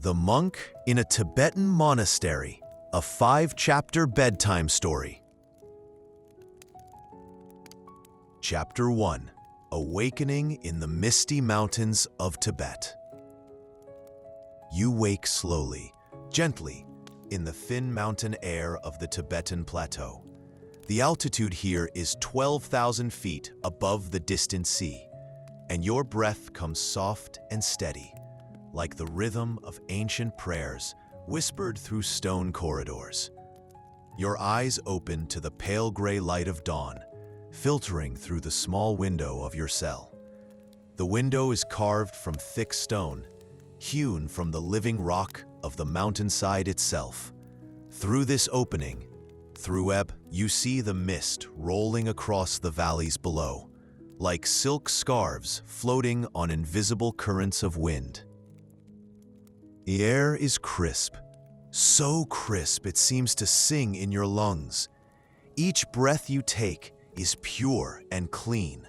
The Monk in a Tibetan Monastery, a 5-chapter bedtime story. Chapter 1: Awakening in the Misty Mountains of Tibet. You wake slowly, gently, in the thin mountain air of the Tibetan plateau. The altitude here is 12,000 feet above the distant sea, and your breath comes soft and steady, like the rhythm of ancient prayers whispered through stone corridors. Your eyes open to the pale gray light of dawn, filtering through the small window of your cell. The window is carved from thick stone, hewn from the living rock of the mountainside itself. Through this opening, through ebb, you see the mist rolling across the valleys below, like silk scarves floating on invisible currents of wind. The air is crisp, so crisp it seems to sing in your lungs. Each breath you take is pure and clean,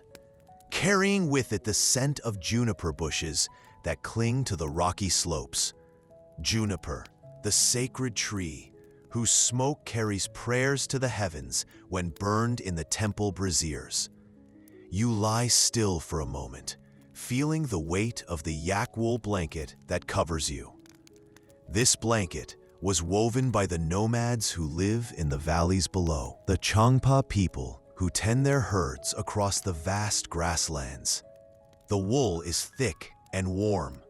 carrying with it the scent of juniper bushes that cling to the rocky slopes. Juniper, the sacred tree, whose smoke carries prayers to the heavens when burned in the temple braziers. You lie still for a moment, feeling the weight of the yak wool blanket that covers you. This blanket was woven by the nomads who live in the valleys below, the Changpa people who tend their herds across the vast grasslands. The wool is thick and warm,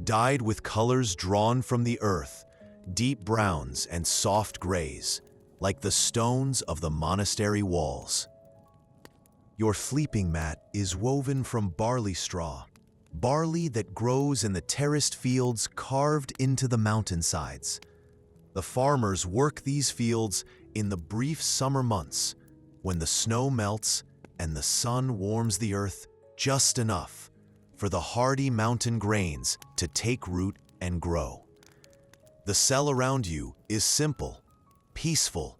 dyed with colors drawn from the earth, deep browns and soft grays, like the stones of the monastery walls. Your sleeping mat is woven from barley straw, barley that grows in the terraced fields carved into the mountainsides. The farmers work these fields in the brief summer months when the snow melts and the sun warms the earth just enough for the hardy mountain grains to take root and grow. The cell around you is simple, peaceful,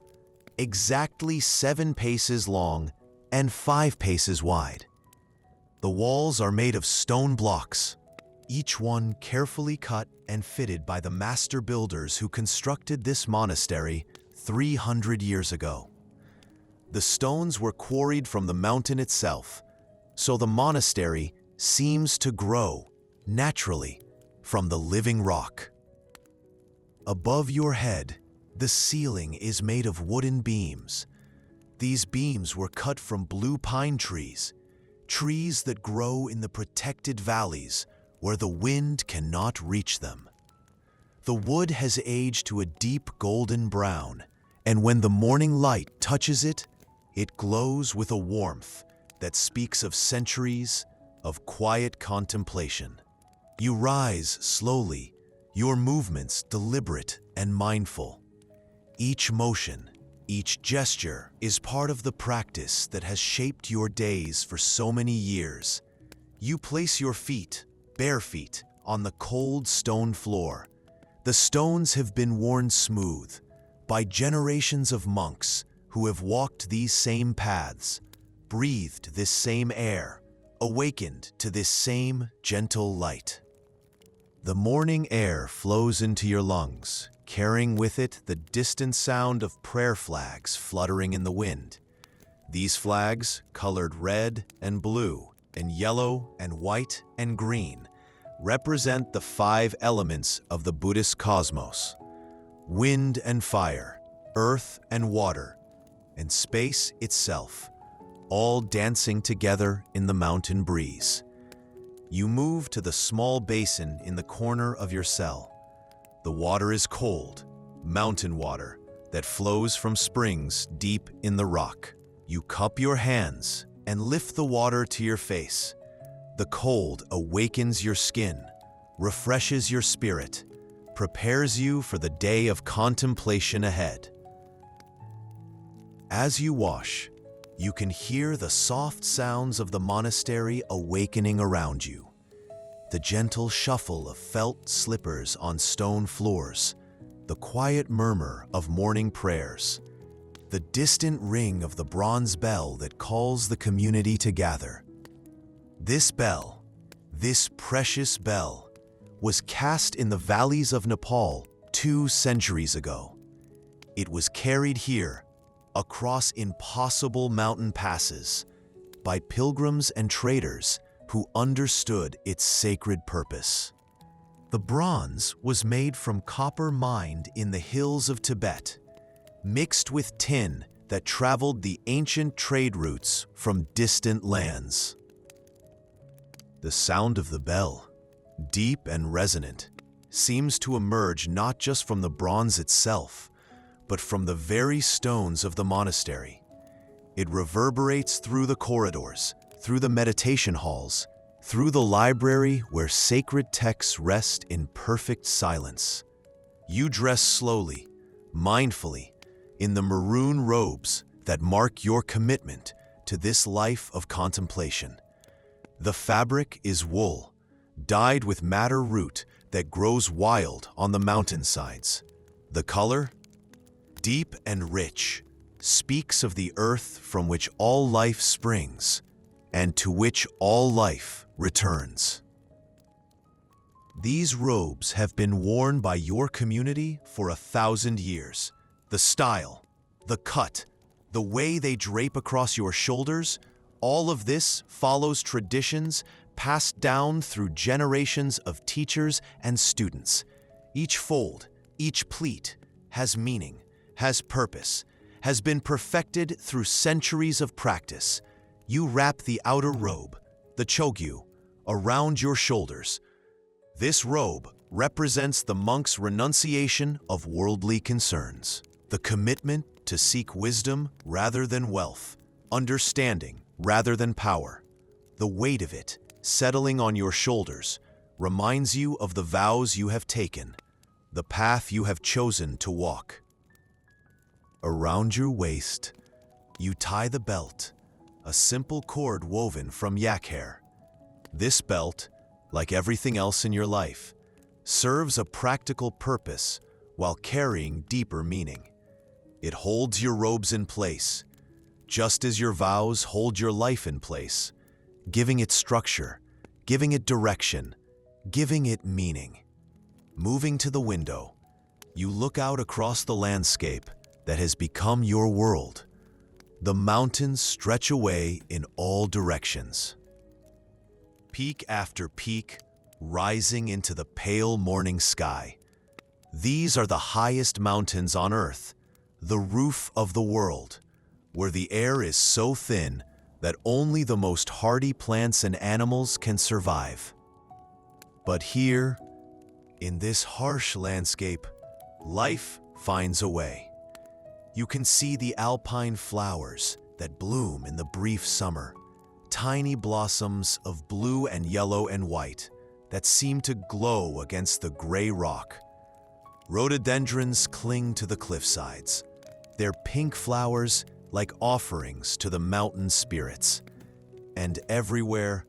exactly 7 paces long and 5 paces wide. The walls are made of stone blocks, each one carefully cut and fitted by the master builders who constructed this monastery 300 years ago. The stones were quarried from the mountain itself, so the monastery seems to grow naturally from the living rock. Above your head, the ceiling is made of wooden beams. These beams were cut from blue pine trees, trees that grow in the protected valleys where the wind cannot reach them. The wood has aged to a deep golden brown, and when the morning light touches it, it glows with a warmth that speaks of centuries of quiet contemplation. You rise slowly, your movements deliberate and mindful. Each motion, each gesture is part of the practice that has shaped your days for so many years. You place your feet, bare feet, on the cold stone floor. The stones have been worn smooth by generations of monks who have walked these same paths, breathed this same air, awakened to this same gentle light. The morning air flows into your lungs, carrying with it the distant sound of prayer flags fluttering in the wind. These flags, colored red and blue, and yellow and white and green, represent the 5 elements of the Buddhist cosmos: wind and fire, earth and water, and space itself, all dancing together in the mountain breeze. You move to the small basin in the corner of your cell. The water is cold, mountain water that flows from springs deep in the rock. You cup your hands and lift the water to your face. The cold awakens your skin, refreshes your spirit, prepares you for the day of contemplation ahead. As you wash, you can hear the soft sounds of the monastery awakening around you. The gentle shuffle of felt slippers on stone floors, the quiet murmur of morning prayers, the distant ring of the bronze bell that calls the community to gather. This bell, this precious bell, was cast in the valleys of Nepal 2 centuries ago. It was carried here, across impossible mountain passes, by pilgrims and traders who understood its sacred purpose. The bronze was made from copper mined in the hills of Tibet, mixed with tin that traveled the ancient trade routes from distant lands. The sound of the bell, deep and resonant, seems to emerge not just from the bronze itself, but from the very stones of the monastery. It reverberates through the corridors, through the meditation halls, through the library where sacred texts rest in perfect silence. You dress slowly, mindfully, in the maroon robes that mark your commitment to this life of contemplation. The fabric is wool, dyed with madder root that grows wild on the mountainsides. The color, deep and rich, speaks of the earth from which all life springs and to which all life returns. These robes have been worn by your community for 1,000 years. The style, the cut, the way they drape across your shoulders, all of this follows traditions passed down through generations of teachers and students. Each fold, each pleat has meaning, has purpose, has been perfected through centuries of practice. You wrap the outer robe, the chogyu, around your shoulders. This robe represents the monk's renunciation of worldly concerns, the commitment to seek wisdom rather than wealth, understanding rather than power. The weight of it, settling on your shoulders, reminds you of the vows you have taken, the path you have chosen to walk. Around your waist, you tie the belt, a simple cord woven from yak hair. This belt, like everything else in your life, serves a practical purpose while carrying deeper meaning. It holds your robes in place, just as your vows hold your life in place, giving it structure, giving it direction, giving it meaning. Moving to the window, you look out across the landscape that has become your world. The mountains stretch away in all directions. Peak after peak, rising into the pale morning sky. These are the highest mountains on earth, the roof of the world, where the air is so thin that only the most hardy plants and animals can survive. But here, in this harsh landscape, life finds a way. You can see the alpine flowers that bloom in the brief summer, tiny blossoms of blue and yellow and white that seem to glow against the gray rock. Rhododendrons cling to the cliffsides, their pink flowers like offerings to the mountain spirits. And everywhere,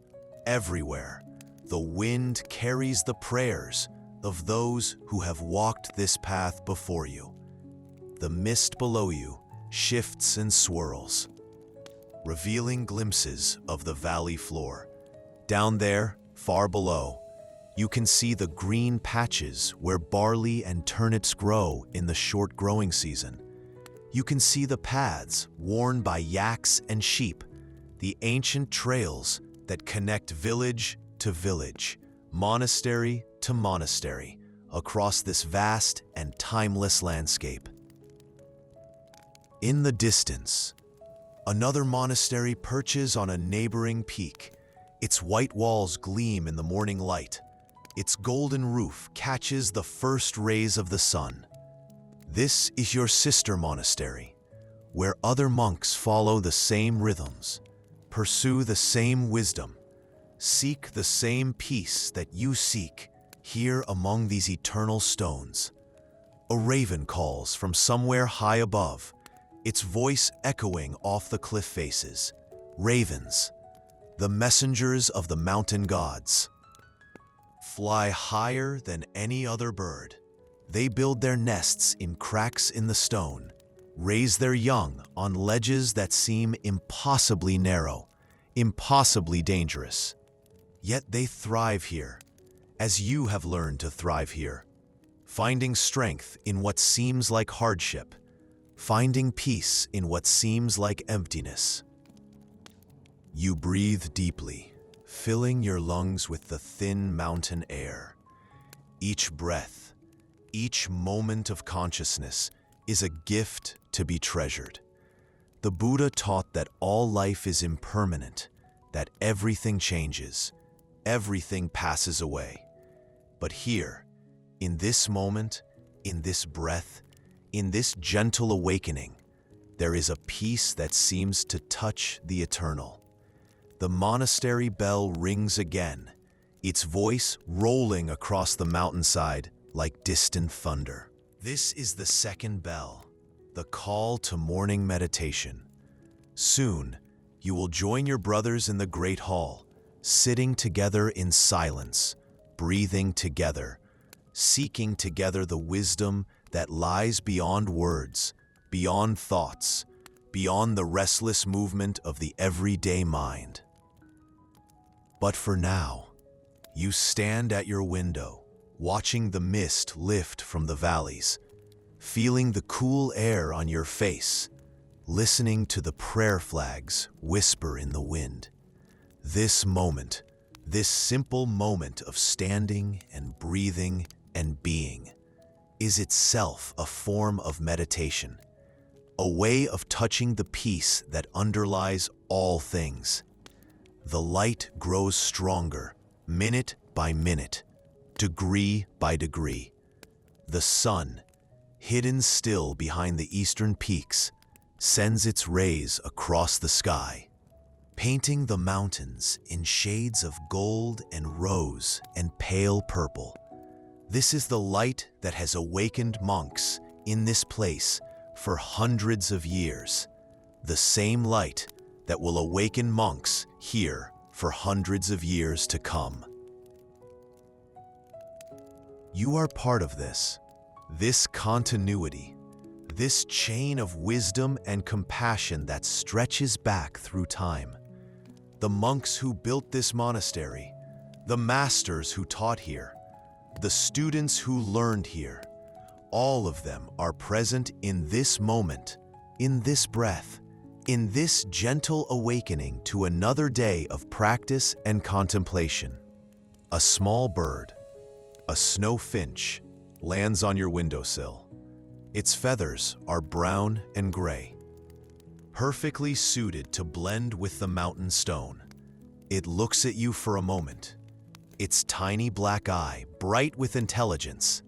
the wind carries the prayers of those who have walked this path before you. The mist below you shifts and swirls, revealing glimpses of the valley floor. Down there, far below, you can see the green patches where barley and turnips grow in the short growing season. You can see the paths worn by yaks and sheep, the ancient trails that connect village to village, monastery to monastery, across this vast and timeless landscape. In the distance, another monastery perches on a neighboring peak. Its white walls gleam in the morning light. Its golden roof catches the first rays of the sun. This is your sister monastery, where other monks follow the same rhythms, pursue the same wisdom, seek the same peace that you seek here among these eternal stones. A raven calls from somewhere high above, its voice echoing off the cliff faces. Ravens, the messengers of the mountain gods, fly higher than any other bird. They build their nests in cracks in the stone, raise their young on ledges that seem impossibly narrow, impossibly dangerous. Yet they thrive here, as you have learned to thrive here, finding strength in what seems like hardship, finding peace in what seems like emptiness. You breathe deeply, filling your lungs with the thin mountain air. Each breath, each moment of consciousness is a gift to be treasured. The Buddha taught that all life is impermanent, that everything changes, everything passes away. But here, in this moment, in this breath, in this gentle awakening, there is a peace that seems to touch the eternal. The monastery bell rings again, its voice rolling across the mountainside like distant thunder. This is the second bell, the call to morning meditation. Soon, you will join your brothers in the Great Hall, sitting together in silence, breathing together, seeking together the wisdom that lies beyond words, beyond thoughts, beyond the restless movement of the everyday mind. But for now, you stand at your window, watching the mist lift from the valleys, feeling the cool air on your face, listening to the prayer flags whisper in the wind. This moment, this simple moment of standing and breathing and being, is itself a form of meditation, a way of touching the peace that underlies all things. The light grows stronger, minute by minute, degree by degree. The sun, hidden still behind the eastern peaks, sends its rays across the sky, painting the mountains in shades of gold and rose and pale purple. This is the light that has awakened monks in this place for hundreds of years, the same light that will awaken monks here for hundreds of years to come. You are part of this continuity, this chain of wisdom and compassion that stretches back through time. The monks who built this monastery, the masters who taught here, the students who learned here, all of them are present in this moment, in this breath, in this gentle awakening to another day of practice and contemplation. A small bird, a snow finch, lands on your windowsill. Its feathers are brown and gray, perfectly suited to blend with the mountain stone. It looks at you for a moment, its tiny black eye bright with intelligence,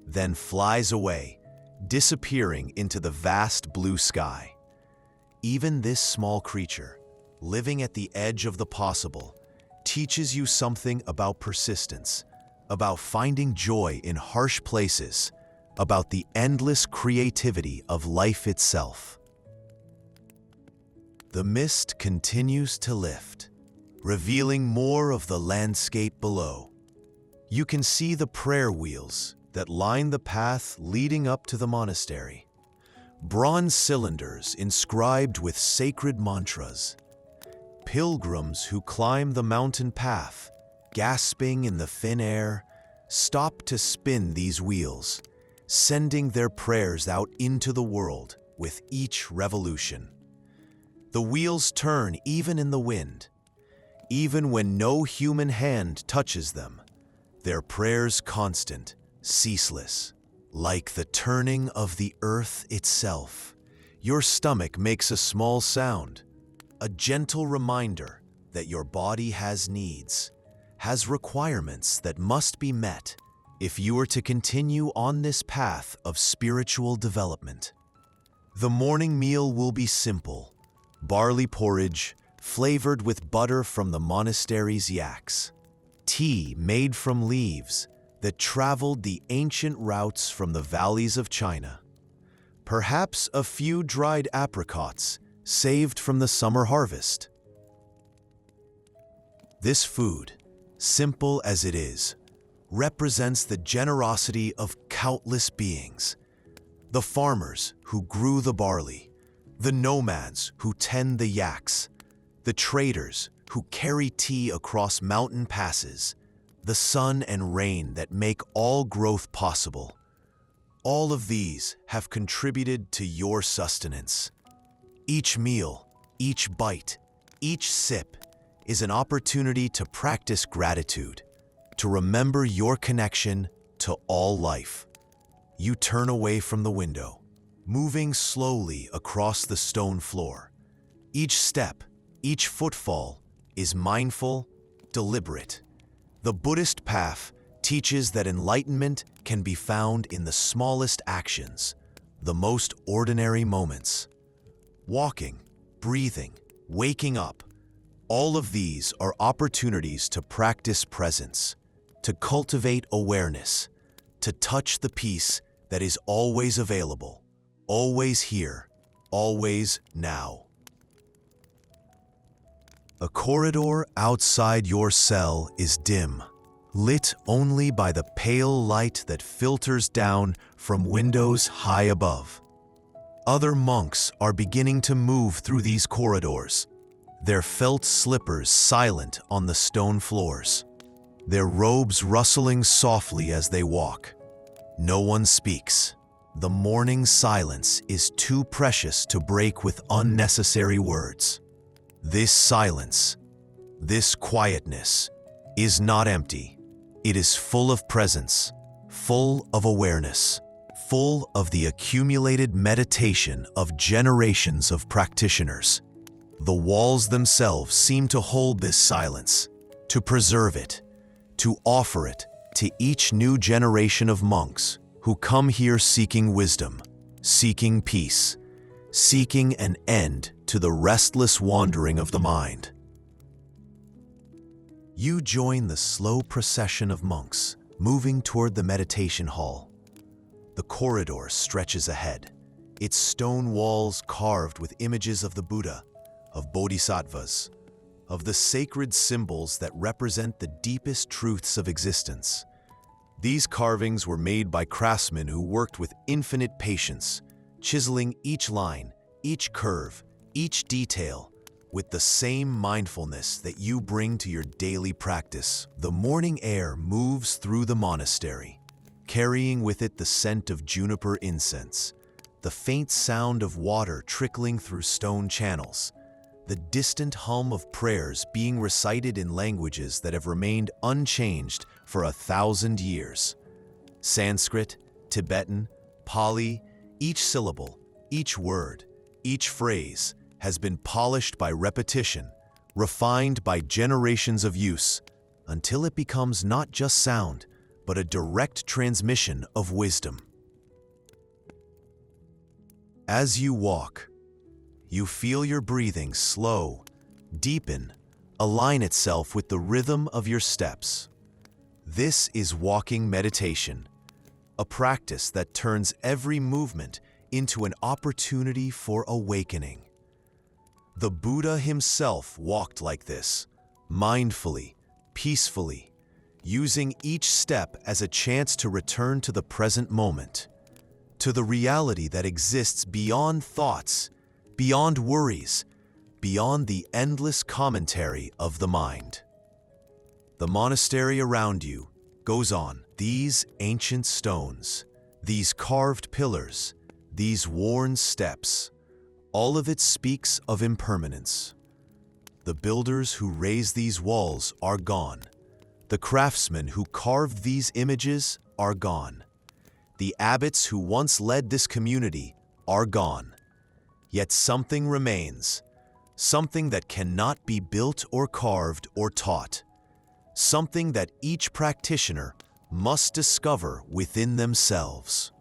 then flies away, disappearing into the vast blue sky. Even this small creature, living at the edge of the possible, teaches you something about persistence, about finding joy in harsh places, about the endless creativity of life itself. The mist continues to lift, revealing more of the landscape below. You can see the prayer wheels that line the path leading up to the monastery. Bronze cylinders inscribed with sacred mantras. Pilgrims who climb the mountain path, gasping in the thin air, stop to spin these wheels, sending their prayers out into the world with each revolution. The wheels turn even in the wind, even when no human hand touches them, their prayers constant, ceaseless. Like the turning of the earth itself, your stomach makes a small sound, a gentle reminder that your body has needs, has requirements that must be met if you are to continue on this path of spiritual development. The morning meal will be simple: barley porridge, flavored with butter from the monastery's yaks, tea made from leaves that traveled the ancient routes from the valleys of China, perhaps a few dried apricots saved from the summer harvest. This food, simple as it is, represents the generosity of countless beings: the farmers who grew the barley, the nomads who tend the yaks, the traders who carry tea across mountain passes, the sun and rain that make all growth possible. All of these have contributed to your sustenance. Each meal, each bite, each sip is an opportunity to practice gratitude, to remember your connection to all life. You turn away from the window, moving slowly across the stone floor. Each step, each footfall is mindful, deliberate. The Buddhist path teaches that enlightenment can be found in the smallest actions, the most ordinary moments. Walking, breathing, waking up, all of these are opportunities to practice presence, to cultivate awareness, to touch the peace that is always available, always here, always now. A corridor outside your cell is dim, lit only by the pale light that filters down from windows high above. Other monks are beginning to move through these corridors, their felt slippers silent on the stone floors, their robes rustling softly as they walk. No one speaks. The morning silence is too precious to break with unnecessary words. This silence, this quietness, is not empty. It is full of presence, full of awareness, full of the accumulated meditation of generations of practitioners. The walls themselves seem to hold this silence, to preserve it, to offer it to each new generation of monks who come here seeking wisdom, seeking peace, seeking an end to the restless wandering of the mind. You join the slow procession of monks moving toward the meditation hall. The corridor stretches ahead, its stone walls carved with images of the Buddha, of bodhisattvas, of the sacred symbols that represent the deepest truths of existence. These carvings were made by craftsmen who worked with infinite patience, chiseling each line, each curve, each detail, with the same mindfulness that you bring to your daily practice. The morning air moves through the monastery, carrying with it the scent of juniper incense, the faint sound of water trickling through stone channels, the distant hum of prayers being recited in languages that have remained unchanged for 1,000 years. Sanskrit, Tibetan, Pali, each syllable, each word, each phrase has been polished by repetition, refined by generations of use, until it becomes not just sound, but a direct transmission of wisdom. As you walk, you feel your breathing slow, deepen, align itself with the rhythm of your steps. This is walking meditation, a practice that turns every movement into an opportunity for awakening. The Buddha himself walked like this, mindfully, peacefully, using each step as a chance to return to the present moment, to the reality that exists beyond thoughts, beyond worries, beyond the endless commentary of the mind. The monastery around you goes on. These ancient stones, these carved pillars, these worn steps, all of it speaks of impermanence. The builders who raised these walls are gone. The craftsmen who carved these images are gone. The abbots who once led this community are gone. Yet something remains, something that cannot be built or carved or taught, something that each practitioner must discover within themselves.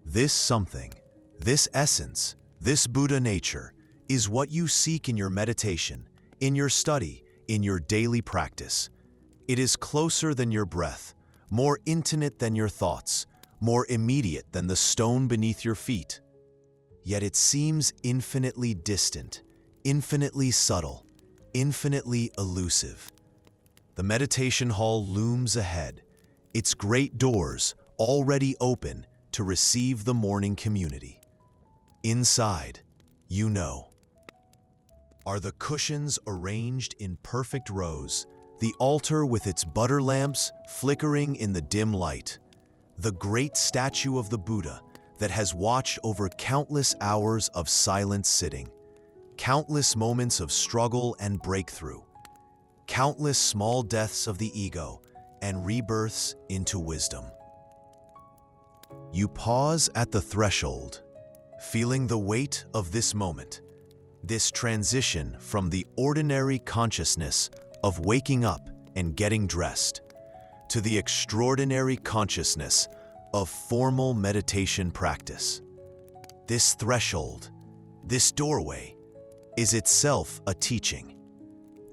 This something, this essence, this Buddha nature, is what you seek in your meditation, in your study, in your daily practice. It is closer than your breath, more intimate than your thoughts, more immediate than the stone beneath your feet. Yet it seems infinitely distant, infinitely subtle, infinitely elusive. The meditation hall looms ahead, its great doors already open to receive the morning community. Inside, you know, are the cushions arranged in perfect rows, the altar with its butter lamps flickering in the dim light, the great statue of the Buddha that has watched over countless hours of silent sitting, countless moments of struggle and breakthrough, countless small deaths of the ego and rebirths into wisdom. You pause at the threshold, feeling the weight of this moment, this transition from the ordinary consciousness of waking up and getting dressed to the extraordinary consciousness of formal meditation practice. This threshold, this doorway, is itself a teaching,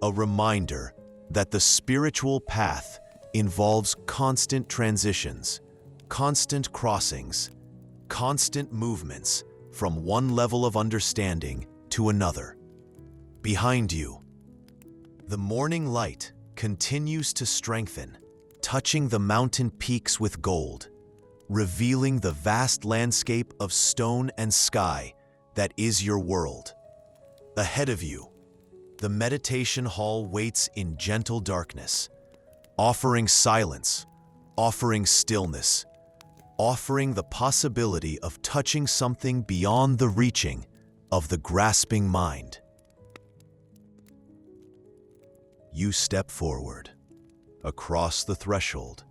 a reminder that the spiritual path involves constant transitions, constant crossings, constant movements from one level of understanding to another. Behind you, the morning light continues to strengthen, touching the mountain peaks with gold, revealing the vast landscape of stone and sky that is your world. Ahead of you, the meditation hall waits in gentle darkness, offering silence, offering stillness, offering the possibility of touching something beyond the reaching of the grasping mind. You step forward, across the threshold,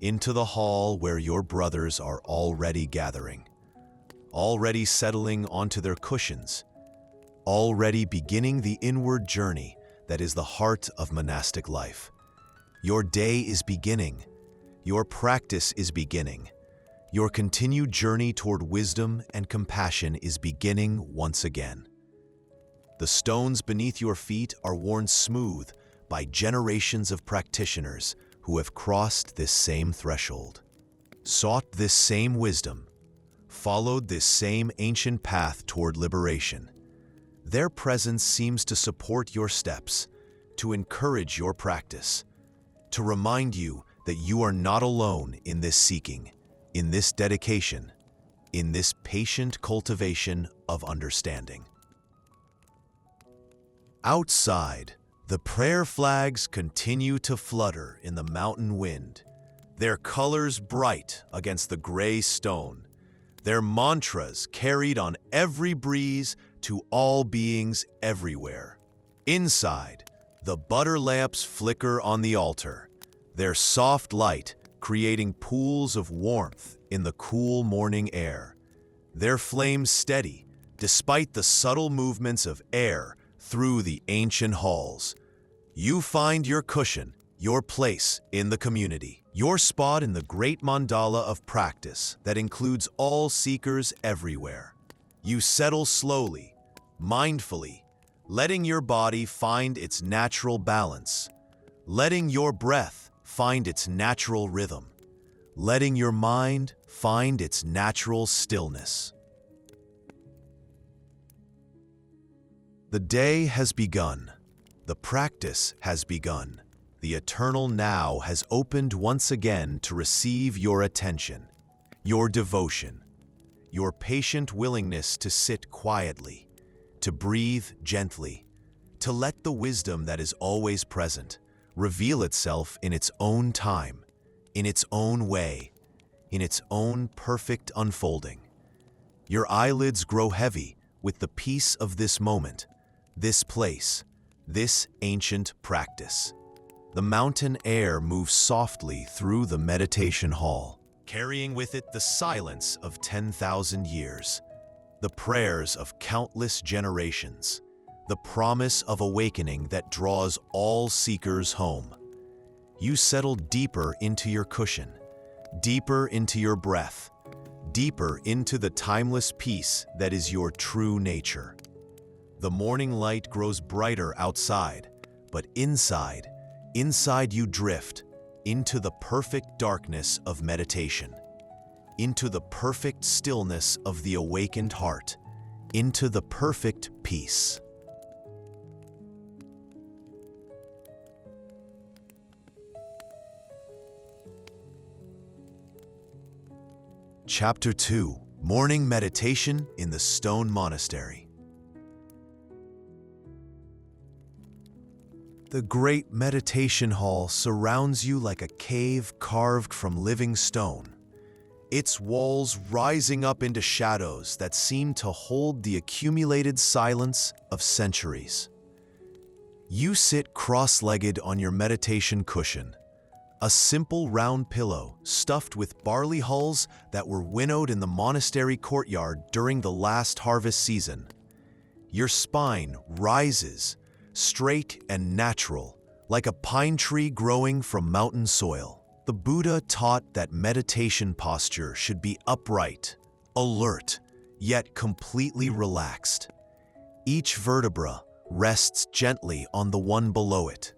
into the hall where your brothers are already gathering, already settling onto their cushions, already beginning the inward journey that is the heart of monastic life. Your day is beginning. Your practice is beginning. Your continued journey toward wisdom and compassion is beginning once again. The stones beneath your feet are worn smooth by generations of practitioners who have crossed this same threshold, sought this same wisdom, followed this same ancient path toward liberation. Their presence seems to support your steps, to encourage your practice, to remind you that you are not alone in this seeking, in this dedication, in this patient cultivation of understanding. Outside, the prayer flags continue to flutter in the mountain wind, their colors bright against the gray stone, their mantras carried on every breeze to all beings everywhere. Inside, the butter lamps flicker on the altar, their soft light creating pools of warmth in the cool morning air, their flames steady despite the subtle movements of air through the ancient halls. You find your cushion, your place in the community, your spot in the great mandala of practice that includes all seekers everywhere. You settle slowly, mindfully, letting your body find its natural balance, letting your breath find its natural rhythm, letting your mind find its natural stillness. The day has begun. The practice has begun. The eternal now has opened once again to receive your attention, your devotion, your patient willingness to sit quietly, to breathe gently, to let the wisdom that is always present reveal itself in its own time, in its own way, in its own perfect unfolding. Your eyelids grow heavy with the peace of this moment, this place, this ancient practice. The mountain air moves softly through the meditation hall, carrying with it the silence of 10,000 years, the prayers of countless generations, the promise of awakening that draws all seekers home. You settle deeper into your cushion, deeper into your breath, deeper into the timeless peace that is your true nature. The morning light grows brighter outside, but inside you drift into the perfect darkness of meditation, into the perfect stillness of the awakened heart, into the perfect peace. Chapter 2: Morning Meditation in the Stone Monastery. The great meditation hall surrounds you like a cave carved from living stone, its walls rising up into shadows that seem to hold the accumulated silence of centuries. You sit cross-legged on your meditation cushion, a simple round pillow stuffed with barley hulls that were winnowed in the monastery courtyard during the last harvest season. Your spine rises, straight and natural, like a pine tree growing from mountain soil. The Buddha taught that meditation posture should be upright, alert, yet completely relaxed. Each vertebra rests gently on the one below it,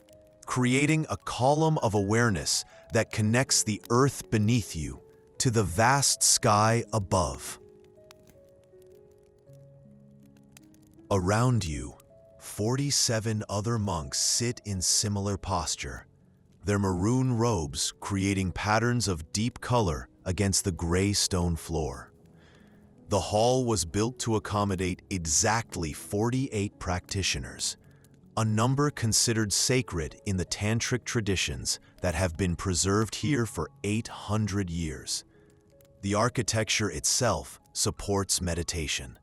creating a column of awareness that connects the earth beneath you to the vast sky above. Around you, 47 other monks sit in similar posture, their maroon robes creating patterns of deep color against the gray stone floor. The hall was built to accommodate exactly 48 practitioners, a number considered sacred in the tantric traditions that have been preserved here for 800 years. The architecture itself supports meditation.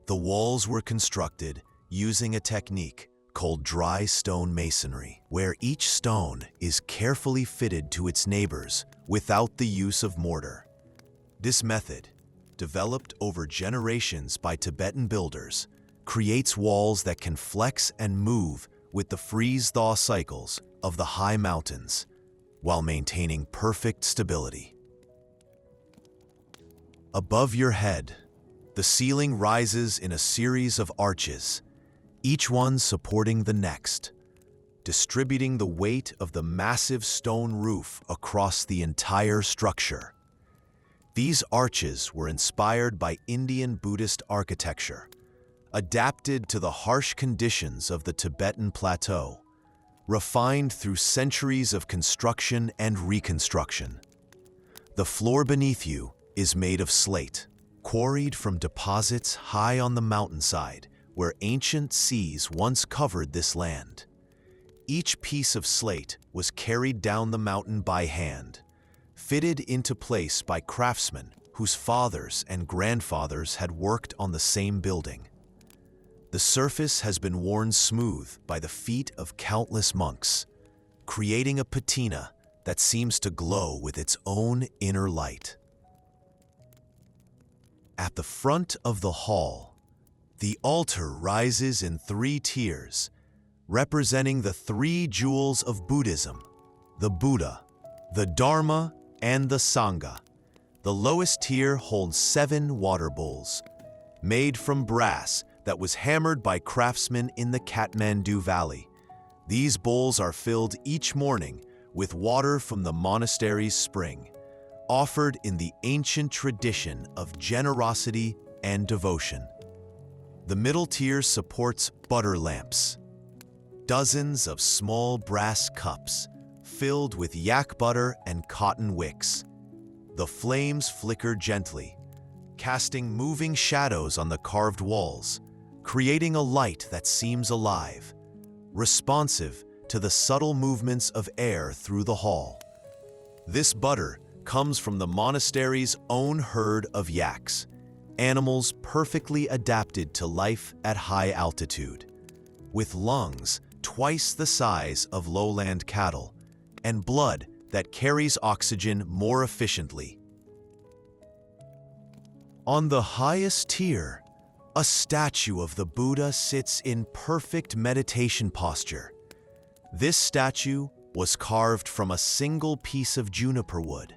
The walls were constructed using a technique called dry stone masonry, where each stone is carefully fitted to its neighbors without the use of mortar. This method, developed over generations by Tibetan builders, creates walls that can flex and move with the freeze-thaw cycles of the high mountains, while maintaining perfect stability. Above your head, the ceiling rises in a series of arches, each one supporting the next, distributing the weight of the massive stone roof across the entire structure. These arches were inspired by Indian Buddhist architecture, adapted to the harsh conditions of the Tibetan plateau, refined through centuries of construction and reconstruction. The floor beneath you is made of slate, quarried from deposits high on the mountainside, where ancient seas once covered this land. Each piece of slate was carried down the mountain by hand, fitted into place by craftsmen whose fathers and grandfathers had worked on the same building. The surface has been worn smooth by the feet of countless monks, creating a patina that seems to glow with its own inner light. At the front of the hall, the altar rises in 3 tiers, representing the 3 jewels of Buddhism: the Buddha, the Dharma, and the Sangha. The lowest tier holds 7 water bowls, made from brass that was hammered by craftsmen in the Kathmandu Valley. These bowls are filled each morning with water from the monastery's spring, offered in the ancient tradition of generosity and devotion. The middle tier supports butter lamps, dozens of small brass cups filled with yak butter and cotton wicks. The flames flicker gently, casting moving shadows on the carved walls, creating a light that seems alive, responsive to the subtle movements of air through the hall. This butter comes from the monastery's own herd of yaks, animals perfectly adapted to life at high altitude, with lungs twice the size of lowland cattle and blood that carries oxygen more efficiently. On the highest tier, a statue of the Buddha sits in perfect meditation posture. This statue was carved from a single piece of juniper wood,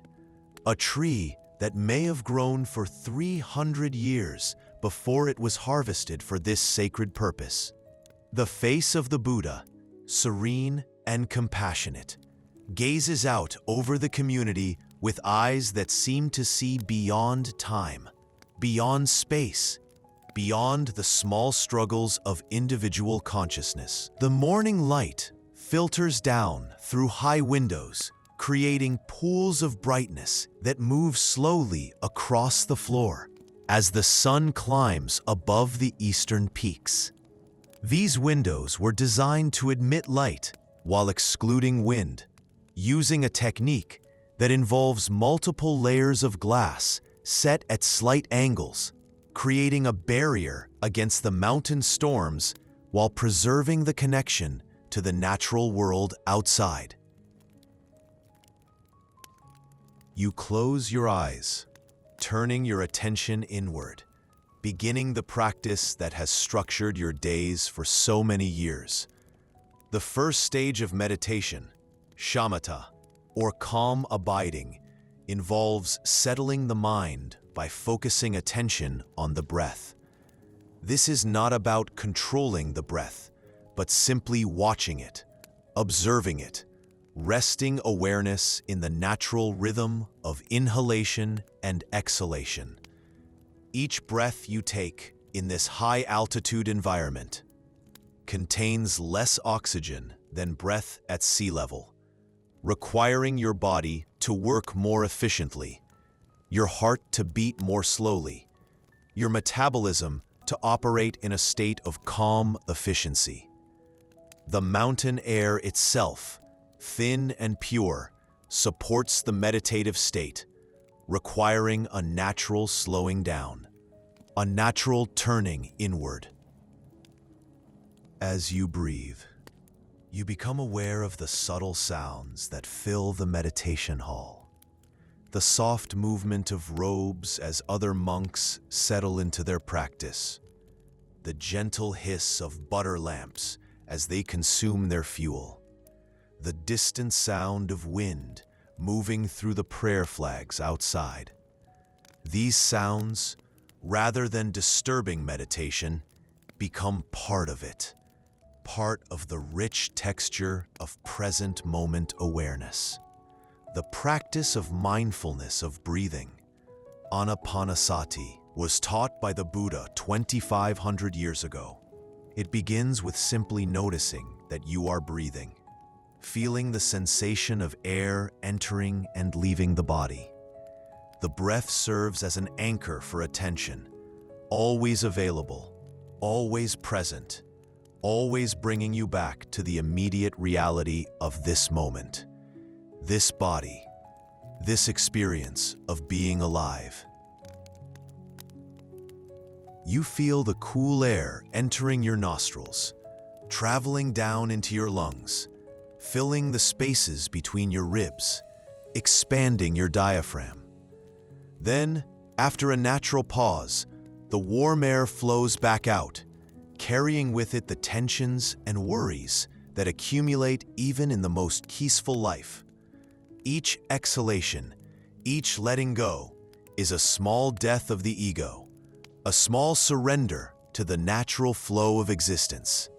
a tree that may have grown for 300 years before it was harvested for this sacred purpose. The face of the Buddha, serene and compassionate, gazes out over the community with eyes that seem to see beyond time, beyond space, beyond the small struggles of individual consciousness. The morning light filters down through high windows, creating pools of brightness that move slowly across the floor as the sun climbs above the eastern peaks. These windows were designed to admit light while excluding wind, using a technique that involves multiple layers of glass set at slight angles, creating a barrier against the mountain storms while preserving the connection to the natural world outside. You close your eyes, turning your attention inward, beginning the practice that has structured your days for so many years. The first stage of meditation, shamatha, or calm abiding, involves settling the mind by focusing attention on the breath. This is not about controlling the breath, but simply watching it, observing it, resting awareness in the natural rhythm of inhalation and exhalation. Each breath you take in this high-altitude environment contains less oxygen than breath at sea level, requiring your body to work more efficiently, your heart to beat more slowly, your metabolism to operate in a state of calm efficiency. The mountain air itself, thin and pure, supports the meditative state, requiring a natural slowing down, a natural turning inward. As you breathe, you become aware of the subtle sounds that fill the meditation hall. The soft movement of robes as other monks settle into their practice. The gentle hiss of butter lamps as they consume their fuel. The distant sound of wind moving through the prayer flags outside. These sounds, rather than disturbing meditation, become part of it, part of the rich texture of present moment awareness. The practice of mindfulness of breathing, anapanasati, was taught by the Buddha 2,500 years ago. It begins with simply noticing that you are breathing, feeling the sensation of air entering and leaving the body. The breath serves as an anchor for attention, always available, always present, always bringing you back to the immediate reality of this moment, this body, this experience of being alive. You feel the cool air entering your nostrils, traveling down into your lungs, filling the spaces between your ribs, expanding your diaphragm. Then, after a natural pause, the warm air flows back out, carrying with it the tensions and worries that accumulate even in the most peaceful life. Each exhalation, each letting go, is a small death of the ego, a small surrender to the natural flow of existence.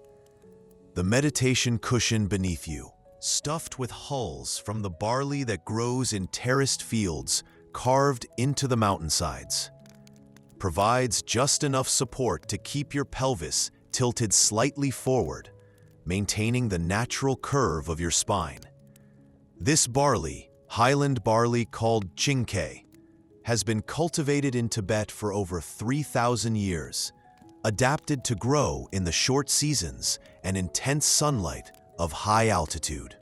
The meditation cushion beneath you, stuffed with hulls from the barley that grows in terraced fields carved into the mountainsides, provides just enough support to keep your pelvis tilted slightly forward, maintaining the natural curve of your spine. This barley, highland barley called chinkei, has been cultivated in Tibet for over 3,000 years, adapted to grow in the short seasons and intense sunlight of high altitude.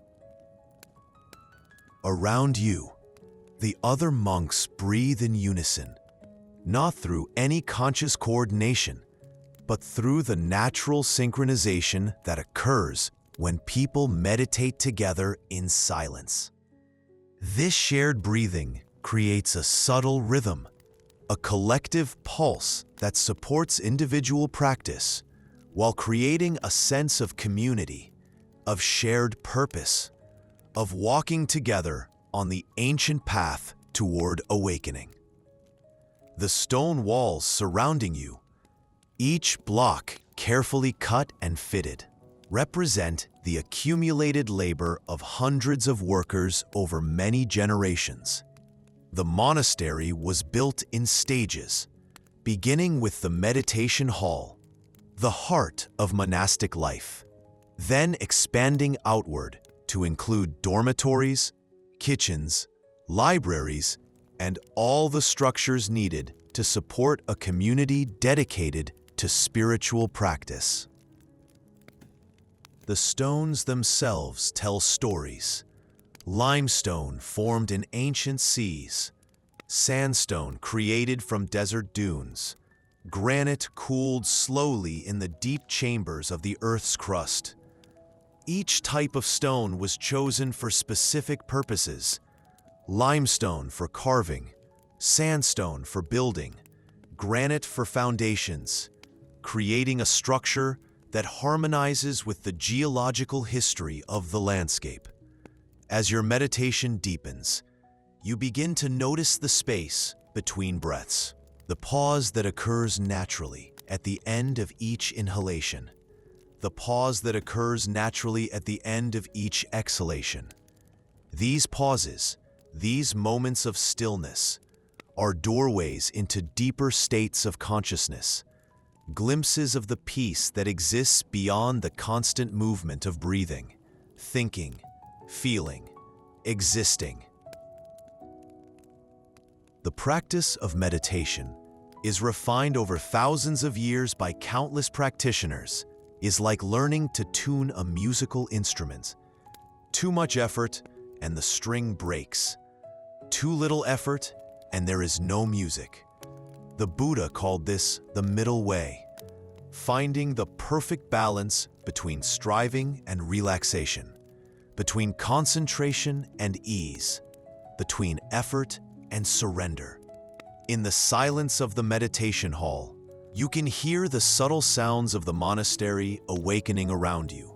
Around you, the other monks breathe in unison, not through any conscious coordination, but through the natural synchronization that occurs when people meditate together in silence. This shared breathing creates a subtle rhythm, a collective pulse that supports individual practice while creating a sense of community, of shared purpose, of walking together on the ancient path toward awakening. The stone walls surrounding you, each block carefully cut and fitted, represent the accumulated labor of hundreds of workers over many generations. The monastery was built in stages, beginning with the meditation hall, the heart of monastic life, then expanding outward to include dormitories, kitchens, libraries, and all the structures needed to support a community dedicated to spiritual practice. the stones themselves tell stories. Limestone formed in ancient seas, sandstone created from desert dunes, granite cooled slowly in the deep chambers of the Earth's crust. Each type of stone was chosen for specific purposes: limestone for carving, sandstone for building, granite for foundations, creating a structure that harmonizes with the geological history of the landscape. As your meditation deepens, you begin to notice the space between breaths, the pause that occurs naturally at the end of each inhalation, the pause that occurs naturally at the end of each exhalation. These pauses, these moments of stillness, are doorways into deeper states of consciousness, glimpses of the peace that exists beyond the constant movement of breathing, thinking, feeling, existing. The practice of meditation is refined over thousands of years by countless practitioners, is like learning to tune a musical instrument. Too much effort and the string breaks. Too little effort and there is no music. The Buddha called this the middle way, finding the perfect balance between striving and relaxation, between concentration and ease, between effort and surrender. In the silence of the meditation hall, you can hear the subtle sounds of the monastery awakening around you.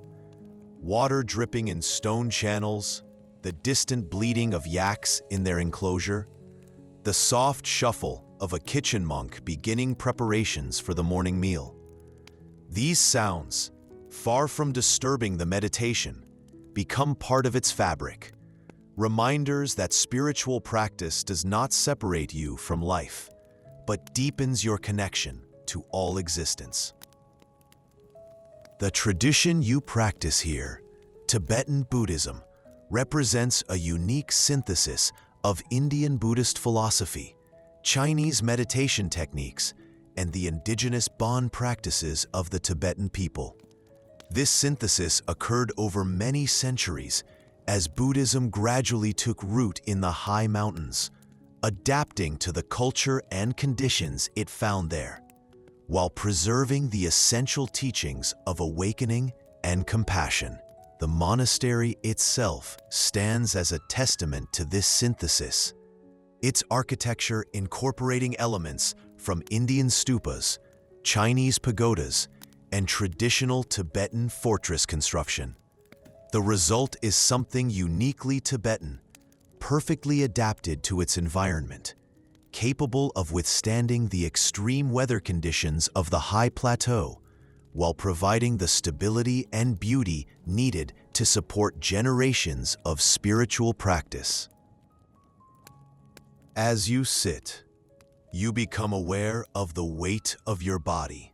Water dripping in stone channels, the distant bleating of yaks in their enclosure, the soft shuffle of a kitchen monk beginning preparations for the morning meal. These sounds, far from disturbing the meditation, become part of its fabric, reminders that spiritual practice does not separate you from life, but deepens your connection to all existence. The tradition you practice here, Tibetan Buddhism, represents a unique synthesis of Indian Buddhist philosophy, Chinese meditation techniques, and the indigenous Bon practices of the Tibetan people. This synthesis occurred over many centuries as Buddhism gradually took root in the high mountains, adapting to the culture and conditions it found there, while preserving the essential teachings of awakening and compassion. The monastery itself stands as a testament to this synthesis, its architecture incorporating elements from Indian stupas, Chinese pagodas, and traditional Tibetan fortress construction. The result is something uniquely Tibetan, perfectly adapted to its environment, capable of withstanding the extreme weather conditions of the high plateau, while providing the stability and beauty needed to support generations of spiritual practice. As you sit, you become aware of the weight of your body,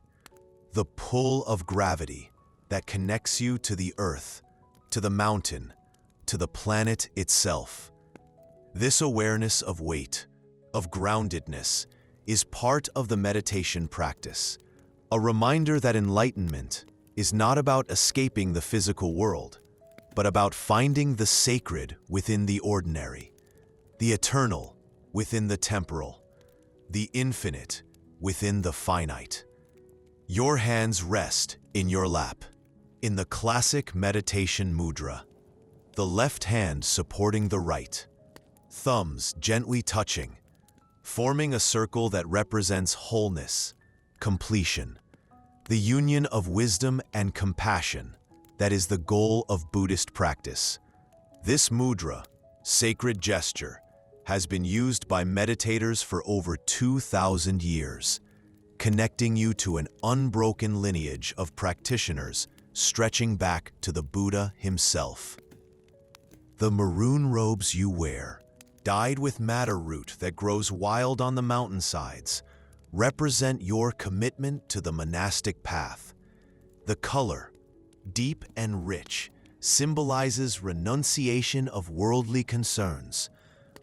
the pull of gravity that connects you to the earth, to the mountain, to the planet itself. This awareness of weight, of groundedness, is part of the meditation practice, a reminder that enlightenment is not about escaping the physical world, but about finding the sacred within the ordinary, the eternal within the temporal, the infinite within the finite. Your hands rest in your lap, in the classic meditation mudra, the left hand supporting the right, thumbs gently touching, forming a circle that represents wholeness, completion, the union of wisdom and compassion that is the goal of Buddhist practice. This mudra, sacred gesture, has been used by meditators for over 2,000 years, connecting you to an unbroken lineage of practitioners stretching back to the Buddha himself. The maroon robes you wear, dyed with madder root that grows wild on the mountainsides, represent your commitment to the monastic path. The color, deep and rich, symbolizes renunciation of worldly concerns,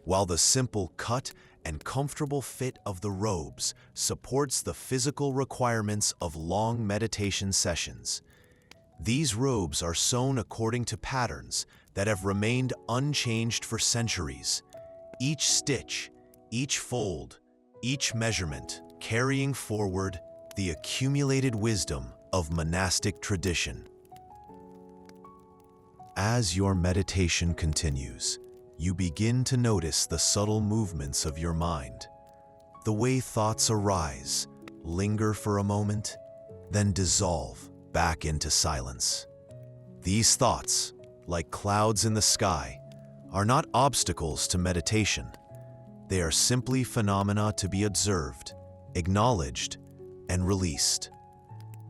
while the simple cut and comfortable fit of the robes supports the physical requirements of long meditation sessions. These robes are sewn according to patterns that have remained unchanged for centuries. Each stitch, each fold, each measurement carrying forward the accumulated wisdom of monastic tradition. As your meditation continues, you begin to notice the subtle movements of your mind, the way thoughts arise, linger for a moment, then dissolve back into silence. These thoughts, like clouds in the sky, are not obstacles to meditation. They are simply phenomena to be observed, acknowledged, and released.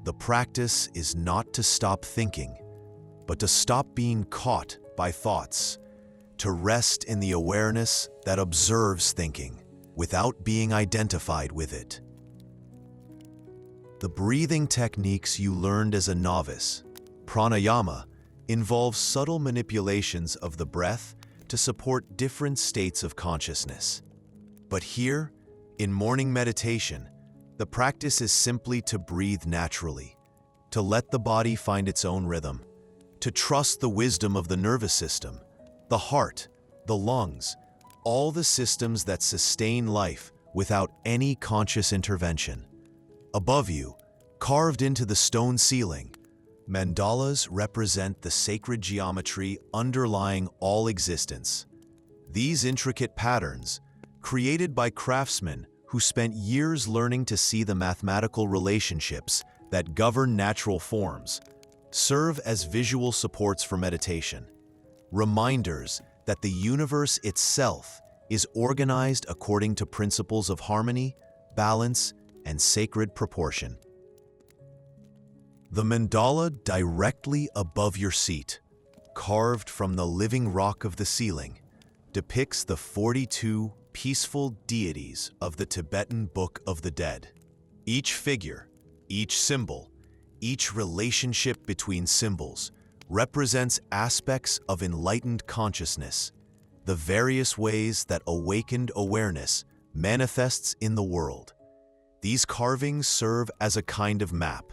The practice is not to stop thinking, but to stop being caught by thoughts, to rest in the awareness that observes thinking without being identified with it. The breathing techniques you learned as a novice, pranayama, involve subtle manipulations of the breath to support different states of consciousness. But here, in morning meditation, the practice is simply to breathe naturally, to let the body find its own rhythm, to trust the wisdom of the nervous system, the heart, the lungs, all the systems that sustain life without any conscious intervention. Above you, carved into the stone ceiling, mandalas represent the sacred geometry underlying all existence. These intricate patterns, created by craftsmen who spent years learning to see the mathematical relationships that govern natural forms, serve as visual supports for meditation, reminders that the universe itself is organized according to principles of harmony, balance, and sacred proportion. The mandala directly above your seat, carved from the living rock of the ceiling, depicts the 42 peaceful deities of the Tibetan Book of the Dead. Each figure, each symbol, each relationship between symbols represents aspects of enlightened consciousness, the various ways that awakened awareness manifests in the world. These carvings serve as a kind of map,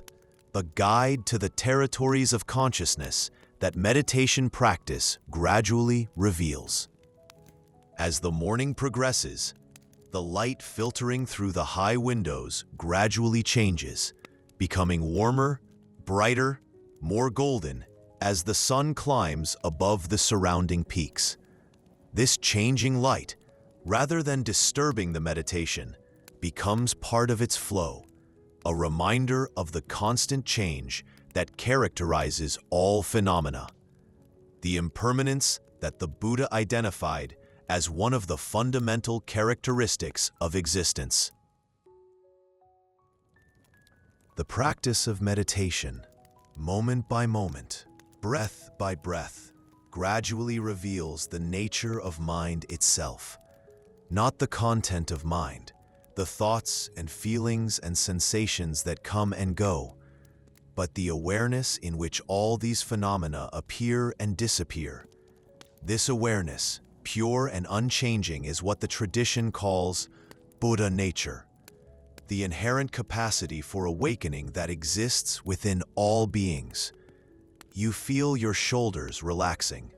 a guide to the territories of consciousness that meditation practice gradually reveals. As the morning progresses, the light filtering through the high windows gradually changes, becoming warmer, brighter, more golden as the sun climbs above the surrounding peaks. This changing light, rather than disturbing the meditation, becomes part of its flow, a reminder of the constant change that characterizes all phenomena. The impermanence that the Buddha identified as one of the fundamental characteristics of existence. The practice of meditation, moment by moment, breath by breath, gradually reveals the nature of mind itself, not the content of mind, the thoughts and feelings and sensations that come and go, but the awareness in which all these phenomena appear and disappear. This awareness, pure and unchanging, is what the tradition calls Buddha nature, the inherent capacity for awakening that exists within all beings. You feel your shoulders relaxing,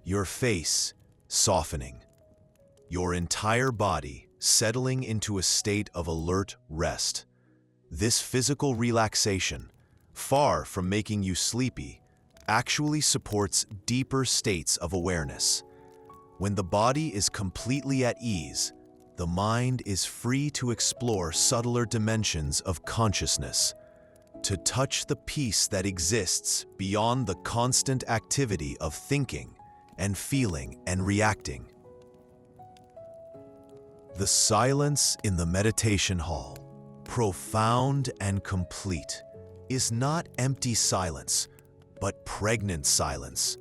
your face softening, your entire body settling into a state of alert rest. This physical relaxation, far from making you sleepy, actually supports deeper states of awareness. When the body is completely at ease, the mind is free to explore subtler dimensions of consciousness, to touch the peace that exists beyond the constant activity of thinking and feeling and reacting. The silence in the meditation hall, profound and complete, is not empty silence, but pregnant silence,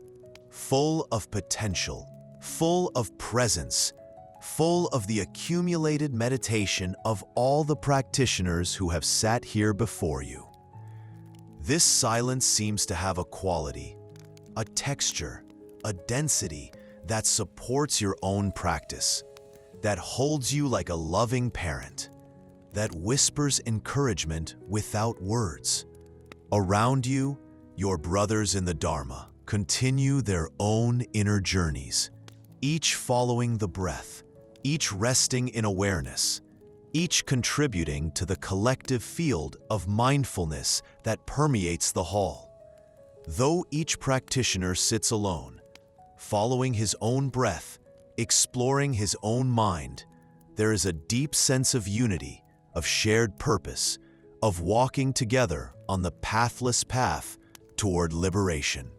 full of potential, full of presence, full of the accumulated meditation of all the practitioners who have sat here before you. This silence seems to have a quality, a texture, a density that supports your own practice, that holds you like a loving parent, that whispers encouragement without words. Around you, Your brothers in the Dharma continue their own inner journeys, each following the breath, each resting in awareness, each contributing to the collective field of mindfulness that permeates the hall. Though each practitioner sits alone, following his own breath, exploring his own mind, there is a deep sense of unity, of shared purpose, of walking together on the pathless path toward liberation.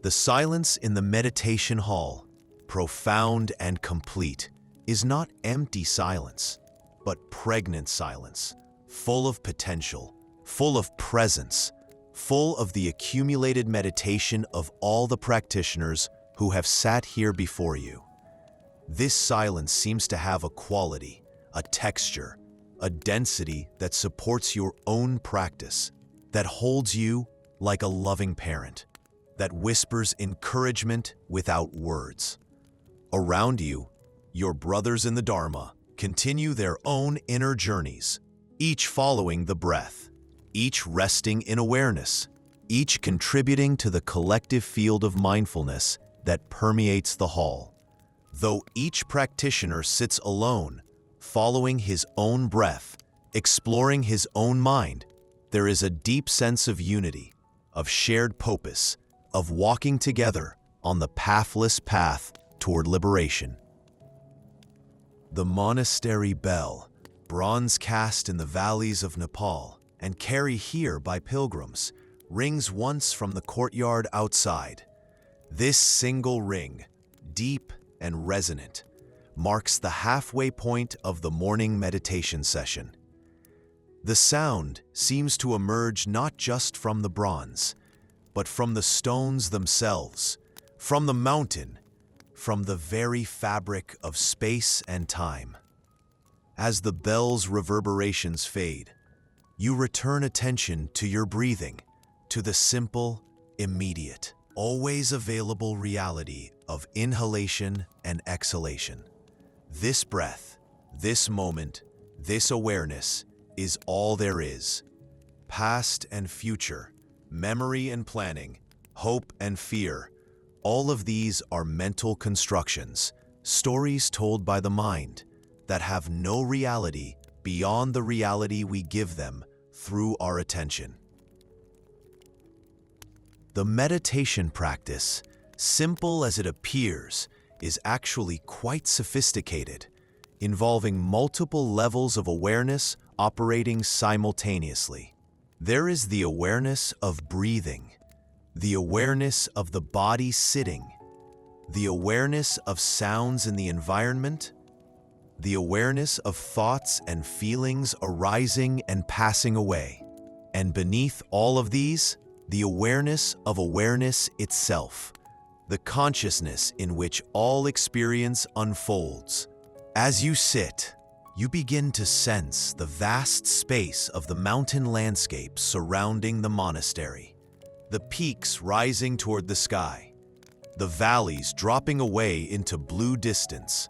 The silence in the meditation hall, profound and complete, is not empty silence, but pregnant silence, full of potential, full of presence, full of the accumulated meditation of all the practitioners who have sat here before you. This silence seems to have a quality, a texture, a density that supports your own practice, that holds you like a loving parent, that whispers encouragement without words. Around you, your brothers in the Dharma continue their own inner journeys, each following the breath, each resting in awareness, each contributing to the collective field of mindfulness that permeates the hall. Though each practitioner sits alone, following his own breath, exploring his own mind, there is a deep sense of unity, of shared purpose, of walking together on the pathless path toward liberation. The monastery bell, bronze cast in the valleys of Nepal and carried here by pilgrims, rings once from the courtyard outside. This single ring, deep and resonant, marks the halfway point of the morning meditation session. The sound seems to emerge not just from the bronze, but from the stones themselves, from the mountain, from the very fabric of space and time. As the bell's reverberations fade, you return attention to your breathing, to the simple, immediate, always available reality of inhalation and exhalation. This breath, this moment, this awareness is all there is. Past and future, memory and planning, hope and fear, all of these are mental constructions, stories told by the mind that have no reality beyond the reality we give them through our attention. The meditation practice, simple as it appears, is actually quite sophisticated, involving multiple levels of awareness operating simultaneously. There is the awareness of breathing, the awareness of the body sitting, the awareness of sounds in the environment, the awareness of thoughts and feelings arising and passing away, and beneath all of these, the awareness of awareness itself, the consciousness in which all experience unfolds. As you sit, you begin to sense the vast space of the mountain landscape surrounding the monastery, the peaks rising toward the sky, the valleys dropping away into blue distance,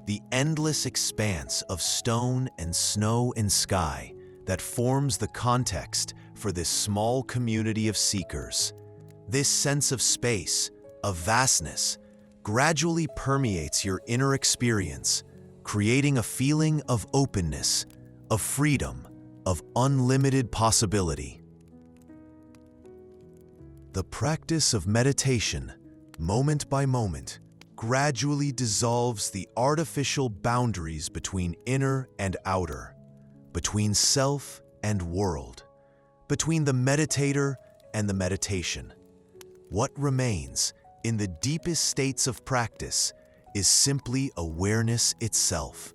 the endless expanse of stone and snow and sky that forms the context for this small community of seekers. This sense of space, of vastness, gradually permeates your inner experience, creating a feeling of openness, of freedom, of unlimited possibility. The practice of meditation, moment by moment, gradually dissolves the artificial boundaries between inner and outer, between self and world, between the meditator and the meditation. What remains in the deepest states of practice is simply awareness itself,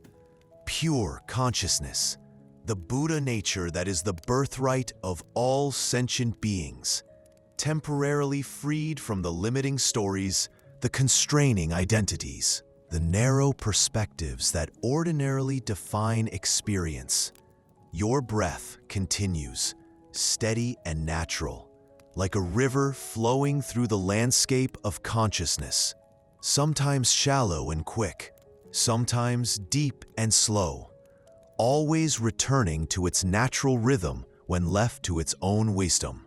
pure consciousness, the Buddha nature that is the birthright of all sentient beings, temporarily freed from the limiting stories, the constraining identities, the narrow perspectives that ordinarily define experience. Your breath continues, steady and natural, like a river flowing through the landscape of consciousness, sometimes shallow and quick, sometimes deep and slow, always returning to its natural rhythm when left to its own wisdom.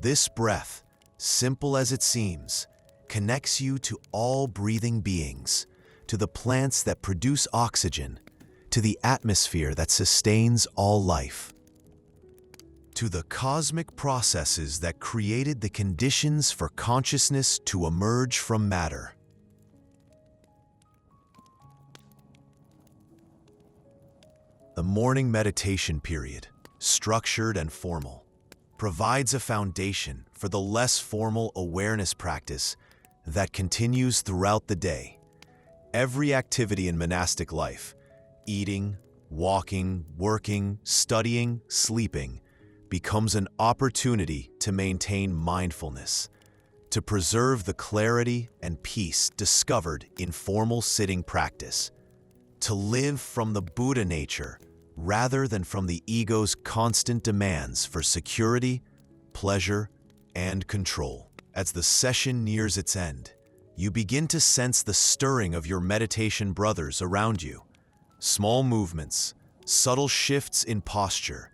This breath, simple as it seems, connects you to all breathing beings, to the plants that produce oxygen, to the atmosphere that sustains all life, to the cosmic processes that created the conditions for consciousness to emerge from matter. The morning meditation period, structured and formal, provides a foundation for the less formal awareness practice that continues throughout the day. Every activity in monastic life, eating, walking, working, studying, sleeping, becomes an opportunity to maintain mindfulness, to preserve the clarity and peace discovered in formal sitting practice, to live from the Buddha nature rather than from the ego's constant demands for security, pleasure, and control. As the session nears its end, you begin to sense the stirring of your meditation brothers around you. Small movements, subtle shifts in posture,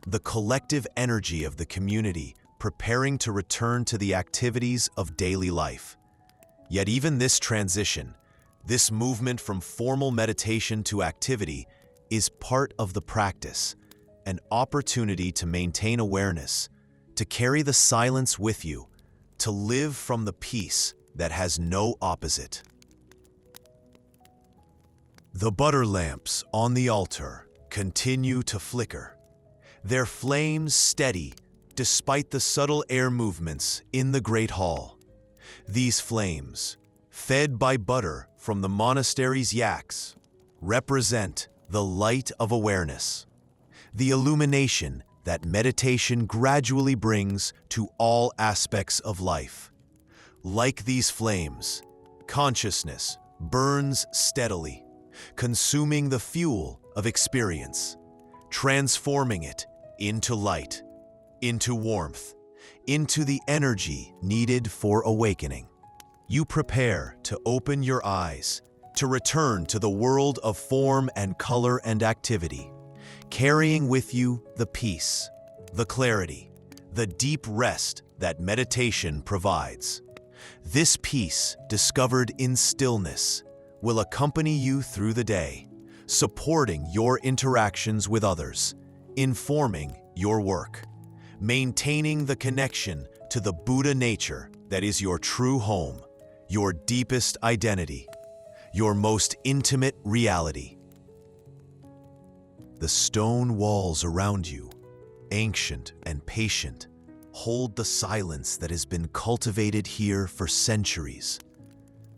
the collective energy of the community preparing to return to the activities of daily life. Yet even this transition, this movement from formal meditation to activity, is part of the practice, an opportunity to maintain awareness, to carry the silence with you, to live from the peace that has no opposite. The butter lamps on the altar continue to flicker, their flames steady despite the subtle air movements in the great hall. These flames, fed by butter from the monastery's yaks, represent the light of awareness, the illumination that meditation gradually brings to all aspects of life. Like these flames, consciousness burns steadily, consuming the fuel of experience, transforming it into light, into warmth, into the energy needed for awakening. You prepare to open your eyes, to return to the world of form and color and activity, carrying with you the peace, the clarity, the deep rest that meditation provides. This peace, discovered in stillness, will accompany you through the day, supporting your interactions with others, informing your work, maintaining the connection to the Buddha nature that is your true home, your deepest identity, your most intimate reality. The stone walls around you, ancient and patient, hold the silence that has been cultivated here for centuries.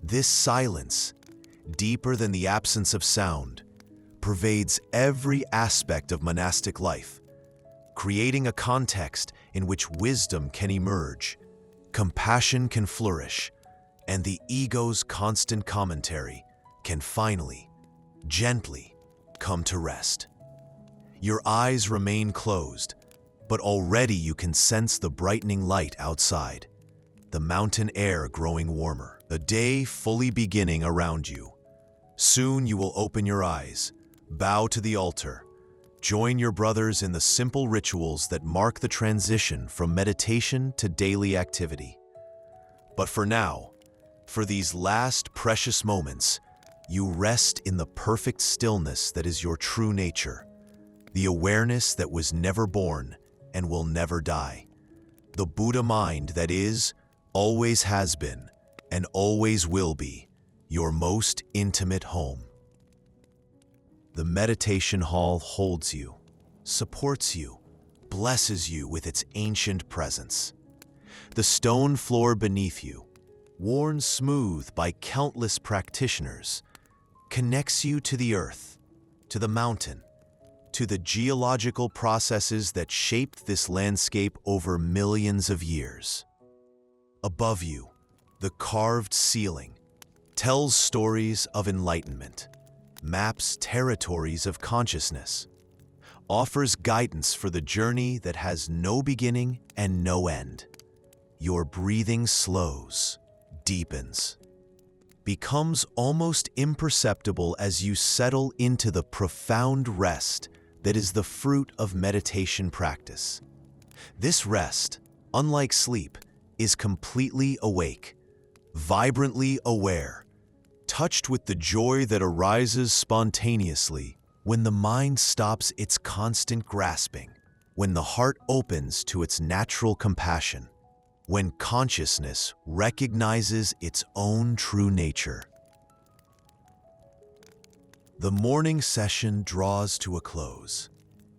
This silence, deeper than the absence of sound, pervades every aspect of monastic life, creating a context in which wisdom can emerge, compassion can flourish, and the ego's constant commentary can finally, gently, come to rest. Your eyes remain closed, but already you can sense the brightening light outside, the mountain air growing warmer, the day fully beginning around you. Soon you will open your eyes, bow to the altar, join your brothers in the simple rituals that mark the transition from meditation to daily activity. But for now, for these last precious moments, you rest in the perfect stillness that is your true nature, the awareness that was never born and will never die, the Buddha mind that is, always has been, and always will be, your most intimate home. The meditation hall holds you, supports you, blesses you with its ancient presence. The stone floor beneath you, worn smooth by countless practitioners, connects you to the earth, to the mountain, to the geological processes that shaped this landscape over millions of years. Above you, the carved ceiling tells stories of enlightenment, maps territories of consciousness, offers guidance for the journey that has no beginning and no end. Your breathing slows, deepens, becomes almost imperceptible as you settle into the profound rest that is the fruit of meditation practice. This rest, unlike sleep, is completely awake, vibrantly aware, touched with the joy that arises spontaneously when the mind stops its constant grasping, when the heart opens to its natural compassion, when consciousness recognizes its own true nature. The morning session draws to a close,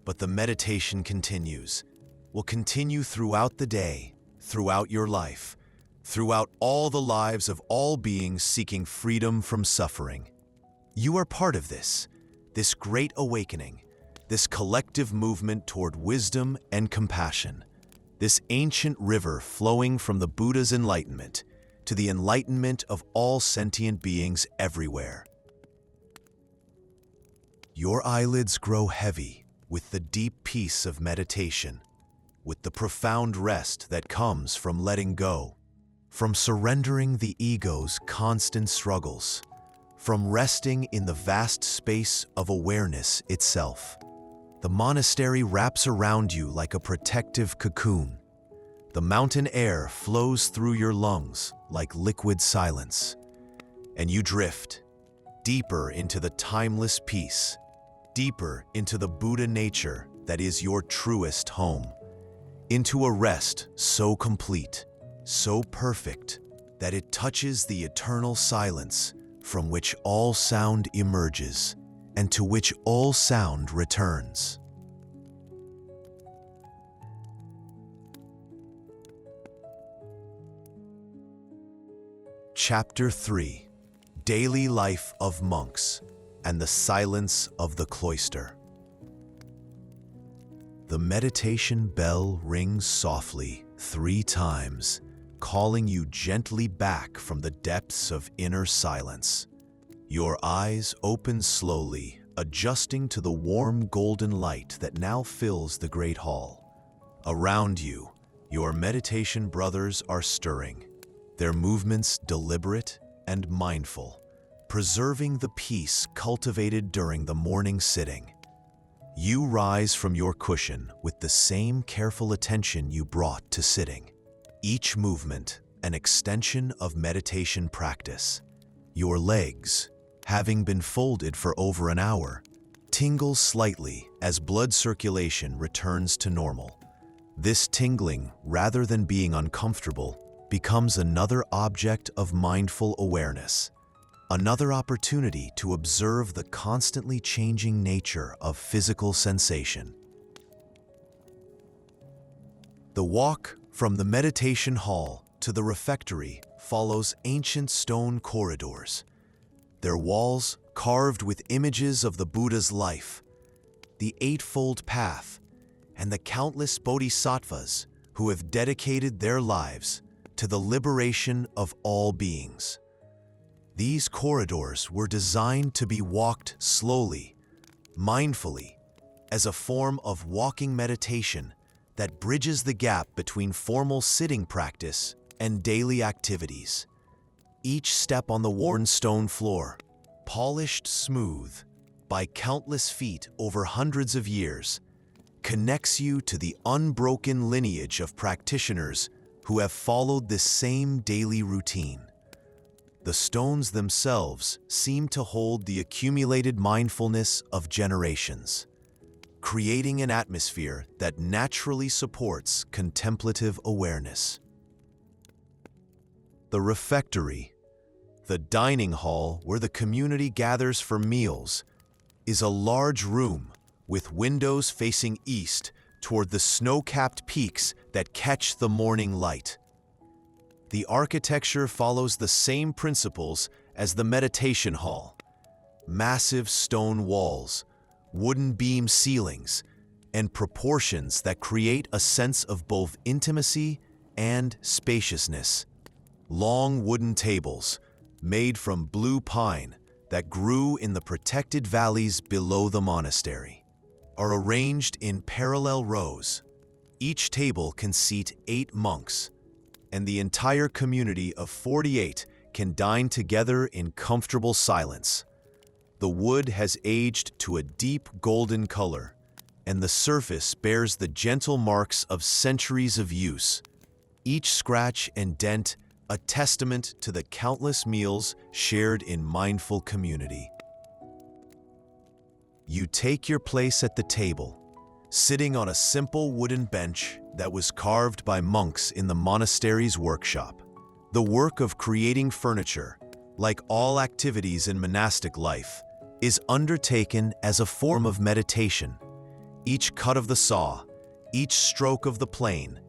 but the meditation continues, will continue throughout the day, throughout your life, throughout all the lives of all beings seeking freedom from suffering. You are part of this great awakening, this collective movement toward wisdom and compassion, this ancient river flowing from the Buddha's enlightenment to the enlightenment of all sentient beings everywhere. Your eyelids grow heavy with the deep peace of meditation, with the profound rest that comes from letting go, from surrendering the ego's constant struggles, from resting in the vast space of awareness itself. The monastery wraps around you like a protective cocoon. The mountain air flows through your lungs like liquid silence, and you drift deeper into the timeless peace, deeper into the Buddha nature that is your truest home, into a rest so complete, so perfect, that it touches the eternal silence from which all sound emerges and to which all sound returns. Chapter 3: Daily Life of Monks and the Silence of the Cloister. The meditation bell rings softly 3 times, calling you gently back from the depths of inner silence. Your eyes open slowly, adjusting to the warm golden light that now fills the great hall. Around you, your meditation brothers are stirring, their movements deliberate and mindful, preserving the peace cultivated during the morning sitting. You rise from your cushion with the same careful attention you brought to sitting, each movement an extension of meditation practice. Your legs, having been folded for over an hour, tingle slightly as blood circulation returns to normal. This tingling, rather than being uncomfortable, becomes another object of mindful awareness, another opportunity to observe the constantly changing nature of physical sensation. The walk from the meditation hall to the refectory follows ancient stone corridors, their walls carved with images of the Buddha's life, the Eightfold Path, and the countless bodhisattvas who have dedicated their lives to the liberation of all beings. These corridors were designed to be walked slowly, mindfully, as a form of walking meditation that bridges the gap between formal sitting practice and daily activities. Each step on the worn stone floor, polished smooth by countless feet over hundreds of years, connects you to the unbroken lineage of practitioners who have followed this same daily routine. The stones themselves seem to hold the accumulated mindfulness of generations, creating an atmosphere that naturally supports contemplative awareness. The refectory, the dining hall where the community gathers for meals, is a large room with windows facing east toward the snow-capped peaks that catch the morning light. The architecture follows the same principles as the meditation hall: massive stone walls, wooden beam ceilings, and proportions that create a sense of both intimacy and spaciousness. Long wooden tables, made from blue pine that grew in the protected valleys below the monastery, are arranged in parallel rows. Each table can seat 8 monks, and the entire community of 48 can dine together in comfortable silence. The wood has aged to a deep golden color, and the surface bears the gentle marks of centuries of use, each scratch and dent a testament to the countless meals shared in mindful community. You take your place at the table, sitting on a simple wooden bench that was carved by monks in the monastery's workshop. The work of creating furniture, like all activities in monastic life, is undertaken as a form of meditation. Each cut of the saw, each stroke of the plane,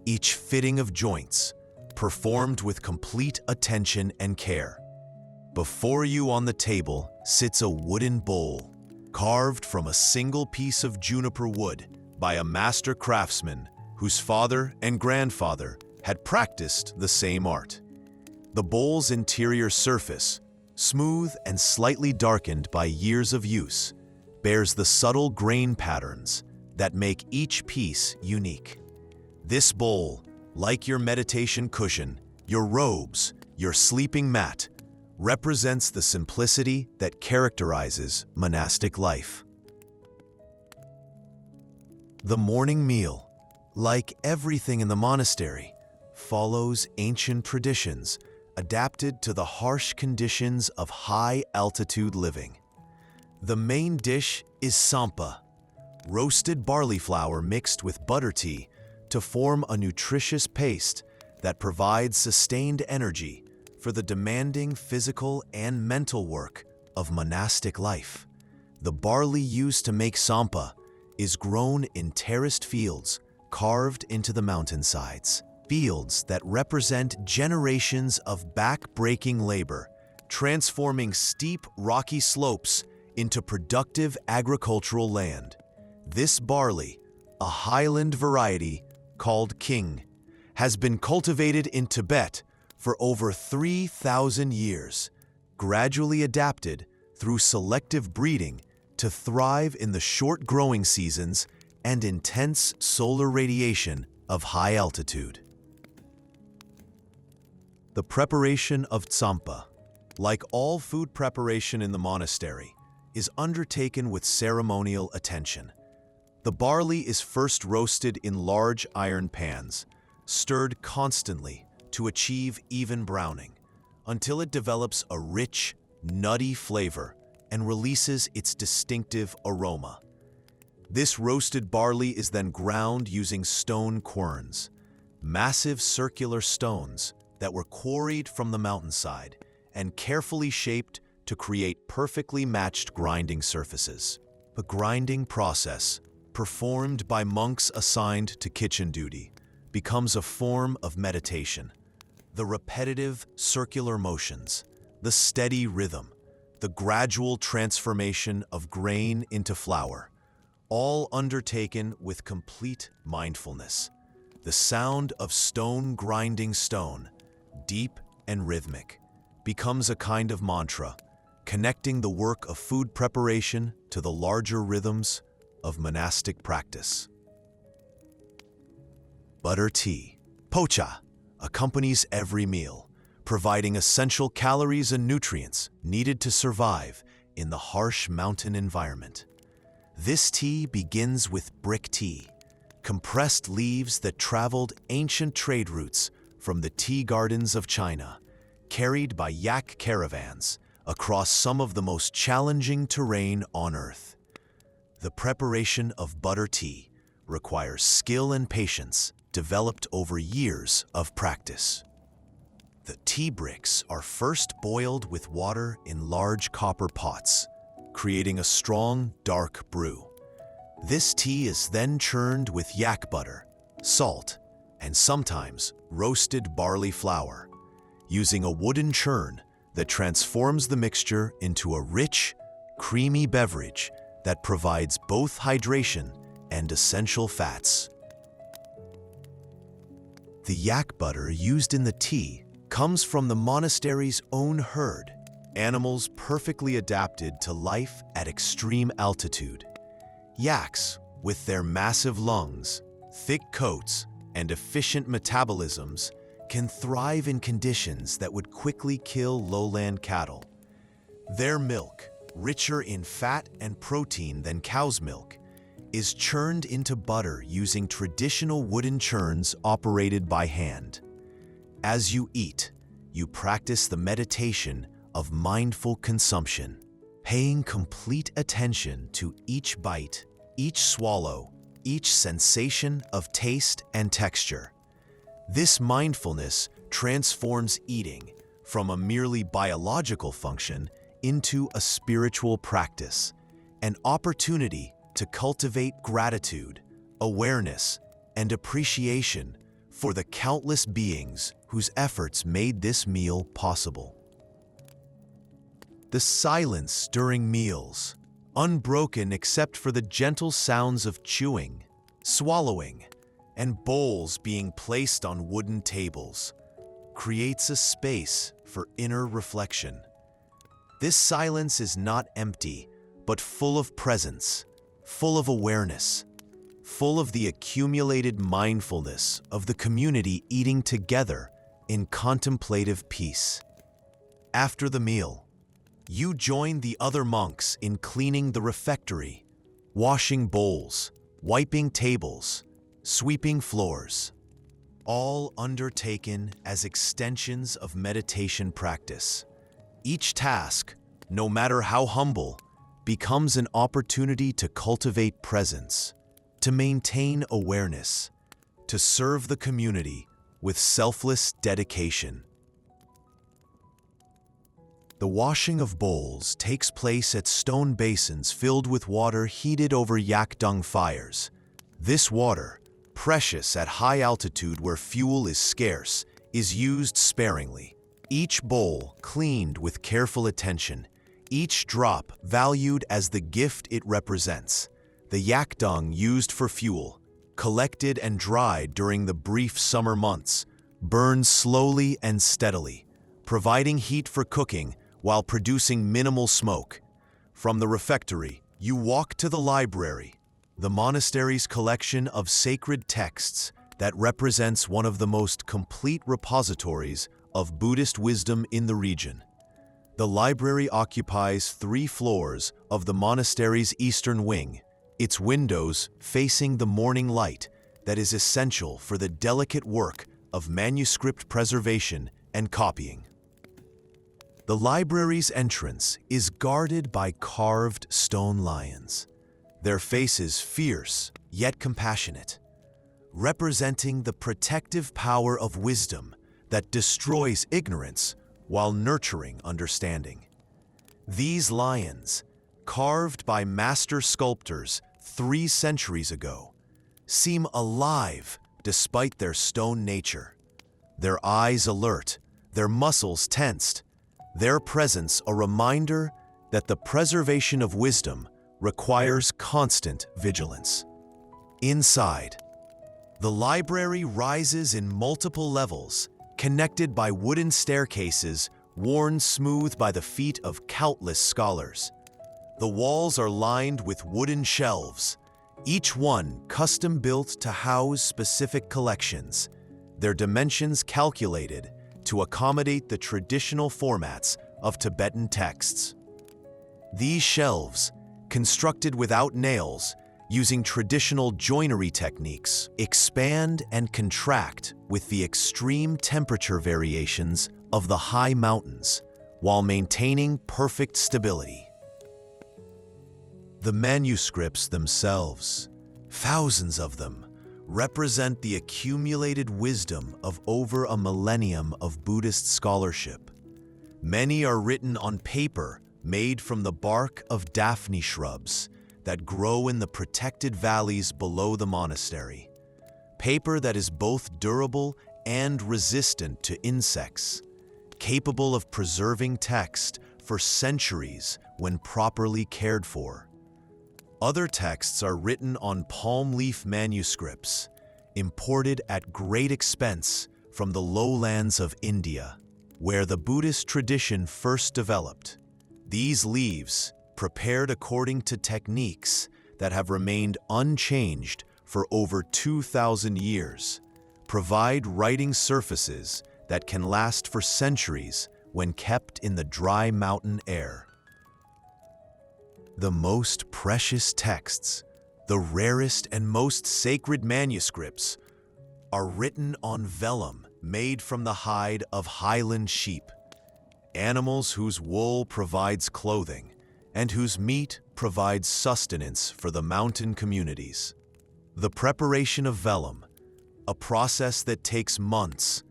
each fitting of joints, performed with complete attention and care. Before you on the table sits a wooden bowl, carved from a single piece of juniper wood by a master craftsman whose father and grandfather had practiced the same art. The bowl's interior surface, smooth and slightly darkened by years of use, bears the subtle grain patterns that make each piece unique. This bowl, like your meditation cushion, your robes, your sleeping mat, represents the simplicity that characterizes monastic life. The morning meal, like everything in the monastery, follows ancient traditions adapted to the harsh conditions of high-altitude living. The main dish is tsampa, roasted barley flour mixed with butter tea to form a nutritious paste that provides sustained energy for the demanding physical and mental work of monastic life. The barley used to make tsampa is grown in terraced fields carved into the mountainsides, fields that represent generations of back-breaking labor, transforming steep, rocky slopes into productive agricultural land. This barley, a highland variety called king, has been cultivated in Tibet for over 3,000 years, gradually adapted through selective breeding to thrive in the short growing seasons and intense solar radiation of high altitude. The preparation of tsampa, like all food preparation in the monastery, is undertaken with ceremonial attention. The barley is first roasted in large iron pans, stirred constantly to achieve even browning, until it develops a rich, nutty flavor and releases its distinctive aroma. This roasted barley is then ground using stone querns, massive circular stones that were quarried from the mountainside and carefully shaped to create perfectly matched grinding surfaces. The grinding process, performed by monks assigned to kitchen duty, becomes a form of meditation. The repetitive circular motions, the steady rhythm, the gradual transformation of grain into flour, all undertaken with complete mindfulness. The sound of stone grinding stone, deep and rhythmic, becomes a kind of mantra, connecting the work of food preparation to the larger rhythms of monastic practice. Butter tea, pocha, accompanies every meal, providing essential calories and nutrients needed to survive in the harsh mountain environment. This tea begins with brick tea, compressed leaves that traveled ancient trade routes from the tea gardens of China, carried by yak caravans across some of the most challenging terrain on Earth. The preparation of butter tea requires skill and patience developed over years of practice. The tea bricks are first boiled with water in large copper pots, creating a strong, dark brew. This tea is then churned with yak butter, salt, and sometimes roasted barley flour, using a wooden churn that transforms the mixture into a rich, creamy beverage that provides both hydration and essential fats. The yak butter used in the tea comes from the monastery's own herd, animals perfectly adapted to life at extreme altitude. Yaks, with their massive lungs, thick coats, and efficient metabolisms, can thrive in conditions that would quickly kill lowland cattle. Their milk, richer in fat and protein than cow's milk, is churned into butter using traditional wooden churns operated by hand. As you eat, you practice the meditation of mindful consumption, paying complete attention to each bite, each swallow, each sensation of taste and texture. This mindfulness transforms eating from a merely biological function into a spiritual practice, an opportunity to cultivate gratitude, awareness, and appreciation for the countless beings whose efforts made this meal possible. The silence during meals, unbroken except for the gentle sounds of chewing, swallowing, and bowls being placed on wooden tables, creates a space for inner reflection. This silence is not empty, but full of presence, full of awareness, full of the accumulated mindfulness of the community eating together in contemplative peace. After the meal, you join the other monks in cleaning the refectory, washing bowls, wiping tables, sweeping floors, all undertaken as extensions of meditation practice. Each task, no matter how humble, becomes an opportunity to cultivate presence, to maintain awareness, to serve the community with selfless dedication. The washing of bowls takes place at stone basins filled with water heated over yak dung fires. This water, precious at high altitude where fuel is scarce, is used sparingly. Each bowl cleaned with careful attention, each drop valued as the gift it represents. The yak dung used for fuel, collected and dried during the brief summer months, burns slowly and steadily, providing heat for cooking while producing minimal smoke. From the refectory, you walk to the library, the monastery's collection of sacred texts that represents one of the most complete repositories of Buddhist wisdom in the region. The library occupies 3 floors of the monastery's eastern wing, its windows facing the morning light that is essential for the delicate work of manuscript preservation and copying. The library's entrance is guarded by carved stone lions, their faces fierce yet compassionate, representing the protective power of wisdom that destroys ignorance while nurturing understanding. These lions, carved by master sculptors 3 centuries ago, seem alive despite their stone nature. Their eyes alert, their muscles tensed, their presence a reminder that the preservation of wisdom requires constant vigilance. Inside, the library rises in multiple levels, connected by wooden staircases worn smooth by the feet of countless scholars. The walls are lined with wooden shelves, each one custom-built to house specific collections, their dimensions calculated to accommodate the traditional formats of Tibetan texts. These shelves, constructed without nails, using traditional joinery techniques, expand and contract with the extreme temperature variations of the high mountains while maintaining perfect stability. The manuscripts themselves, thousands of them, represent the accumulated wisdom of over a millennium of Buddhist scholarship. Many are written on paper made from the bark of daphne shrubs that grow in the protected valleys below the monastery. Paper that is both durable and resistant to insects, capable of preserving text for centuries when properly cared for. Other texts are written on palm leaf manuscripts, imported at great expense from the lowlands of India, where the Buddhist tradition first developed. These leaves, prepared according to techniques that have remained unchanged for over 2,000 years, provide writing surfaces that can last for centuries when kept in the dry mountain air. The most precious texts, The rarest and most sacred manuscripts are written on vellum made from the hide of highland sheep, animals whose wool provides clothing and whose meat provides sustenance for the mountain communities. The preparation of vellum, a process that takes months,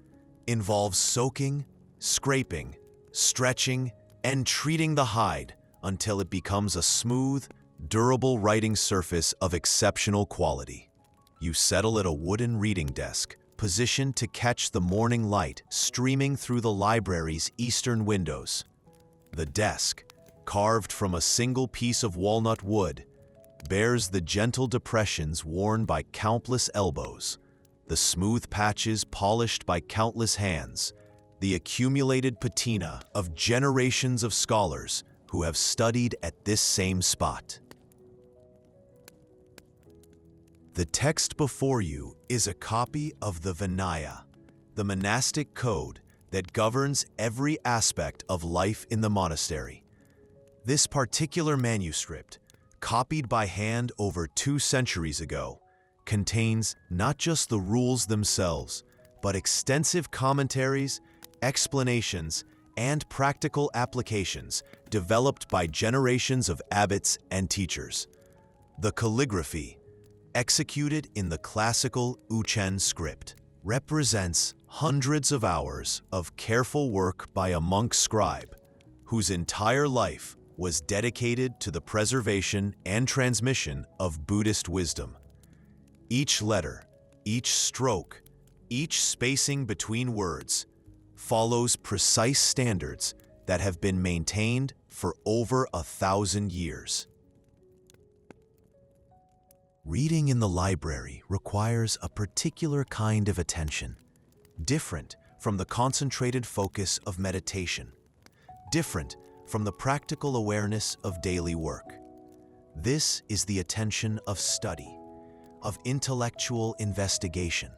involves soaking, scraping, stretching, and treating the hide until it becomes a smooth, durable writing surface of exceptional quality. You settle at a wooden reading desk, positioned to catch the morning light streaming through the library's eastern windows. The desk, carved from a single piece of walnut wood, bears the gentle depressions worn by countless elbows, the smooth patches polished by countless hands, the accumulated patina of generations of scholars who have studied at this same spot. The text before you is a copy of the Vinaya, the monastic code that governs every aspect of life in the monastery. This particular manuscript, copied by hand over 2 centuries ago, contains not just the rules themselves, but extensive commentaries, explanations, and practical applications developed by generations of abbots and teachers. The calligraphy, executed in the classical Uchen script, represents hundreds of hours of careful work by a monk scribe whose entire life was dedicated to the preservation and transmission of Buddhist wisdom. Each letter, each stroke, each spacing between words follows precise standards that have been maintained for over 1,000 years. Reading in the library requires a particular kind of attention, different from the concentrated focus of meditation, different from the practical awareness of daily work. This is the attention of study, of intellectual investigation,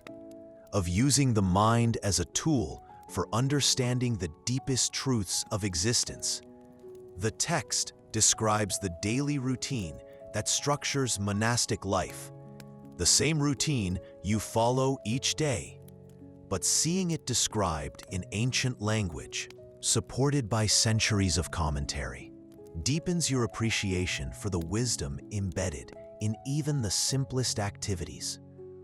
of using the mind as a tool for understanding the deepest truths of existence. The text describes the daily routine that structures monastic life, the same routine you follow each day, but seeing it described in ancient language, supported by centuries of commentary, deepens your appreciation for the wisdom embedded in even the simplest activities.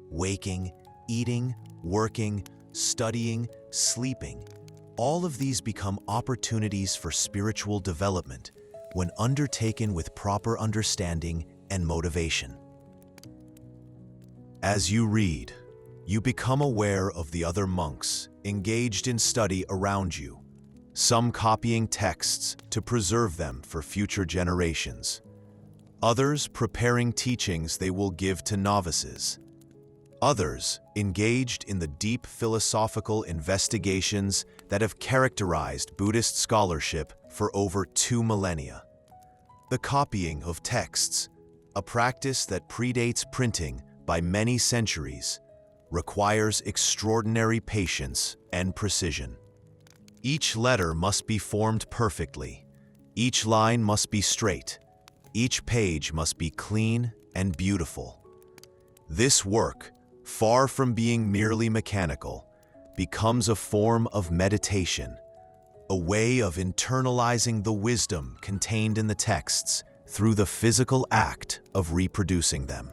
Waking, eating, working, studying, sleeping, all of these become opportunities for spiritual development when undertaken with proper understanding and motivation. As you read, you become aware of the other monks engaged in study around you, some copying texts to preserve them for future generations, others preparing teachings they will give to novices, others engaged in the deep philosophical investigations that have characterized Buddhist scholarship for over 2 millennia. The copying of texts, a practice that predates printing by many centuries, requires extraordinary patience and precision. Each letter must be formed perfectly, each line must be straight, each page must be clean and beautiful. This work, far from being merely mechanical, becomes a form of meditation, a way of internalizing the wisdom contained in the texts through the physical act of reproducing them.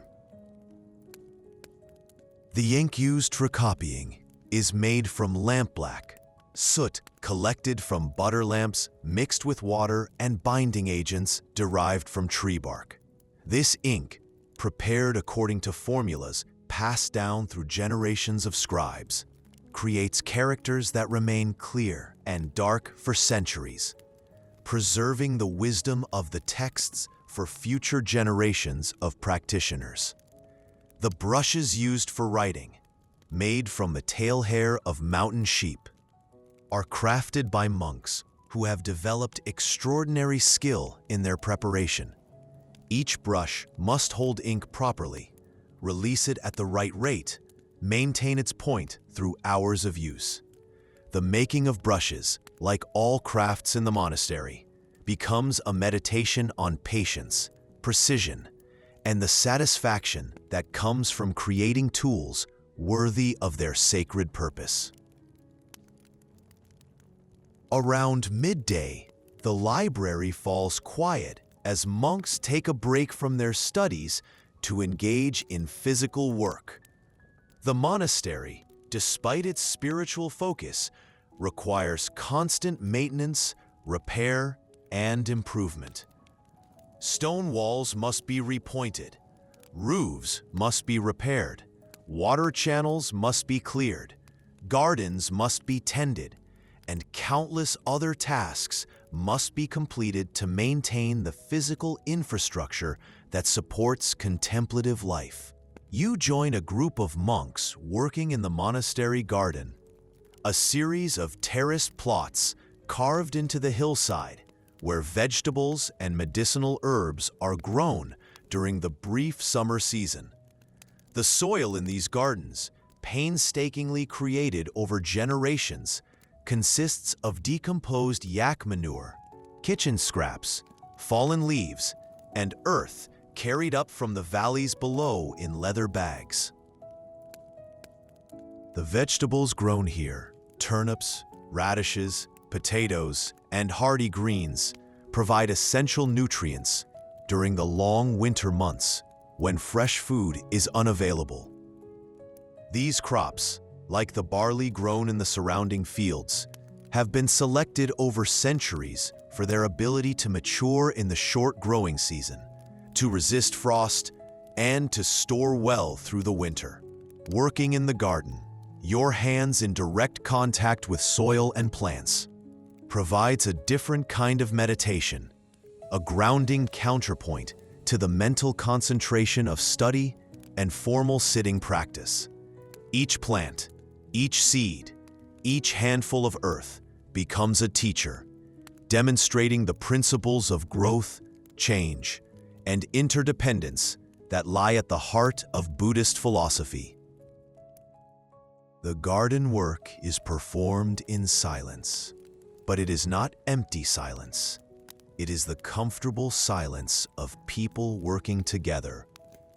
The ink used for copying is made from lampblack, soot collected from butter lamps mixed with water and binding agents derived from tree bark. This ink, prepared according to formulas passed down through generations of scribes, creates characters that remain clear and dark for centuries, preserving the wisdom of the texts for future generations of practitioners. The brushes used for writing, made from the tail hair of mountain sheep, are crafted by monks who have developed extraordinary skill in their preparation. Each brush must hold ink properly, release it at the right rate, maintain its point through hours of use. The making of brushes, like all crafts in the monastery, becomes a meditation on patience, precision, and the satisfaction that comes from creating tools worthy of their sacred purpose. Around midday, the library falls quiet as monks take a break from their studies to engage in physical work. The monastery, despite its spiritual focus, requires constant maintenance, repair, and improvement. Stone walls must be repointed, roofs must be repaired, water channels must be cleared, gardens must be tended, and countless other tasks must be completed to maintain the physical infrastructure that supports contemplative life. You join a group of monks working in the monastery garden, a series of terraced plots carved into the hillside where vegetables and medicinal herbs are grown during the brief summer season. The soil in these gardens, painstakingly created over generations, consists of decomposed yak manure, kitchen scraps, fallen leaves, and earth carried up from the valleys below in leather bags. The vegetables grown here, turnips, radishes, potatoes, and hardy greens, provide essential nutrients during the long winter months when fresh food is unavailable. These crops, like the barley grown in the surrounding fields, have been selected over centuries for their ability to mature in the short growing season, to resist frost, and to store well through the winter. Working in the garden, your hands in direct contact with soil and plants, provides a different kind of meditation, a grounding counterpoint to the mental concentration of study and formal sitting practice. Each plant, each seed, each handful of earth becomes a teacher, demonstrating the principles of growth, change, and interdependence that lie at the heart of Buddhist philosophy. The garden work is performed in silence, but it is not empty silence. It is the comfortable silence of people working together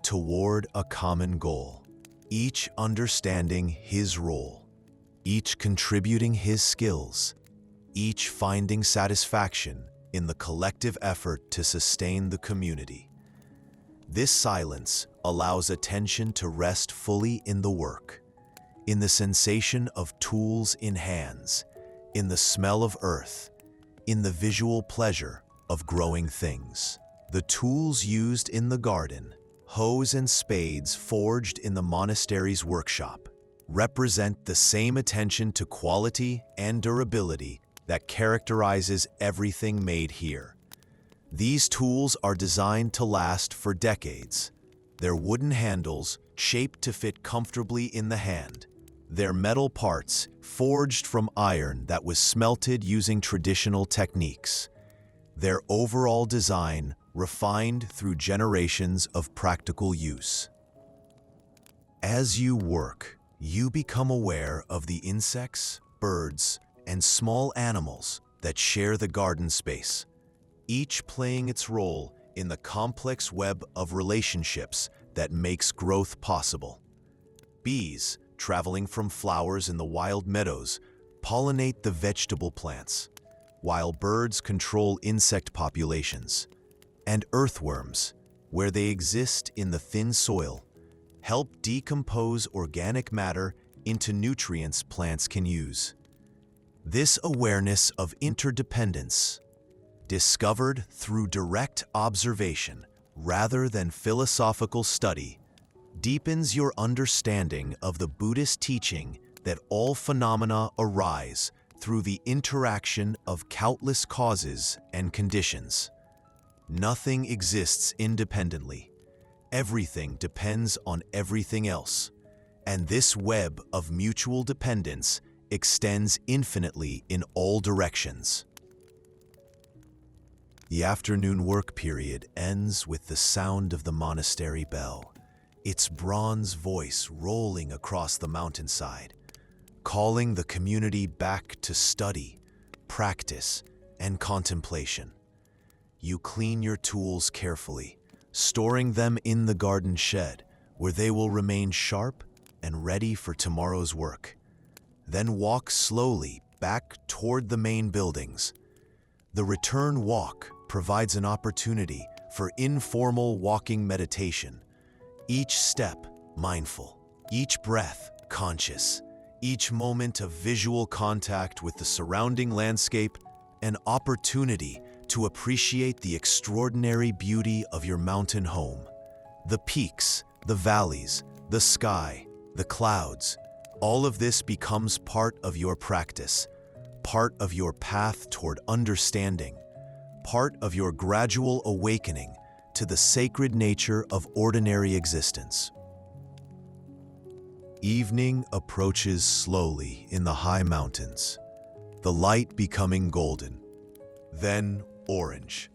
toward a common goal, each understanding his role, each contributing his skills, each finding satisfaction in the collective effort to sustain the community. This silence allows attention to rest fully in the work, in the sensation of tools in hands, in the smell of earth, in the visual pleasure of growing things. The tools used in the garden, hoes and spades forged in the monastery's workshop, represent the same attention to quality and durability that characterizes everything made here. These tools are designed to last for decades. Their wooden handles shaped to fit comfortably in the hand, their metal parts forged from iron that was smelted using traditional techniques, their overall design refined through generations of practical use. As you work, you become aware of the insects, birds, and small animals that share the garden space, each playing its role in the complex web of relationships that makes growth possible. Bees, traveling from flowers in the wild meadows, pollinate the vegetable plants, while birds control insect populations, and earthworms, where they exist in the thin soil, help decompose organic matter into nutrients plants can use. This awareness of interdependence, discovered through direct observation rather than philosophical study, deepens your understanding of the Buddhist teaching that all phenomena arise through the interaction of countless causes and conditions. Nothing exists independently. Everything depends on everything else, and this web of mutual dependence extends infinitely in all directions. The afternoon work period ends with the sound of the monastery bell, its bronze voice rolling across the mountainside, calling the community back to study, practice, and contemplation. You clean your tools carefully, storing them in the garden shed, where they will remain sharp and ready for tomorrow's work. Then walk slowly back toward the main buildings. The return walk provides an opportunity for informal walking meditation. Each step mindful, each breath conscious, each moment of visual contact with the surrounding landscape an opportunity to appreciate the extraordinary beauty of your mountain home. The peaks, the valleys, the sky, the clouds, all of this becomes part of your practice, part of your path toward understanding, part of your gradual awakening to the sacred nature of ordinary existence. Evening approaches slowly in the high mountains, the light becoming golden, then orange,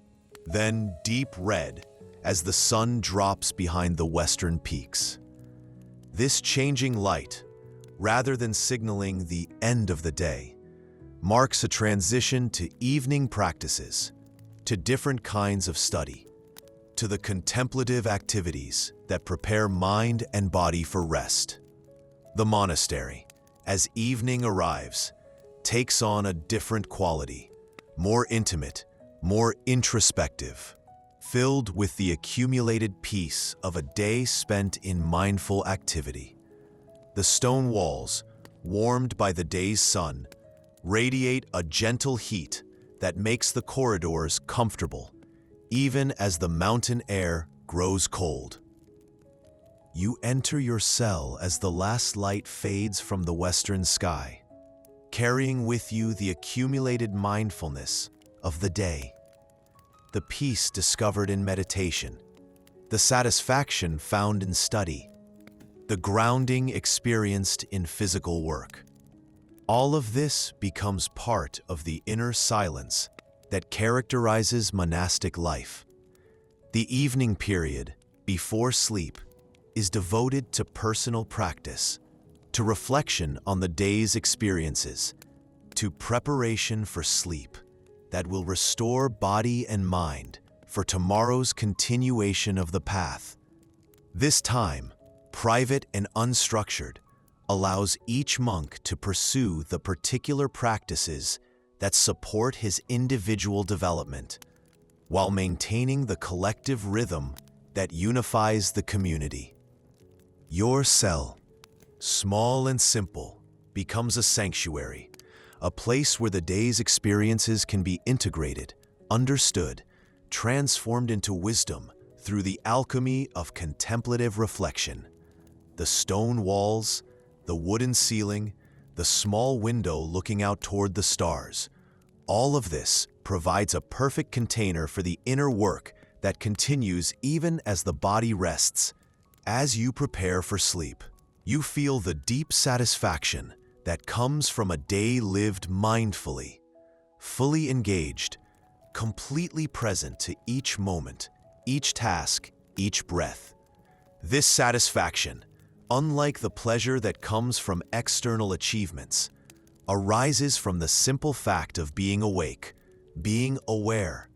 then deep red as the sun drops behind the western peaks. This changing light, rather than signaling the end of the day, marks a transition to evening practices, to different kinds of study, to the contemplative activities that prepare mind and body for rest. The monastery, as evening arrives, takes on a different quality, more intimate, more introspective, filled with the accumulated peace of a day spent in mindful activity. The stone walls, warmed by the day's sun, radiate a gentle heat that makes the corridors comfortable, even as the mountain air grows cold. You enter your cell as the last light fades from the western sky, carrying with you the accumulated mindfulness of the day, the peace discovered in meditation, the satisfaction found in study, the grounding experienced in physical work. All of this becomes part of the inner silence that characterizes monastic life. The evening period, before sleep, is devoted to personal practice, to reflection on the day's experiences, to preparation for sleep that will restore body and mind for tomorrow's continuation of the path. This time, private and unstructured, allows each monk to pursue the particular practices that support his individual development, while maintaining the collective rhythm that unifies the community. Your cell, small and simple, becomes a sanctuary, a place where the day's experiences can be integrated, understood, transformed into wisdom through the alchemy of contemplative reflection. The stone walls, the wooden ceiling, the small window looking out toward the stars, all of this provides a perfect container for the inner work that continues even as the body rests. As you prepare for sleep, you feel the deep satisfaction that comes from a day lived mindfully, fully engaged, completely present to each moment, each task, each breath. This satisfaction, unlike the pleasure that comes from external achievements, arises from the simple fact of being awake, being aware,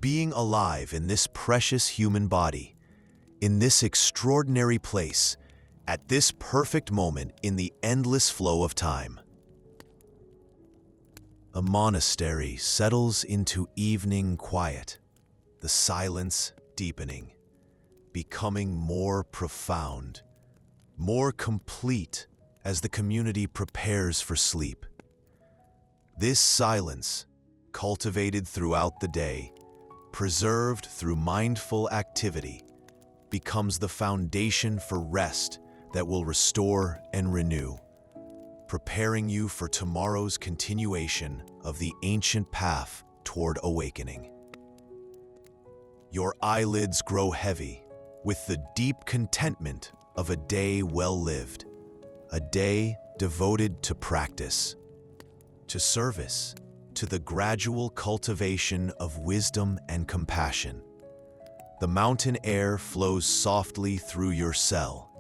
being alive in this precious human body, in this extraordinary place, at this perfect moment in the endless flow of time. A monastery settles into evening quiet, the silence deepening, becoming more profound, more complete as the community prepares for sleep. This silence, cultivated throughout the day, preserved through mindful activity, becomes the foundation for rest that will restore and renew, preparing you for tomorrow's continuation of the ancient path toward awakening. Your eyelids grow heavy with the deep contentment of a day well lived, a day devoted to practice, to service, to the gradual cultivation of wisdom and compassion. The mountain air flows softly through your cell,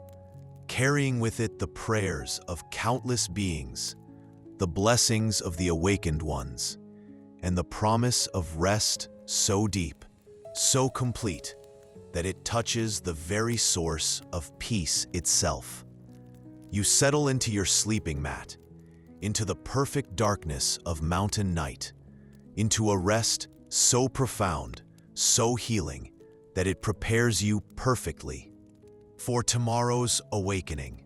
carrying with it the prayers of countless beings, the blessings of the awakened ones, and the promise of rest so deep, so complete, that it touches the very source of peace itself. You settle into your sleeping mat, into the perfect darkness of mountain night, into a rest so profound, so healing, that it prepares you perfectly for tomorrow's awakening.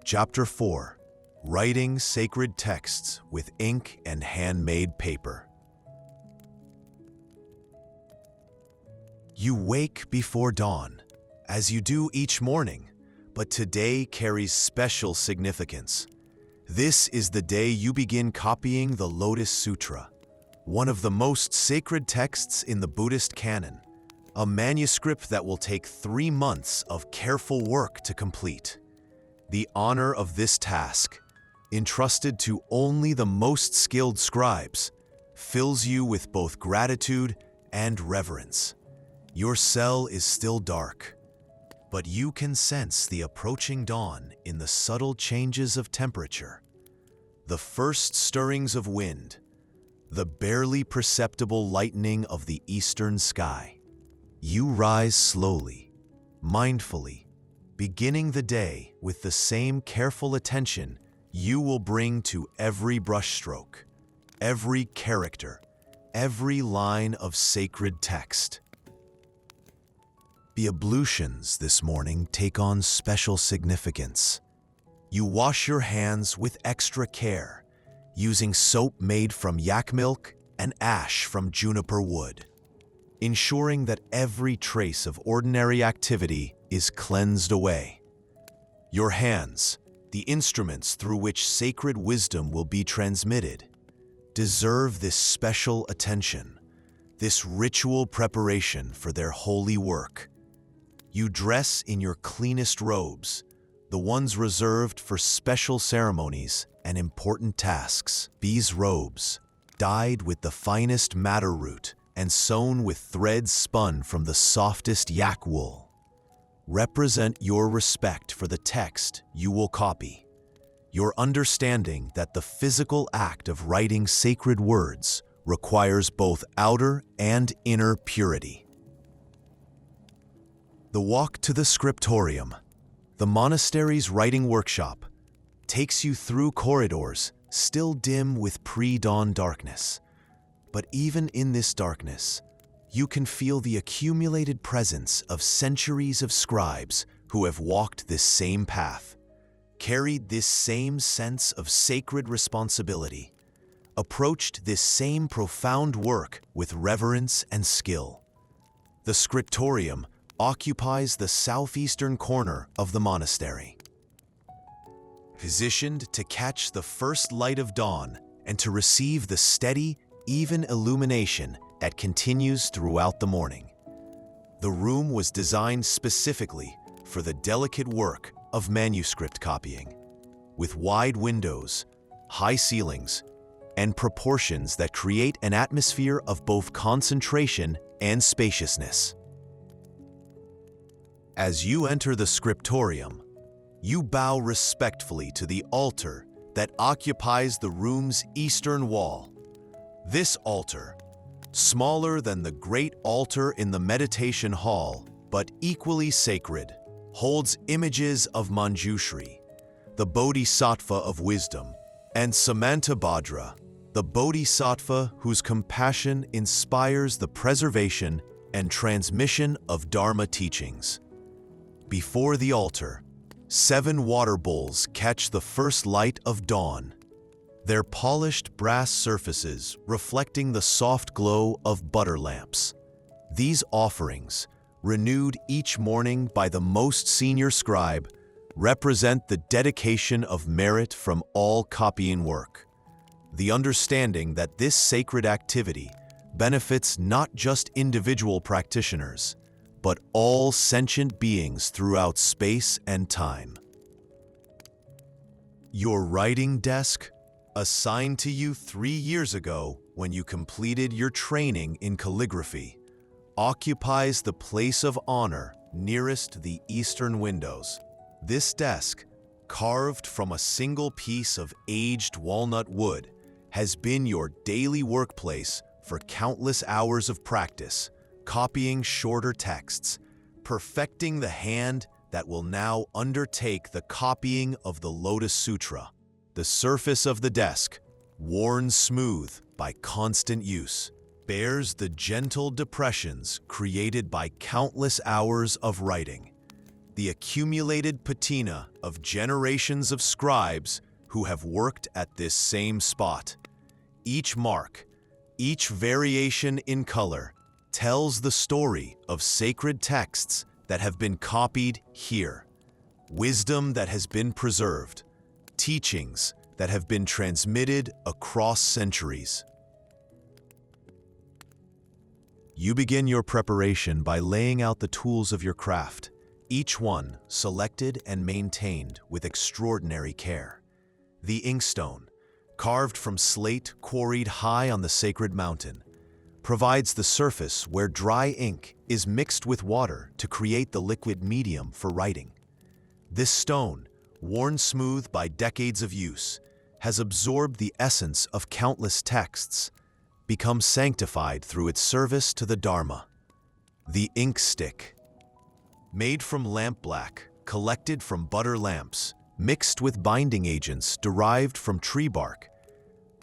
Chapter 4. Writing Sacred Texts with Ink and Handmade Paper. You wake before dawn, as you do each morning, but today carries special significance. This is the day you begin copying the Lotus Sutra, one of the most sacred texts in the Buddhist canon, a manuscript that will take 3 months of careful work to complete. The honor of this task, entrusted to only the most skilled scribes, fills you with both gratitude and reverence. Your cell is still dark, but you can sense the approaching dawn in the subtle changes of temperature, the first stirrings of wind, the barely perceptible lightening of the eastern sky. You rise slowly, mindfully, beginning the day with the same careful attention you will bring to every brushstroke, every character, every line of sacred text. The ablutions this morning take on special significance. You wash your hands with extra care, using soap made from yak milk and ash from juniper wood, ensuring that every trace of ordinary activity is cleansed away. Your hands, the instruments through which sacred wisdom will be transmitted, deserve this special attention, this ritual preparation for their holy work. You dress in your cleanest robes, the ones reserved for special ceremonies and important tasks. These robes, dyed with the finest madder root and sewn with threads spun from the softest yak wool, represent your respect for the text you will copy, your understanding that the physical act of writing sacred words requires both outer and inner purity. The walk to the scriptorium, the monastery's writing workshop, takes you through corridors still dim with pre-dawn darkness. But even in this darkness, you can feel the accumulated presence of centuries of scribes who have walked this same path, carried this same sense of sacred responsibility, approached this same profound work with reverence and skill. The scriptorium occupies the southeastern corner of the monastery. Positioned to catch the first light of dawn and to receive the steady, even illumination that continues throughout the morning. The room was designed specifically for the delicate work of manuscript copying, with wide windows, high ceilings, and proportions that create an atmosphere of both concentration and spaciousness. As you enter the scriptorium, you bow respectfully to the altar that occupies the room's eastern wall. This altar, smaller than the great altar in the meditation hall, but equally sacred, holds images of Manjushri, the bodhisattva of wisdom, and Samantabhadra, the bodhisattva whose compassion inspires the preservation and transmission of Dharma teachings. Before the altar, 7 water bowls catch the first light of dawn, their polished brass surfaces reflecting the soft glow of butter lamps. These offerings, renewed each morning by the most senior scribe, represent the dedication of merit from all copying work, the understanding that this sacred activity benefits not just individual practitioners, but all sentient beings throughout space and time. Your writing desk, assigned to you 3 years ago when you completed your training in calligraphy, occupies the place of honor nearest the eastern windows. This desk, carved from a single piece of aged walnut wood, has been your daily workplace for countless hours of practice, copying shorter texts, perfecting the hand that will now undertake the copying of the Lotus Sutra. The surface of the desk, worn smooth by constant use, bears the gentle depressions created by countless hours of writing, the accumulated patina of generations of scribes who have worked at this same spot. Each mark, each variation in color, tells the story of sacred texts that have been copied here, wisdom that has been preserved, teachings that have been transmitted across centuries. You begin your preparation by laying out the tools of your craft, each one selected and maintained with extraordinary care. The inkstone, carved from slate quarried high on the sacred mountain, provides the surface where dry ink is mixed with water to create the liquid medium for writing. This stone, worn smooth by decades of use, has absorbed the essence of countless texts, become sanctified through its service to the Dharma. The ink stick, made from lampblack, collected from butter lamps, mixed with binding agents derived from tree bark,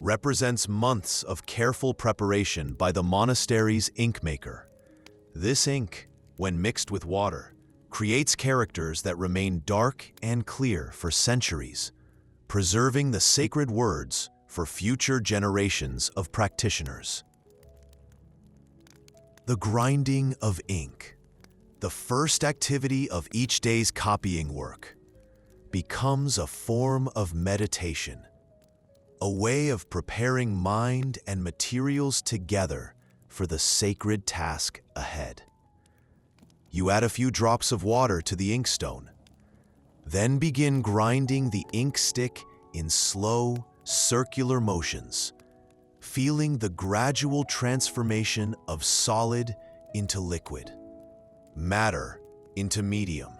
represents months of careful preparation by the monastery's ink maker. This ink, when mixed with water, creates characters that remain dark and clear for centuries, preserving the sacred words for future generations of practitioners. The grinding of ink, the first activity of each day's copying work, becomes a form of meditation, a way of preparing mind and materials together for the sacred task ahead. You add a few drops of water to the inkstone, then begin grinding the ink stick in slow, circular motions, feeling the gradual transformation of solid into liquid, matter into medium,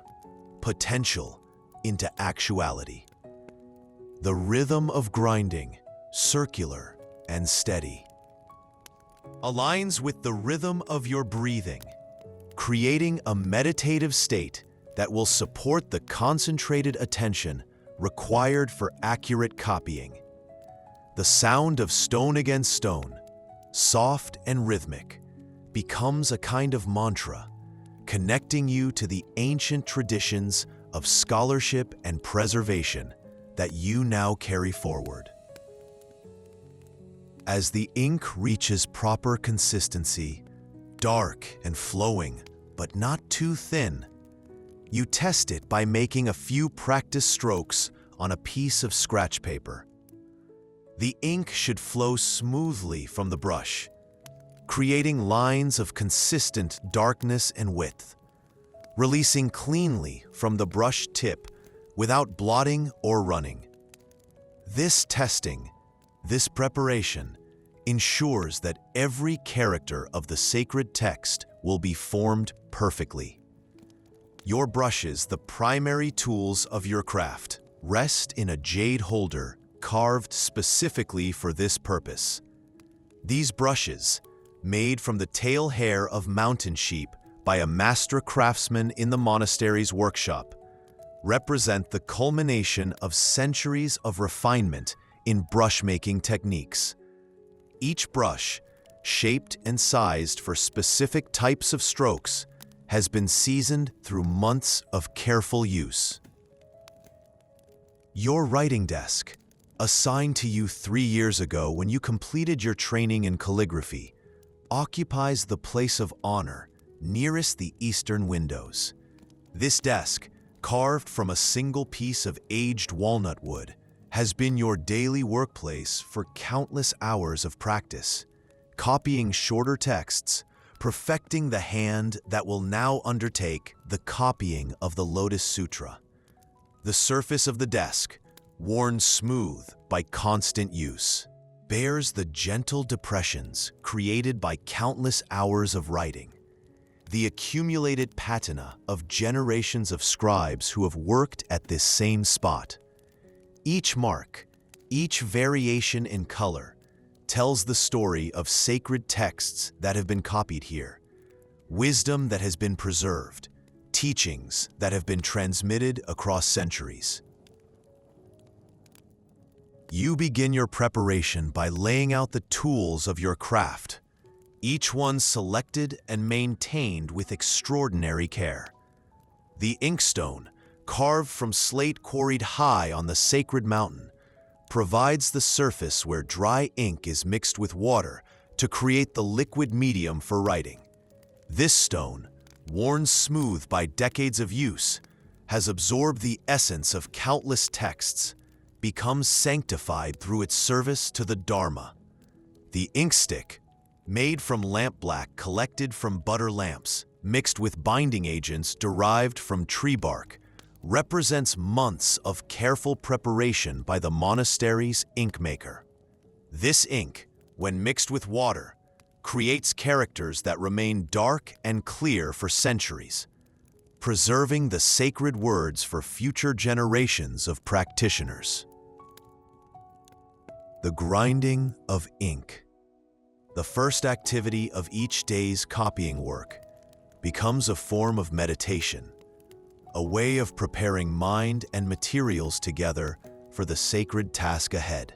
potential into actuality. The rhythm of grinding, circular and steady, aligns with the rhythm of your breathing, creating a meditative state that will support the concentrated attention required for accurate copying. The sound of stone against stone, soft and rhythmic, becomes a kind of mantra, connecting you to the ancient traditions of scholarship and preservation that you now carry forward. As the ink reaches proper consistency, dark and flowing, but not too thin, you test it by making a few practice strokes on a piece of scratch paper. The ink should flow smoothly from the brush, creating lines of consistent darkness and width, releasing cleanly from the brush tip without blotting or running. This testing, this preparation, ensures that every character of the sacred text will be formed perfectly. Your brushes, the primary tools of your craft, rest in a jade holder carved specifically for this purpose. These brushes, made from the tail hair of mountain sheep by a master craftsman in the monastery's workshop, represent the culmination of centuries of refinement in brushmaking techniques. Each brush, shaped and sized for specific types of strokes, has been seasoned through months of careful use. Your writing desk, assigned to you 3 years ago when you completed your training in calligraphy, occupies the place of honor nearest the eastern windows. This desk, carved from a single piece of aged walnut wood, has been your daily workplace for countless hours of practice, copying shorter texts, perfecting the hand that will now undertake the copying of the Lotus Sutra. The surface of the desk, worn smooth by constant use, bears the gentle depressions created by countless hours of writing. the accumulated patina of generations of scribes who have worked at this same spot. Each mark, each variation in color, tells the story of sacred texts that have been copied here, wisdom that has been preserved, teachings that have been transmitted across centuries. You begin your preparation by laying out the tools of your craft, each one selected and maintained with extraordinary care. The inkstone, carved from slate quarried high on the sacred mountain, provides the surface where dry ink is mixed with water to create the liquid medium for writing. This stone, worn smooth by decades of use, has absorbed the essence of countless texts, becomes sanctified through its service to the Dharma. The inkstick, made from lampblack collected from butter lamps, mixed with binding agents derived from tree bark, represents months of careful preparation by the monastery's ink maker. This ink, when mixed with water, creates characters that remain dark and clear for centuries, preserving the sacred words for future generations of practitioners. The grinding of ink, the first activity of each day's copying work, becomes a form of meditation, a way of preparing mind and materials together for the sacred task ahead.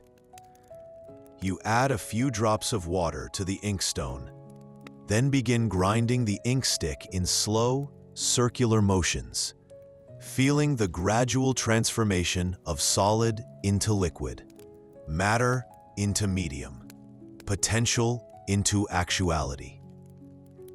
You add a few drops of water to the inkstone, then begin grinding the inkstick in slow, circular motions, feeling the gradual transformation of solid into liquid, matter into medium, potential into actuality.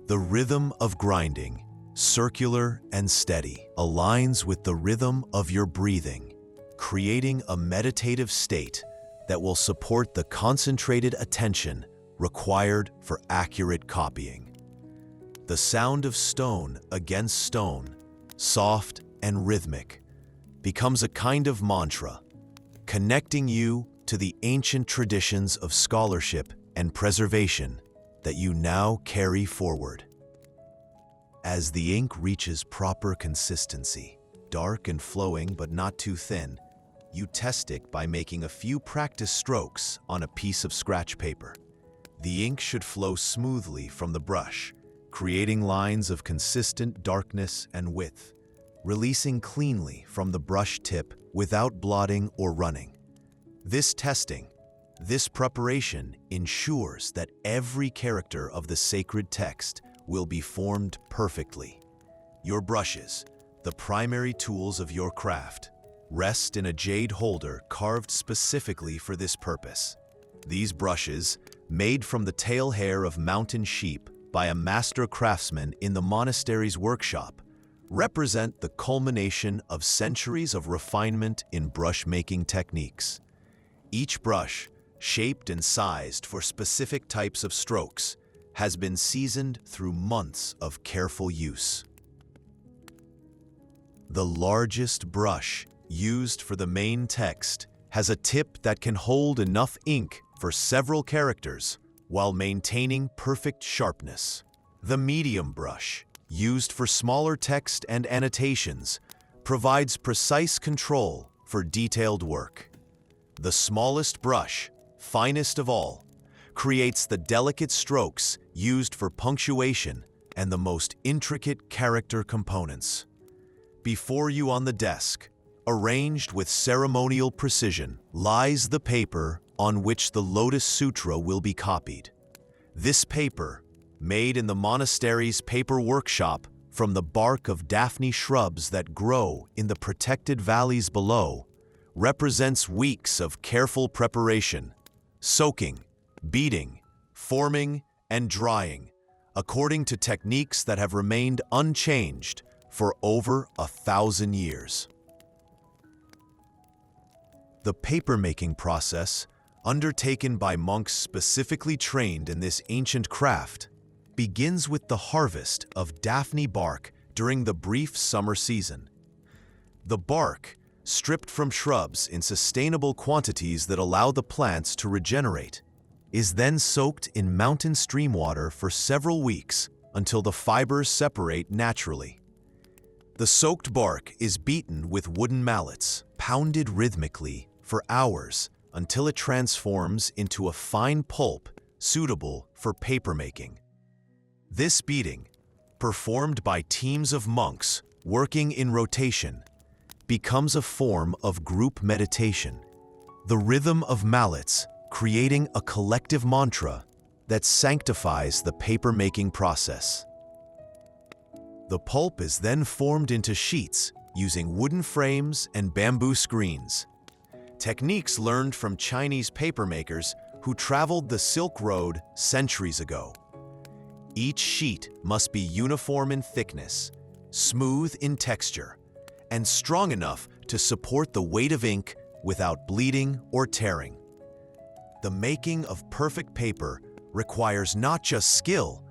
The rhythm of grinding, circular and steady, aligns with the rhythm of your breathing, creating a meditative state that will support the concentrated attention required for accurate copying. The sound of stone against stone, soft and rhythmic, becomes a kind of mantra, connecting you to the ancient traditions of scholarship and preservation that you now carry forward. As the ink reaches proper consistency, dark and flowing but not too thin, you test it by making a few practice strokes on a piece of scratch paper. The ink should flow smoothly from the brush, creating lines of consistent darkness and width, releasing cleanly from the brush tip without blotting or running. This testing, this preparation ensures that every character of the sacred text will be formed perfectly. Your brushes, the primary tools of your craft, rest in a jade holder carved specifically for this purpose. These brushes, made from the tail hair of mountain sheep by a master craftsman in the monastery's workshop, represent the culmination of centuries of refinement in brush-making techniques. Each brush, shaped and sized for specific types of strokes, has been seasoned through months of careful use. The largest brush, used for the main text, has a tip that can hold enough ink for several characters while maintaining perfect sharpness. The medium brush, used for smaller text and annotations, provides precise control for detailed work. The smallest brush, finest of all, creates the delicate strokes used for punctuation and the most intricate character components. Before you on the desk, arranged with ceremonial precision, lies the paper on which the Lotus Sutra will be copied. This paper, made in the monastery's paper workshop from the bark of Daphne shrubs that grow in the protected valleys below, represents weeks of careful preparation, soaking, beating, forming, and drying, according to techniques that have remained unchanged for over 1,000 years. The paper-making process, undertaken by monks specifically trained in this ancient craft, begins with the harvest of Daphne bark during the brief summer season. The bark, stripped from shrubs in sustainable quantities that allow the plants to regenerate, is then soaked in mountain stream water for several weeks until the fibers separate naturally. The soaked bark is beaten with wooden mallets, pounded rhythmically for hours until it transforms into a fine pulp suitable for papermaking. This beating, performed by teams of monks working in rotation, becomes a form of group meditation, the rhythm of mallets creating a collective mantra that sanctifies the papermaking process. The pulp is then formed into sheets using wooden frames and bamboo screens, techniques learned from Chinese papermakers who traveled the Silk Road centuries ago. Each sheet must be uniform in thickness, smooth in texture, and strong enough to support the weight of ink without bleeding or tearing. The making of perfect paper requires not just skill,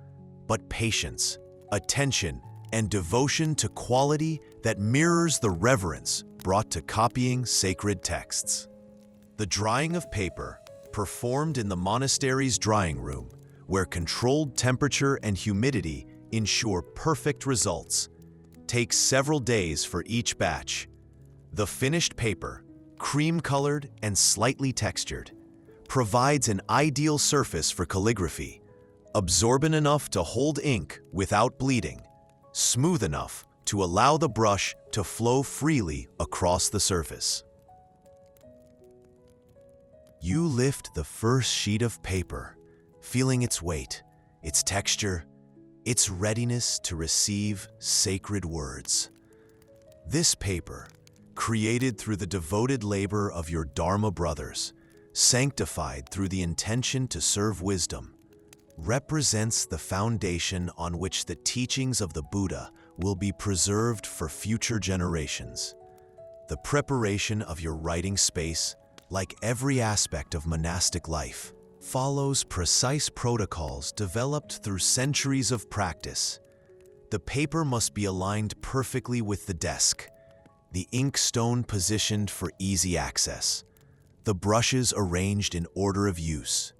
but patience, attention, and devotion to quality that mirrors the reverence brought to copying sacred texts. The drying of paper, performed in the monastery's drying room, where controlled temperature and humidity ensure perfect results, takes several days for each batch. The finished paper, cream-colored and slightly textured, provides an ideal surface for calligraphy, absorbent enough to hold ink without bleeding, smooth enough to allow the brush to flow freely across the surface. You lift the first sheet of paper, feeling its weight, its texture, its readiness to receive sacred words. This paper, created through the devoted labor of your Dharma brothers, sanctified through the intention to serve wisdom, represents the foundation on which the teachings of the Buddha will be preserved for future generations. The preparation of your writing space, like every aspect of monastic life, follows precise protocols developed through centuries of practice. The paper must be aligned perfectly with the desk, the inkstone positioned for easy access, the brushes arranged in order of use,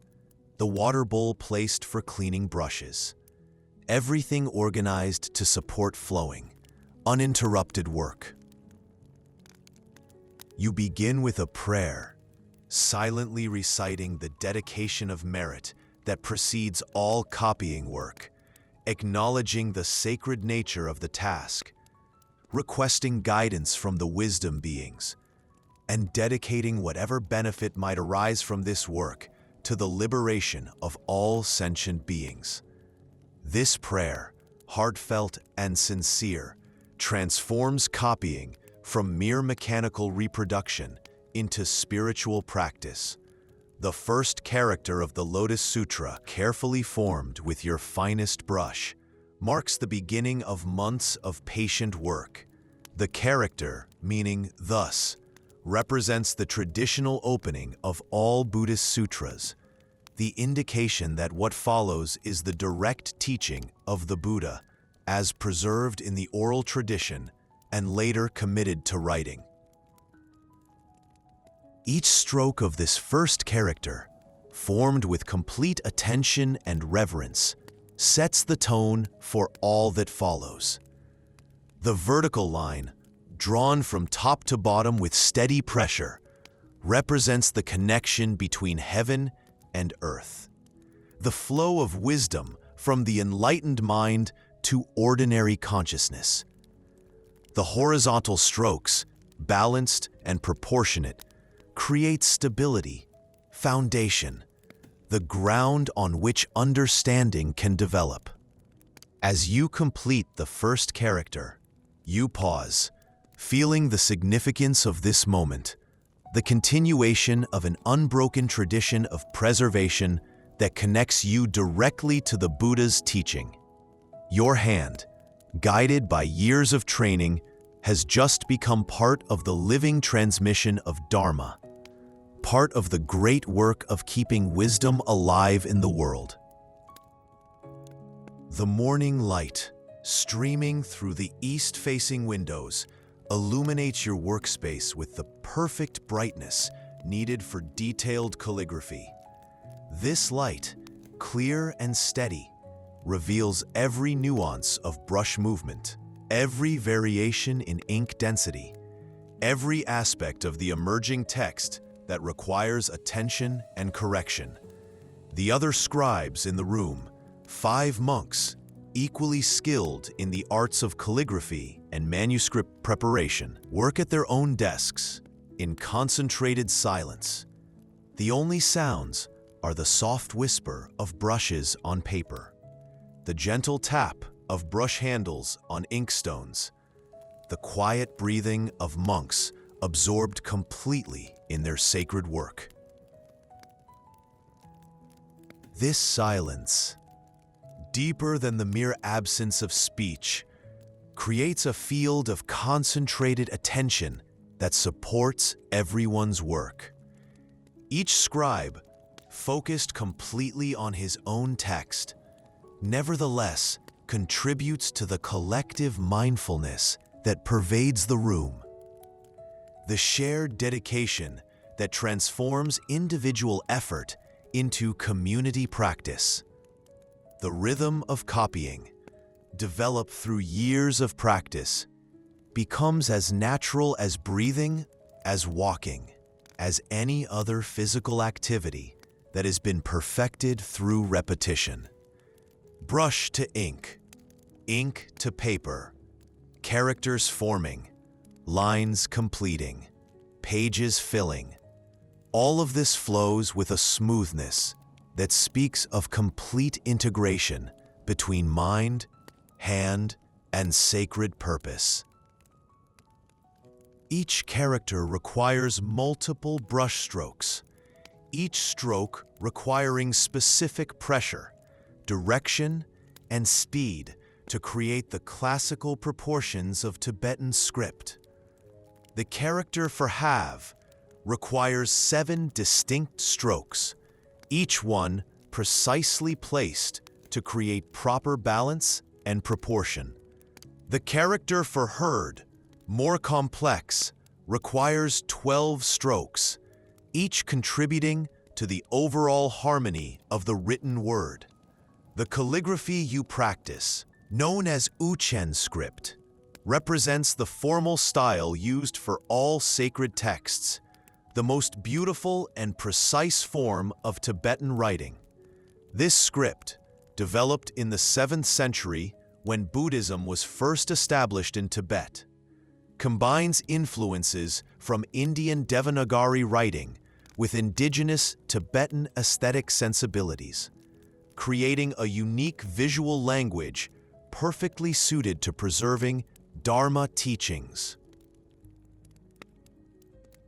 the water bowl placed for cleaning brushes. Everything organized to support flowing, uninterrupted work. You begin with a prayer, silently reciting the dedication of merit that precedes all copying work, acknowledging the sacred nature of the task, requesting guidance from the wisdom beings, and dedicating whatever benefit might arise from this work to the liberation of all sentient beings. This prayer, heartfelt and sincere, transforms copying from mere mechanical reproduction into spiritual practice. The first character of the Lotus Sutra, carefully formed with your finest brush, marks the beginning of months of patient work. The character, meaning thus, represents the traditional opening of all Buddhist sutras, the indication that what follows is the direct teaching of the Buddha, as preserved in the oral tradition and later committed to writing. Each stroke of this first character, formed with complete attention and reverence, sets the tone for all that follows. The vertical line, drawn from top to bottom with steady pressure, represents the connection between heaven and earth, the flow of wisdom from the enlightened mind to ordinary consciousness. The horizontal strokes, balanced and proportionate, create stability, foundation, the ground on which understanding can develop. As you complete the first character, you pause, feeling the significance of this moment, the continuation of an unbroken tradition of preservation that connects you directly to the Buddha's teaching. Your hand, guided by years of training, has just become part of the living transmission of Dharma, part of the great work of keeping wisdom alive in the world. The morning light, streaming through the east-facing windows, illuminates your workspace with the perfect brightness needed for detailed calligraphy. This light, clear and steady, reveals every nuance of brush movement, every variation in ink density, every aspect of the emerging text that requires attention and correction. The other scribes in the room, 5 monks, equally skilled in the arts of calligraphy and manuscript preparation, work at their own desks in concentrated silence. The only sounds are the soft whisper of brushes on paper, the gentle tap of brush handles on inkstones, the quiet breathing of monks absorbed completely in their sacred work. This silence, deeper than the mere absence of speech, creates a field of concentrated attention that supports everyone's work. Each scribe, focused completely on his own text, nevertheless contributes to the collective mindfulness that pervades the room. The shared dedication that transforms individual effort into community practice. The rhythm of copying, developed through years of practice, becomes as natural as breathing, as walking, as any other physical activity that has been perfected through repetition. Brush to ink, ink to paper, characters forming, lines completing, pages filling. All of this flows with a smoothness that speaks of complete integration between mind, hand, and sacred purpose. Each character requires multiple brush strokes, each stroke requiring specific pressure, direction, and speed to create the classical proportions of Tibetan script. The character for have requires 7 distinct strokes, each one precisely placed to create proper balance and proportion. The character for heard, more complex, requires 12 strokes, each contributing to the overall harmony of the written word. The calligraphy you practice, known as Uchen script, represents the formal style used for all sacred texts, the most beautiful and precise form of Tibetan writing. This script, developed in the 7th century when Buddhism was first established in Tibet, combines influences from Indian Devanagari writing with indigenous Tibetan aesthetic sensibilities, creating a unique visual language perfectly suited to preserving Dharma teachings.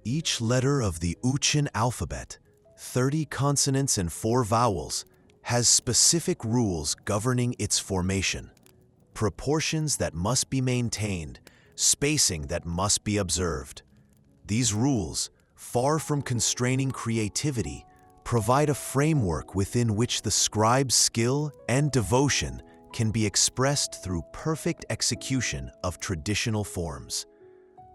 Each letter of the Uchen alphabet, 30 consonants and 4 vowels, has specific rules governing its formation, proportions that must be maintained, spacing that must be observed. These rules, far from constraining creativity, provide a framework within which the scribe's skill and devotion can be expressed through perfect execution of traditional forms.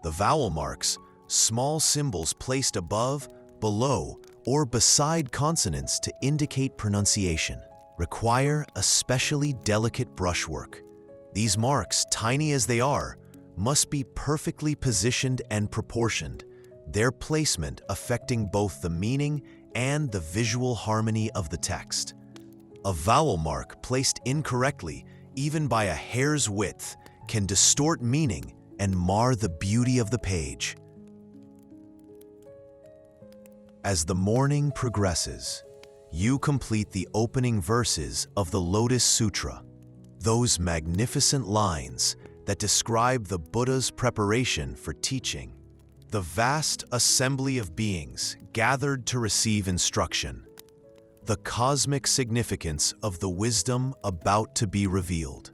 The vowel marks, small symbols placed above, below, or beside consonants to indicate pronunciation, require especially delicate brushwork. These marks, tiny as they are, must be perfectly positioned and proportioned, their placement affecting both the meaning and the visual harmony of the text. A vowel mark placed incorrectly, even by a hair's width, can distort meaning and mar the beauty of the page. As the morning progresses, you complete the opening verses of the Lotus Sutra, those magnificent lines that describe the Buddha's preparation for teaching, the vast assembly of beings gathered to receive instruction, the cosmic significance of the wisdom about to be revealed.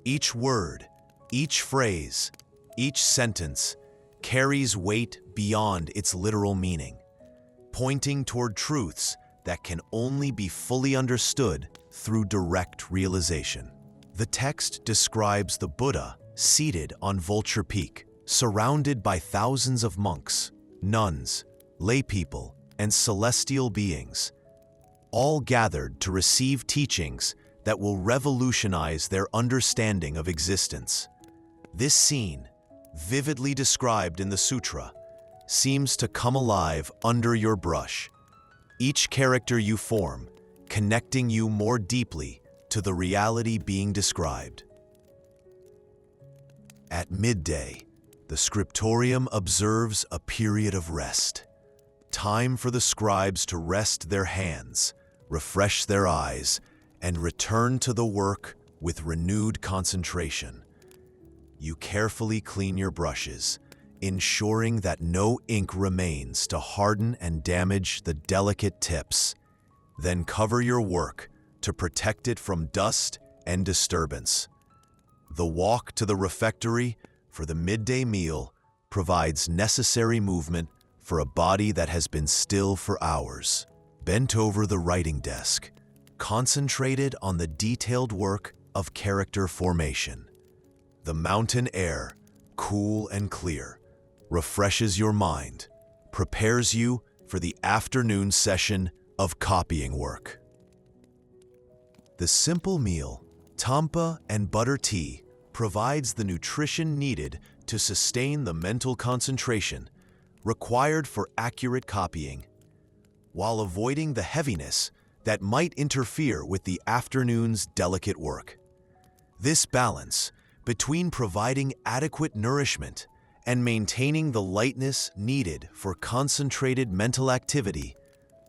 Each word, each phrase, each sentence carries weight beyond its literal meaning, pointing toward truths that can only be fully understood through direct realization. The text describes the Buddha seated on Vulture Peak, surrounded by thousands of monks, nuns, laypeople, and celestial beings, all gathered to receive teachings that will revolutionize their understanding of existence. This scene, vividly described in the sutra, seems to come alive under your brush. Each character you form, connecting you more deeply to the reality being described. At midday, the scriptorium observes a period of rest. Time for the scribes to rest their hands, refresh their eyes, and return to the work with renewed concentration. You carefully clean your brushes, ensuring that no ink remains to harden and damage the delicate tips. Then cover your work to protect it from dust and disturbance. The walk to the refectory for the midday meal provides necessary movement for a body that has been still for hours. Bent over the writing desk, concentrated on the detailed work of character formation. The mountain air, cool and clear, refreshes your mind, prepares you for the afternoon session of copying work. The simple meal, tampa and butter tea, provides the nutrition needed to sustain the mental concentration required for accurate copying, while avoiding the heaviness that might interfere with the afternoon's delicate work. This balance between providing adequate nourishment and maintaining the lightness needed for concentrated mental activity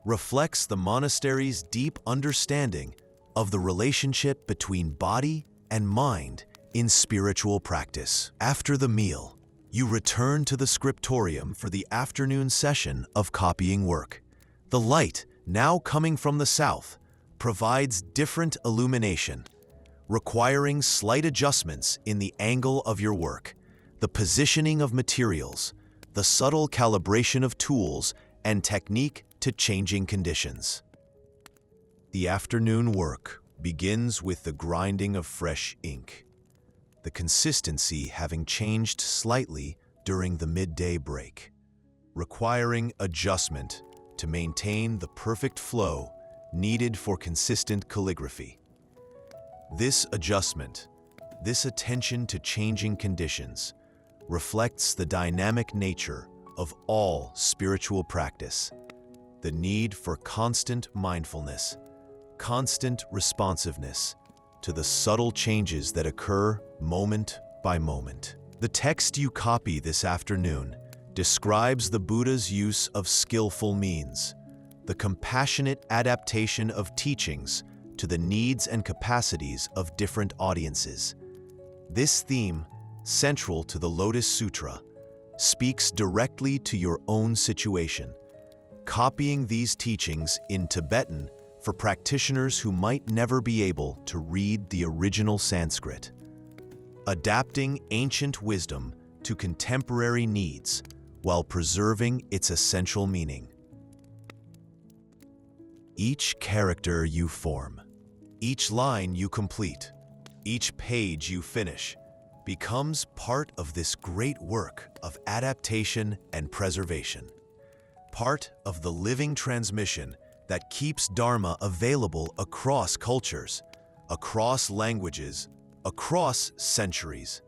reflects the monastery's deep understanding of the relationship between body and mind in spiritual practice. After the meal, you return to the scriptorium for the afternoon session of copying work. The light, now coming from the south, provides different illumination, requiring slight adjustments in the angle of your work, the positioning of materials, the subtle calibration of tools, and technique to changing conditions. The afternoon work begins with the grinding of fresh ink, the consistency having changed slightly during the midday break, requiring adjustment to maintain the perfect flow needed for consistent calligraphy. This adjustment, this attention to changing conditions, reflects the dynamic nature of all spiritual practice, the need for constant mindfulness, constant responsiveness to the subtle changes that occur moment by moment. The text you copy this afternoon describes the Buddha's use of skillful means, the compassionate adaptation of teachings to the needs and capacities of different audiences. This theme, central to the Lotus Sutra, speaks directly to your own situation. Copying these teachings in Tibetan for practitioners who might never be able to read the original Sanskrit. Adapting ancient wisdom to contemporary needs while preserving its essential meaning. Each character you form, each line you complete, each page you finish, becomes part of this great work of adaptation and preservation, part of the living transmission that keeps Dharma available across cultures, across languages, across centuries.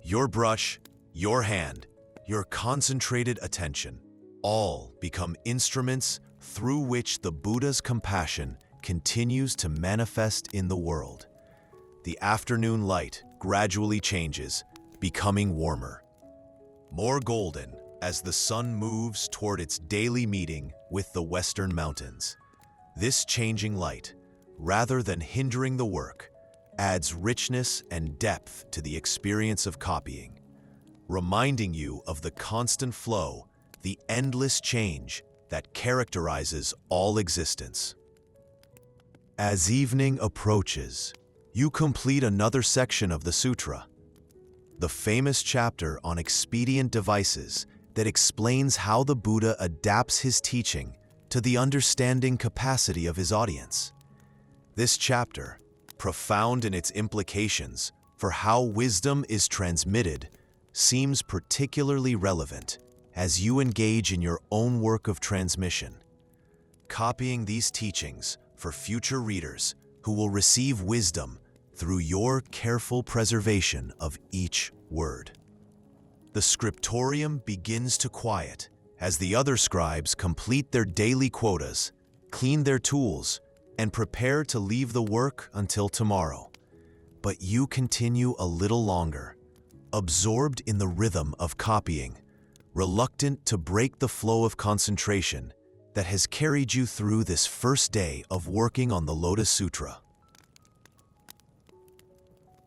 Your brush, your hand, your concentrated attention, all become instruments through which the Buddha's compassion continues to manifest in the world. The afternoon light gradually changes, becoming warmer, more golden as the sun moves toward its daily meeting with the western mountains. This changing light, rather than hindering the work, adds richness and depth to the experience of copying, reminding you of the constant flow, the endless change that characterizes all existence. As evening approaches, you complete another section of the sutra, the famous chapter on expedient devices that explains how the Buddha adapts his teaching to the understanding capacity of his audience. This chapter, profound in its implications for how wisdom is transmitted, seems particularly relevant as you engage in your own work of transmission. Copying these teachings for future readers who will receive wisdom through your careful preservation of each word. The scriptorium begins to quiet as the other scribes complete their daily quotas, clean their tools, and prepare to leave the work until tomorrow. But you continue a little longer, absorbed in the rhythm of copying, reluctant to break the flow of concentration that has carried you through this first day of working on the Lotus Sutra.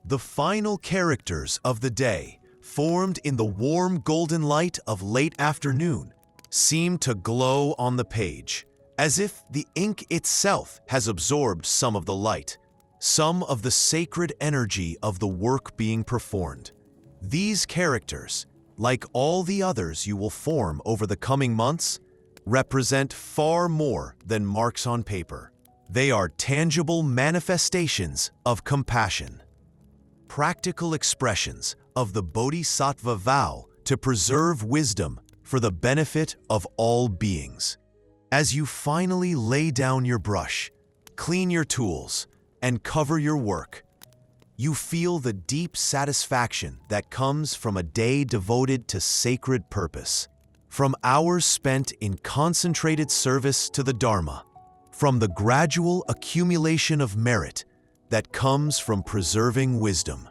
The final characters of the day, formed in the warm golden light of late afternoon, seem to glow on the page, as if the ink itself has absorbed some of the light, some of the sacred energy of the work being performed. These characters, like all the others you will form over the coming months, represent far more than marks on paper. They are tangible manifestations of compassion, practical expressions of the Bodhisattva vow to preserve wisdom for the benefit of all beings. As you finally lay down your brush, clean your tools, and cover your work, you feel the deep satisfaction that comes from a day devoted to sacred purpose, from hours spent in concentrated service to the Dharma, from the gradual accumulation of merit that comes from preserving wisdom.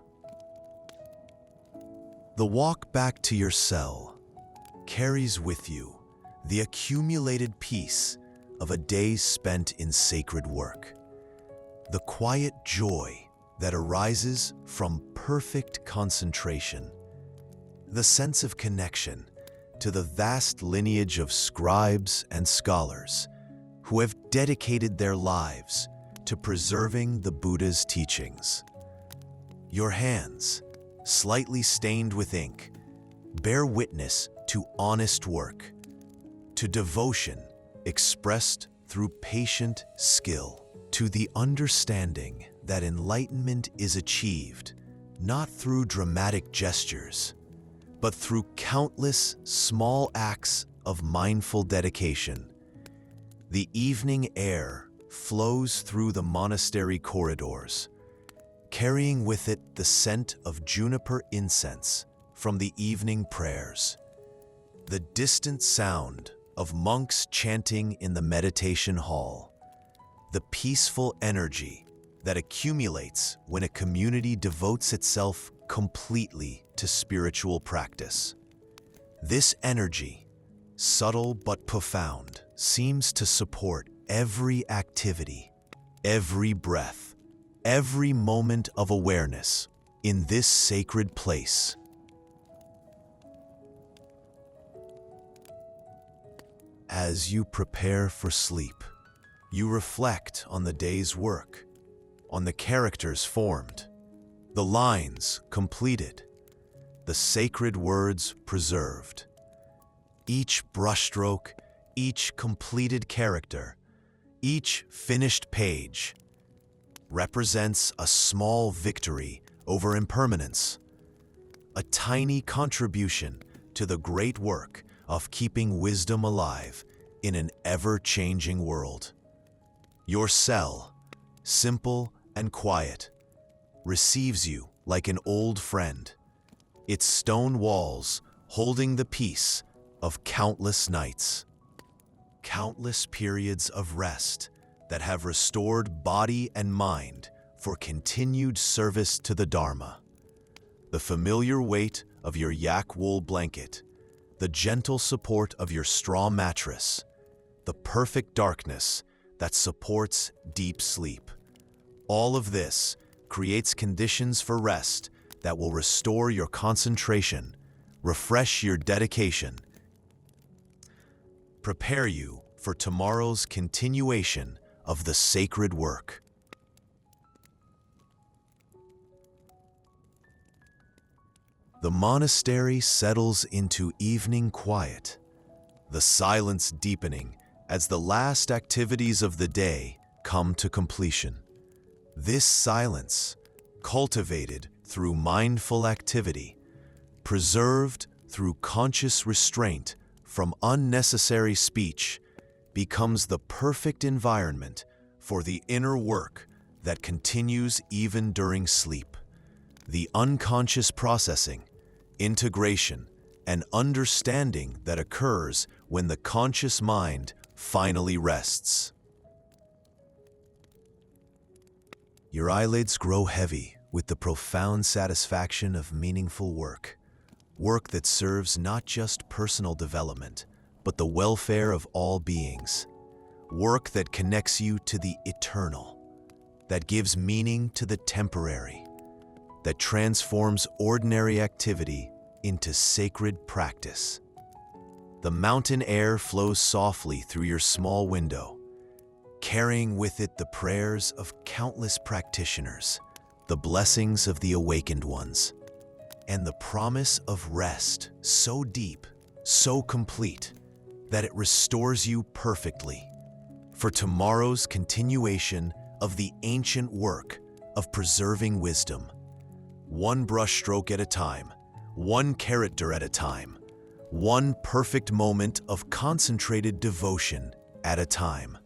The walk back to your cell carries with you the accumulated peace of a day spent in sacred work, the quiet joy that arises from perfect concentration, the sense of connection to the vast lineage of scribes and scholars who have dedicated their lives to preserving the Buddha's teachings. Your hands, slightly stained with ink, bear witness to honest work, to devotion expressed through patient skill, to the understanding that enlightenment is achieved not through dramatic gestures, but through countless small acts of mindful dedication. The evening air flows through the monastery corridors, carrying with it the scent of juniper incense from the evening prayers, the distant sound of monks chanting in the meditation hall, the peaceful energy that accumulates when a community devotes itself completely to spiritual practice. This energy, subtle but profound, seems to support every activity, every breath, every moment of awareness in this sacred place. As you prepare for sleep, you reflect on the day's work, on the characters formed, the lines completed, the sacred words preserved. Each brushstroke, each completed character, each finished page represents a small victory over impermanence, a tiny contribution to the great work of keeping wisdom alive in an ever-changing world. Your cell, simple and quiet, receives you like an old friend, its stone walls holding the peace of countless nights, countless periods of rest that have restored body and mind for continued service to the Dharma. The familiar weight of your yak wool blanket, the gentle support of your straw mattress, the perfect darkness that supports deep sleep. All of this creates conditions for rest that will restore your concentration, refresh your dedication, prepare you for tomorrow's continuation of the sacred work. The monastery settles into evening quiet, the silence deepening as the last activities of the day come to completion. This silence, cultivated through mindful activity, preserved through conscious restraint from unnecessary speech, becomes the perfect environment for the inner work that continues even during sleep. The unconscious processing, integration, and understanding that occurs when the conscious mind finally rests. Your eyelids grow heavy with the profound satisfaction of meaningful work. Work that serves not just personal development, but the welfare of all beings. Work that connects you to the eternal, that gives meaning to the temporary, that transforms ordinary activity into sacred practice. The mountain air flows softly through your small window, carrying with it the prayers of countless practitioners, the blessings of the awakened ones, and the promise of rest so deep, so complete, that it restores you perfectly for tomorrow's continuation of the ancient work of preserving wisdom. One brushstroke at a time, one character at a time, one perfect moment of concentrated devotion at a time.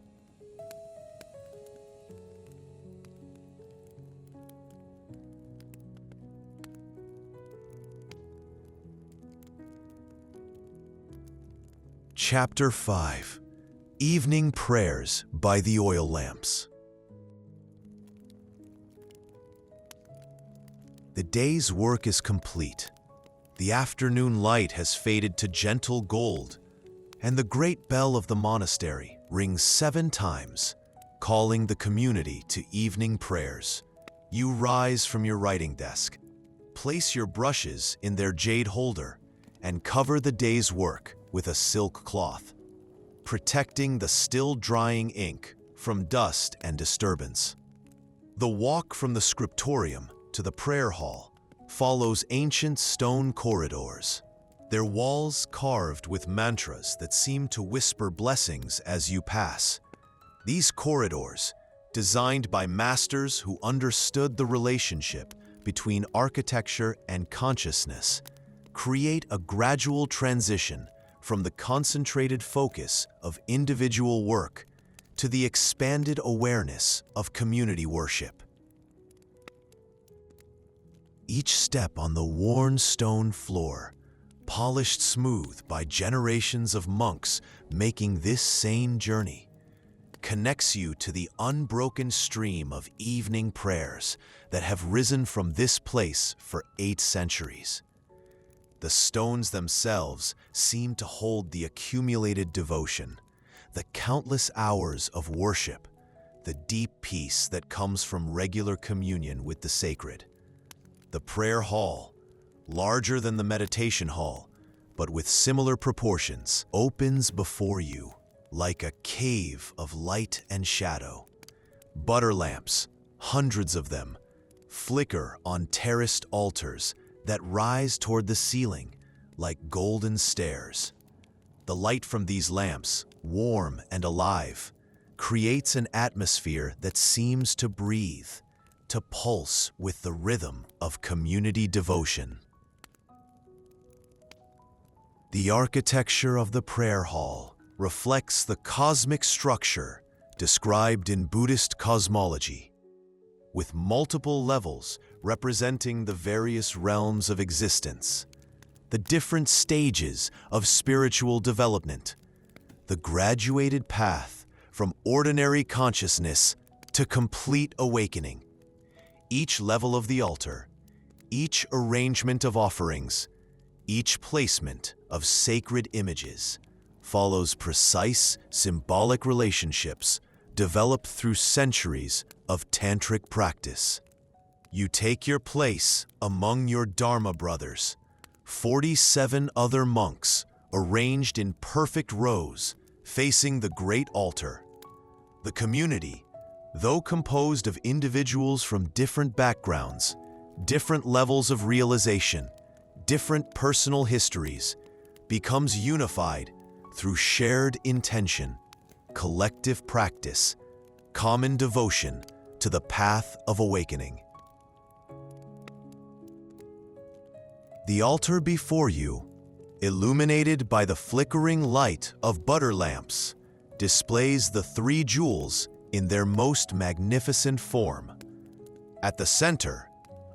Chapter 5. Evening Prayers by the Oil Lamps. The day's work is complete. The afternoon light has faded to gentle gold, and the great bell of the monastery rings 7 times, calling the community to evening prayers. You rise from your writing desk, place your brushes in their jade holder, and cover the day's work with a silk cloth, protecting the still drying ink from dust and disturbance. The walk from the scriptorium to the prayer hall follows ancient stone corridors, their walls carved with mantras that seem to whisper blessings as you pass. These corridors, designed by masters who understood the relationship between architecture and consciousness, create a gradual transition from the concentrated focus of individual work to the expanded awareness of community worship. Each step on the worn stone floor, polished smooth by generations of monks making this sane journey, connects you to the unbroken stream of evening prayers that have risen from this place for 8 centuries. The stones themselves seem to hold the accumulated devotion, the countless hours of worship, the deep peace that comes from regular communion with the sacred. The prayer hall, larger than the meditation hall, but with similar proportions, opens before you like a cave of light and shadow. Butter lamps, hundreds of them, flicker on terraced altars that rise toward the ceiling like golden stairs. The light from these lamps, warm and alive, creates an atmosphere that seems to breathe, to pulse with the rhythm of community devotion. The architecture of the prayer hall reflects the cosmic structure described in Buddhist cosmology, with multiple levels representing the various realms of existence, the different stages of spiritual development, the graduated path from ordinary consciousness to complete awakening. Each level of the altar, each arrangement of offerings, each placement of sacred images follows precise symbolic relationships developed through centuries of tantric practice. You take your place among your Dharma brothers, 47 other monks arranged in perfect rows facing the great altar. The community, though composed of individuals from different backgrounds, different levels of realization, different personal histories, becomes unified through shared intention, collective practice, common devotion to the path of awakening. The altar before you, illuminated by the flickering light of butter lamps, displays the 3 jewels in their most magnificent form. At the center,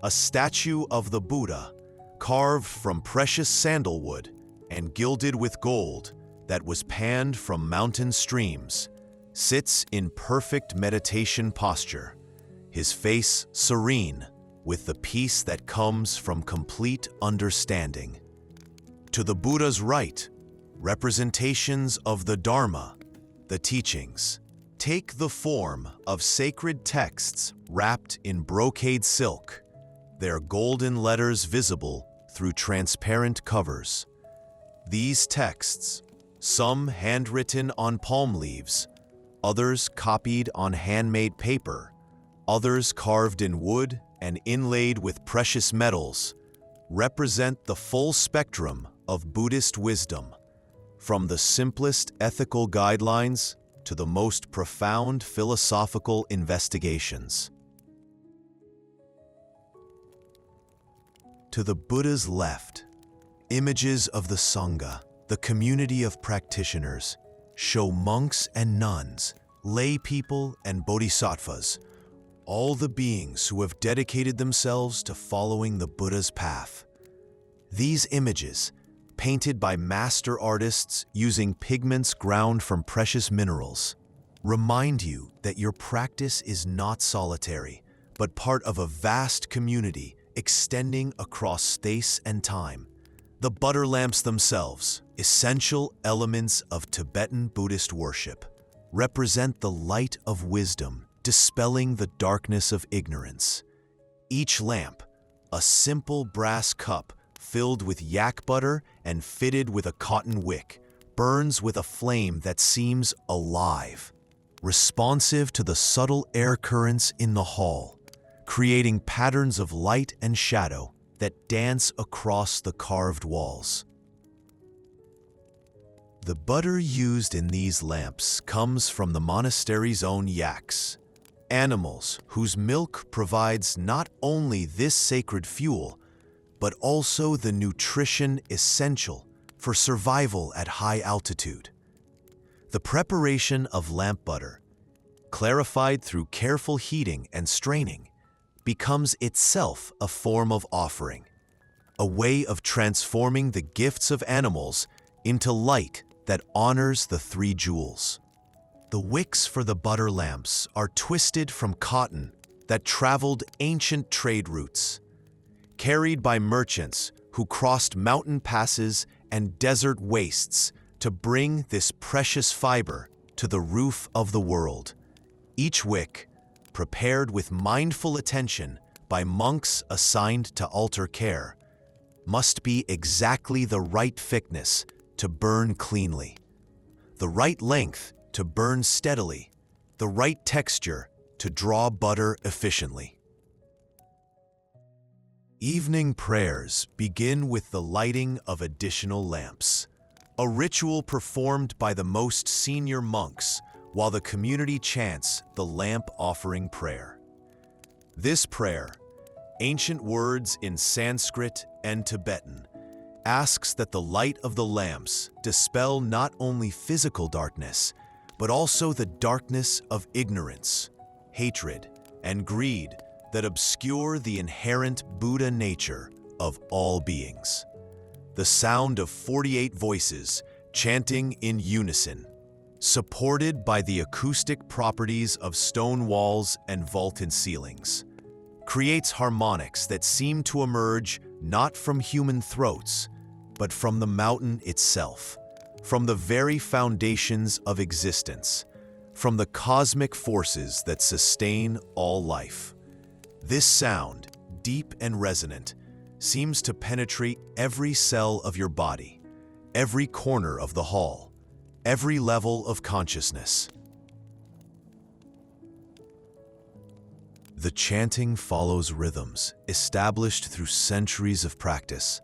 a statue of the Buddha, carved from precious sandalwood and gilded with gold that was panned from mountain streams, sits in perfect meditation posture, his face serene with the peace that comes from complete understanding. To the Buddha's right, representations of the Dharma, the teachings, take the form of sacred texts wrapped in brocade silk, their golden letters visible through transparent covers. These texts, some handwritten on palm leaves, others copied on handmade paper, others carved in wood and inlaid with precious metals, represent the full spectrum of Buddhist wisdom, from the simplest ethical guidelines to the most profound philosophical investigations. To the Buddha's left, images of the Sangha, the community of practitioners, show monks and nuns, lay people and bodhisattvas, all the beings who have dedicated themselves to following the Buddha's path. These images, painted by master artists using pigments ground from precious minerals, remind you that your practice is not solitary, but part of a vast community extending across space and time. The butter lamps themselves, essential elements of Tibetan Buddhist worship, represent the light of wisdom, dispelling the darkness of ignorance. Each lamp, a simple brass cup filled with yak butter and fitted with a cotton wick, burns with a flame that seems alive, responsive to the subtle air currents in the hall, creating patterns of light and shadow that dance across the carved walls. The butter used in these lamps comes from the monastery's own yaks, animals whose milk provides not only this sacred fuel, but also the nutrition essential for survival at high altitude. The preparation of lamp butter, clarified through careful heating and straining, becomes itself a form of offering, a way of transforming the gifts of animals into light that honors the three jewels. The wicks for the butter lamps are twisted from cotton that traveled ancient trade routes, carried by merchants who crossed mountain passes and desert wastes to bring this precious fiber to the roof of the world. Each wick, prepared with mindful attention by monks assigned to altar care, must be exactly the right thickness to burn cleanly, the right length to burn steadily, the right texture to draw butter efficiently. Evening prayers begin with the lighting of additional lamps, a ritual performed by the most senior monks while the community chants the lamp offering prayer. This prayer, ancient words in Sanskrit and Tibetan, asks that the light of the lamps dispel not only physical darkness, but also the darkness of ignorance, hatred, and greed that obscure the inherent Buddha nature of all beings. The sound of 48 voices chanting in unison, supported by the acoustic properties of stone walls and vaulted ceilings, creates harmonics that seem to emerge not from human throats, but from the mountain itself, from the very foundations of existence, from the cosmic forces that sustain all life. This sound, deep and resonant, seems to penetrate every cell of your body, every corner of the hall, every level of consciousness. The chanting follows rhythms established through centuries of practice,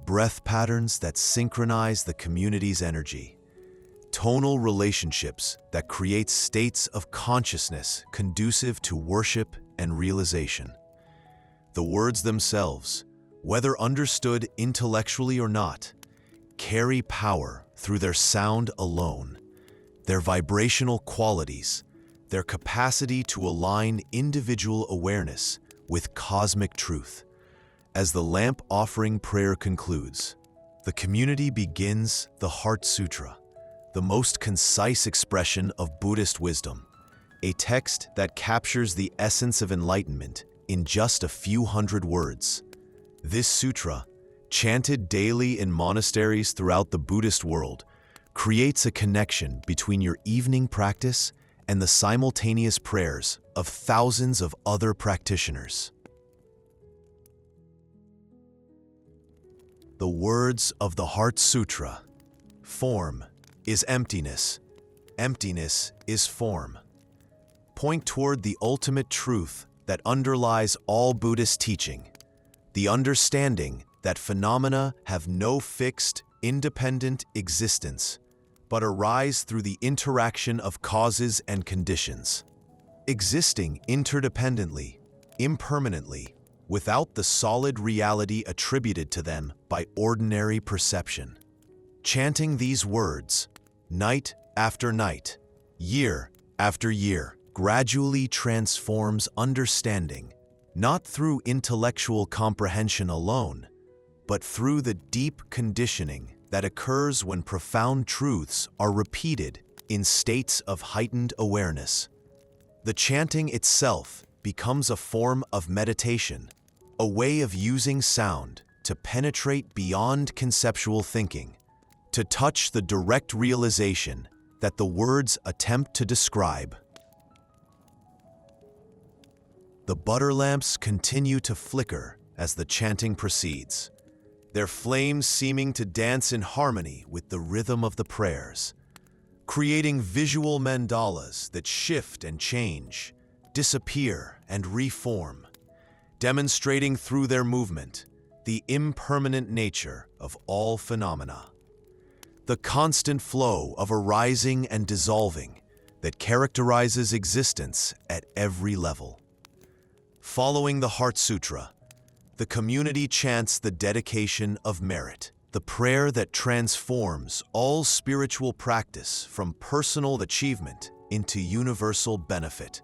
breath patterns that synchronize the community's energy, tonal relationships that create states of consciousness conducive to worship and realization. The words themselves, whether understood intellectually or not, carry power through their sound alone, their vibrational qualities, their capacity to align individual awareness with cosmic truth. As the lamp offering prayer concludes, the community begins the Heart Sutra, the most concise expression of Buddhist wisdom, a text that captures the essence of enlightenment in just a few hundred words. This sutra, chanted daily in monasteries throughout the Buddhist world, creates a connection between your evening practice and the simultaneous prayers of thousands of other practitioners. The words of the Heart Sutra: form is emptiness, emptiness is form, point toward the ultimate truth that underlies all Buddhist teaching, the understanding that phenomena have no fixed, independent existence, but arise through the interaction of causes and conditions, existing interdependently, impermanently, without the solid reality attributed to them by ordinary perception. Chanting these words, night after night, year after year, gradually transforms understanding, not through intellectual comprehension alone, but through the deep conditioning that occurs when profound truths are repeated in states of heightened awareness. The chanting itself becomes a form of meditation, a way of using sound to penetrate beyond conceptual thinking, to touch the direct realization that the words attempt to describe. The butter lamps continue to flicker as the chanting proceeds, their flames seeming to dance in harmony with the rhythm of the prayers, creating visual mandalas that shift and change, disappear and reform, demonstrating through their movement the impermanent nature of all phenomena, the constant flow of arising and dissolving that characterizes existence at every level. Following the Heart Sutra, the community chants the dedication of merit, the prayer that transforms all spiritual practice from personal achievement into universal benefit,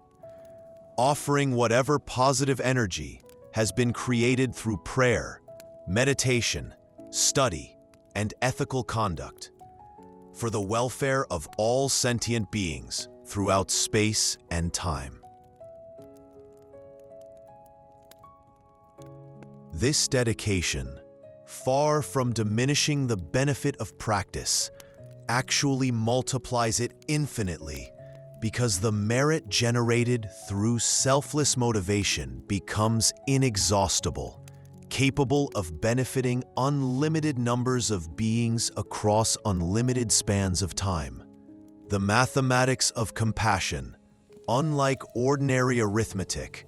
offering whatever positive energy has been created through prayer, meditation, study, and ethical conduct, for the welfare of all sentient beings throughout space and time. This dedication, far from diminishing the benefit of practice, actually multiplies it infinitely, because the merit generated through selfless motivation becomes inexhaustible, capable of benefiting unlimited numbers of beings across unlimited spans of time. The mathematics of compassion, unlike ordinary arithmetic,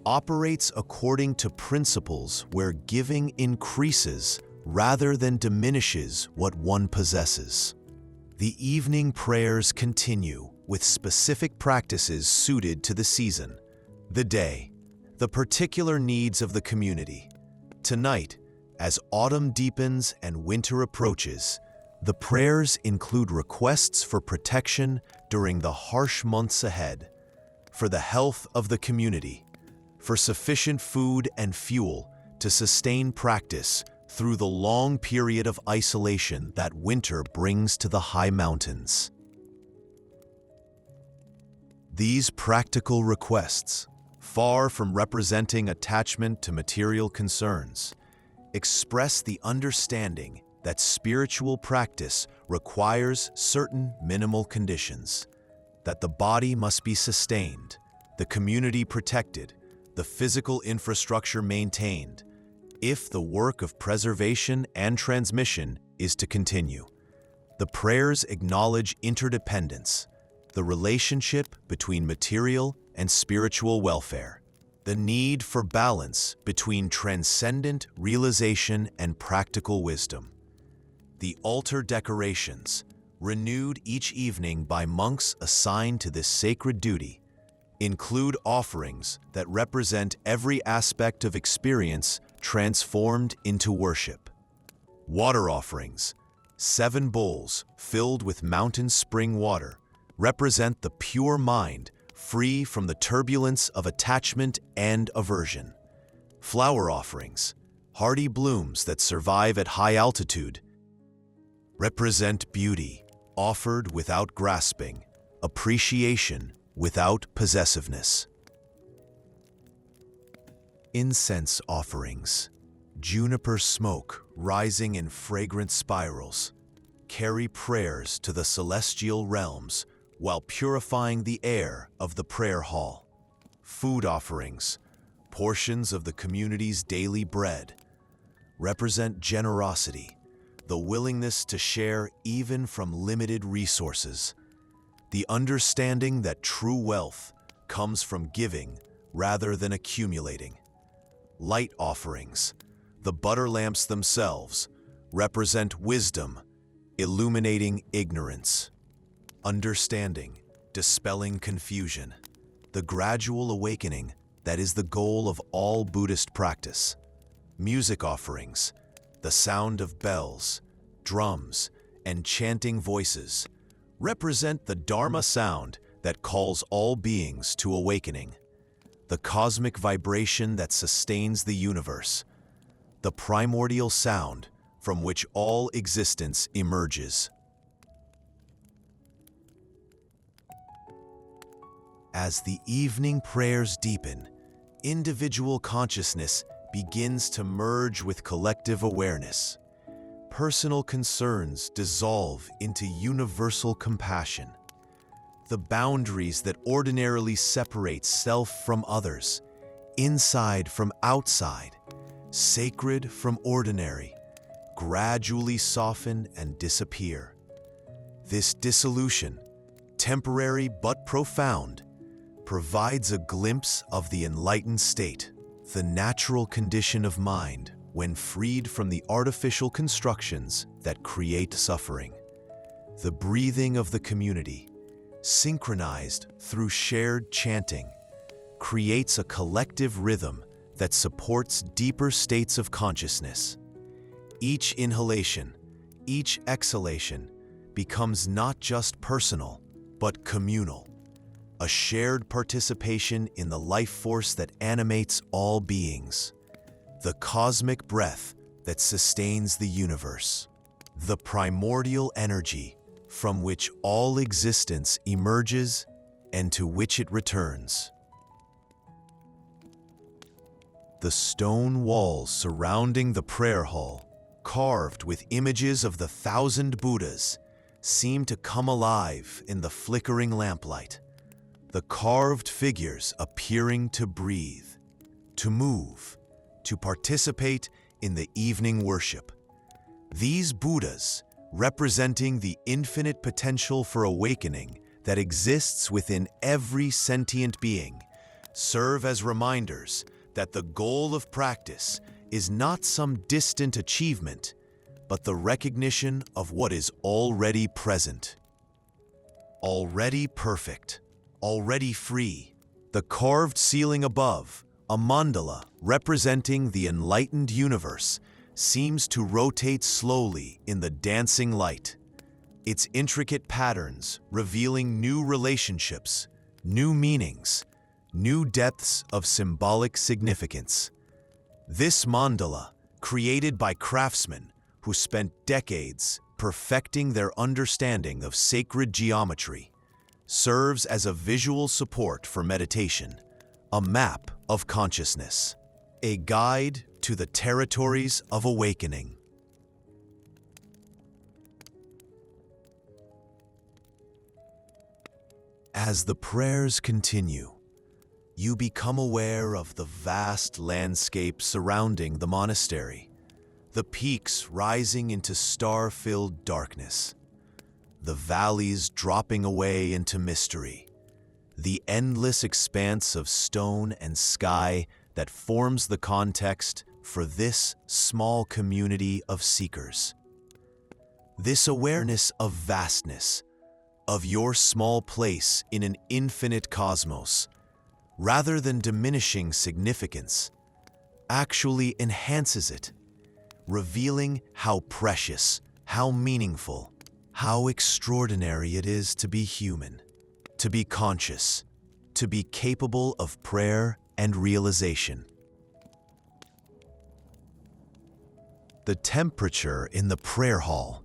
operates according to principles where giving increases rather than diminishes what one possesses. The evening prayers continue with specific practices suited to the season, the day, the particular needs of the community. Tonight, as autumn deepens and winter approaches, the prayers include requests for protection during the harsh months ahead, for the health of the community, for sufficient food and fuel to sustain practice through the long period of isolation that winter brings to the high mountains. These practical requests, far from representing attachment to material concerns, express the understanding that spiritual practice requires certain minimal conditions, that the body must be sustained, the community protected, the physical infrastructure maintained, if the work of preservation and transmission is to continue. The prayers acknowledge interdependence, the relationship between material and spiritual welfare, the need for balance between transcendent realization and practical wisdom. The altar decorations, renewed each evening by monks assigned to this sacred duty, include offerings that represent every aspect of experience transformed into worship. Water offerings, 7 bowls filled with mountain spring water, represent the pure mind free from the turbulence of attachment and aversion. Flower offerings, hardy blooms that survive at high altitude, represent beauty, offered without grasping, appreciation without possessiveness. Incense offerings, juniper smoke rising in fragrant spirals, carry prayers to the celestial realms while purifying the air of the prayer hall. Food offerings, portions of the community's daily bread, represent generosity, the willingness to share even from limited resources, the understanding that true wealth comes from giving rather than accumulating. Light offerings, the butter lamps themselves, represent wisdom, illuminating ignorance, understanding, dispelling confusion, the gradual awakening that is the goal of all Buddhist practice. Music offerings, the sound of bells, drums, and chanting voices, represent the Dharma sound that calls all beings to awakening, the cosmic vibration that sustains the universe, the primordial sound from which all existence emerges. As the evening prayers deepen, individual consciousness begins to merge with collective awareness. Personal concerns dissolve into universal compassion. The boundaries that ordinarily separate self from others, inside from outside, sacred from ordinary, gradually soften and disappear. This dissolution, temporary but profound, provides a glimpse of the enlightened state, the natural condition of mind when freed from the artificial constructions that create suffering. The breathing of the community, synchronized through shared chanting, creates a collective rhythm that supports deeper states of consciousness. Each inhalation, each exhalation becomes not just personal, but communal, a shared participation in the life force that animates all beings, the cosmic breath that sustains the universe, the primordial energy from which all existence emerges and to which it returns. The stone walls surrounding the prayer hall, carved with images of the 1,000 Buddhas, seem to come alive in the flickering lamplight, the carved figures appearing to breathe, to move, to participate in the evening worship. These Buddhas, representing the infinite potential for awakening that exists within every sentient being, serve as reminders that the goal of practice is not some distant achievement, but the recognition of what is already present, already perfect, already free. The carved ceiling above, a mandala representing the enlightened universe, seems to rotate slowly in the dancing light, its intricate patterns revealing new relationships, new meanings, new depths of symbolic significance. This mandala, created by craftsmen who spent decades perfecting their understanding of sacred geometry, serves as a visual support for meditation, a map of consciousness, a guide to the territories of awakening. As the prayers continue, you become aware of the vast landscape surrounding the monastery, the peaks rising into star-filled darkness, the valleys dropping away into mystery, the endless expanse of stone and sky that forms the context for this small community of seekers. This awareness of vastness, of your small place in an infinite cosmos, rather than diminishing significance, actually enhances it, revealing how precious, how meaningful, how extraordinary it is to be human, to be conscious, to be capable of prayer and realization. The temperature in the prayer hall,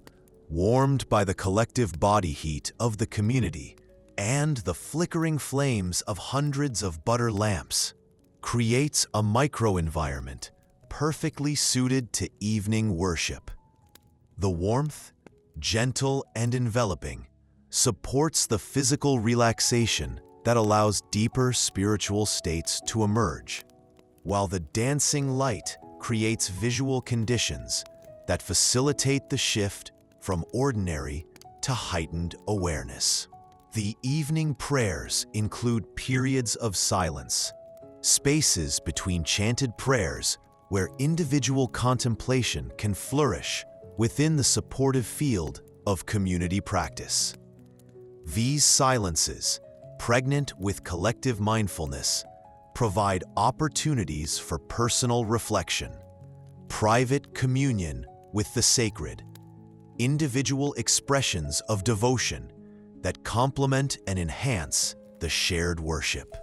warmed by the collective body heat of the community and the flickering flames of hundreds of butter lamps, creates a microenvironment perfectly suited to evening worship. The warmth, gentle and enveloping, supports the physical relaxation that allows deeper spiritual states to emerge, while the dancing light creates visual conditions that facilitate the shift from ordinary to heightened awareness. The evening prayers include periods of silence, spaces between chanted prayers where individual contemplation can flourish within the supportive field of community practice. These silences, pregnant with collective mindfulness, provide opportunities for personal reflection, private communion with the sacred, individual expressions of devotion that complement and enhance the shared worship.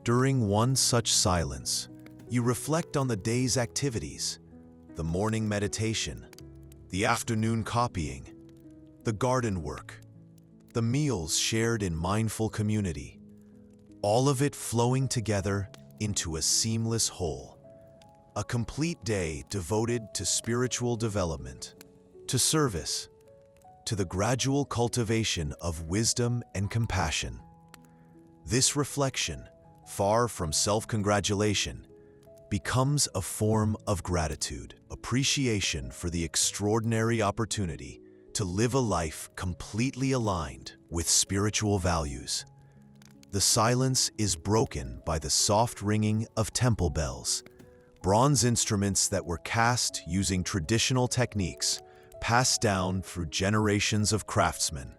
During one such silence, you reflect on the day's activities, the morning meditation, the afternoon copying, the garden work, the meals shared in mindful community, all of it flowing together into a seamless whole. A complete day devoted to spiritual development, to service, to the gradual cultivation of wisdom and compassion. This reflection, far from self-congratulation, becomes a form of gratitude, appreciation for the extraordinary opportunity to live a life completely aligned with spiritual values. The silence is broken by the soft ringing of temple bells, bronze instruments that were cast using traditional techniques passed down through generations of craftsmen.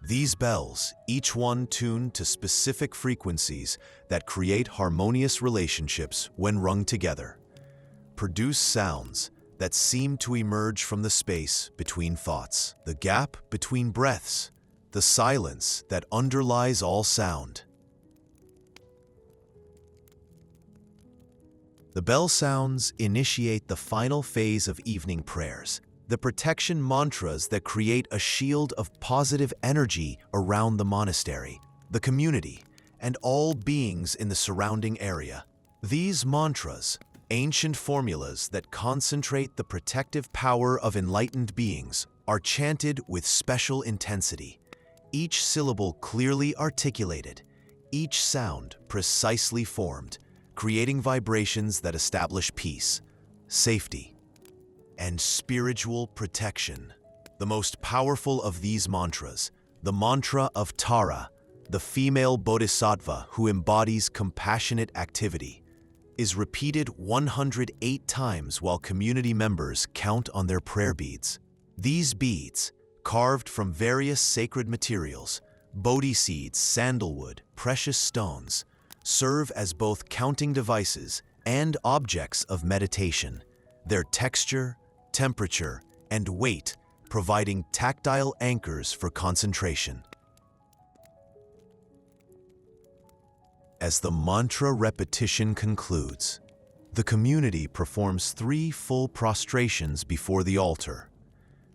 These bells, each one tuned to specific frequencies that create harmonious relationships when rung together, produce sounds that seem to emerge from the space between thoughts, the gap between breaths, the silence that underlies all sound. The bell sounds initiate the final phase of evening prayers, the protection mantras that create a shield of positive energy around the monastery, the community, and all beings in the surrounding area. These mantras, ancient formulas that concentrate the protective power of enlightened beings, are chanted with special intensity, each syllable clearly articulated, each sound precisely formed, creating vibrations that establish peace, safety, and spiritual protection. The most powerful of these mantras, the mantra of Tara, the female bodhisattva who embodies compassionate activity, is repeated 108 times while community members count on their prayer beads. These beads, carved from various sacred materials, bodhi seeds, sandalwood, precious stones, serve as both counting devices and objects of meditation, their texture, temperature, and weight providing tactile anchors for concentration. As the mantra repetition concludes, the community performs 3 full prostrations before the altar,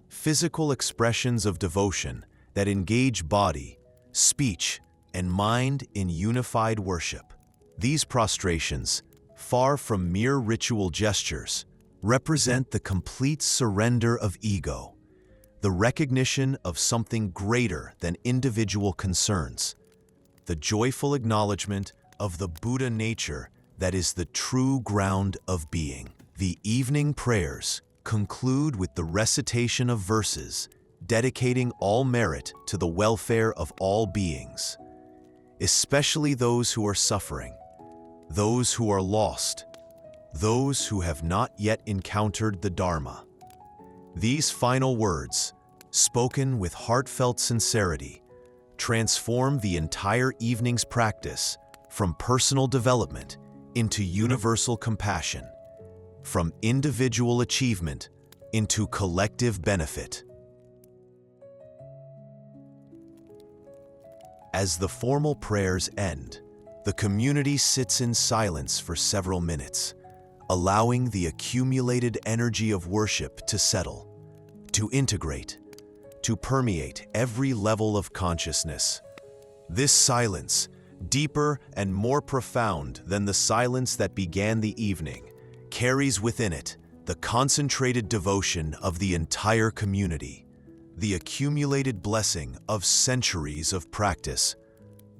physical expressions of devotion that engage body, speech, and mind in unified worship. These prostrations, far from mere ritual gestures, represent the complete surrender of ego, the recognition of something greater than individual concerns, the joyful acknowledgement of the Buddha nature that is the true ground of being. The evening prayers conclude with the recitation of verses dedicating all merit to the welfare of all beings, especially those who are suffering, those who are lost, those who have not yet encountered the Dharma. These final words, spoken with heartfelt sincerity, transform the entire evening's practice from personal development into universal compassion, from individual achievement into collective benefit. As the formal prayers end, the community sits in silence for several minutes, allowing the accumulated energy of worship to settle, to integrate, to permeate every level of consciousness. This silence, deeper and more profound than the silence that began the evening, carries within it the concentrated devotion of the entire community, the accumulated blessing of centuries of practice,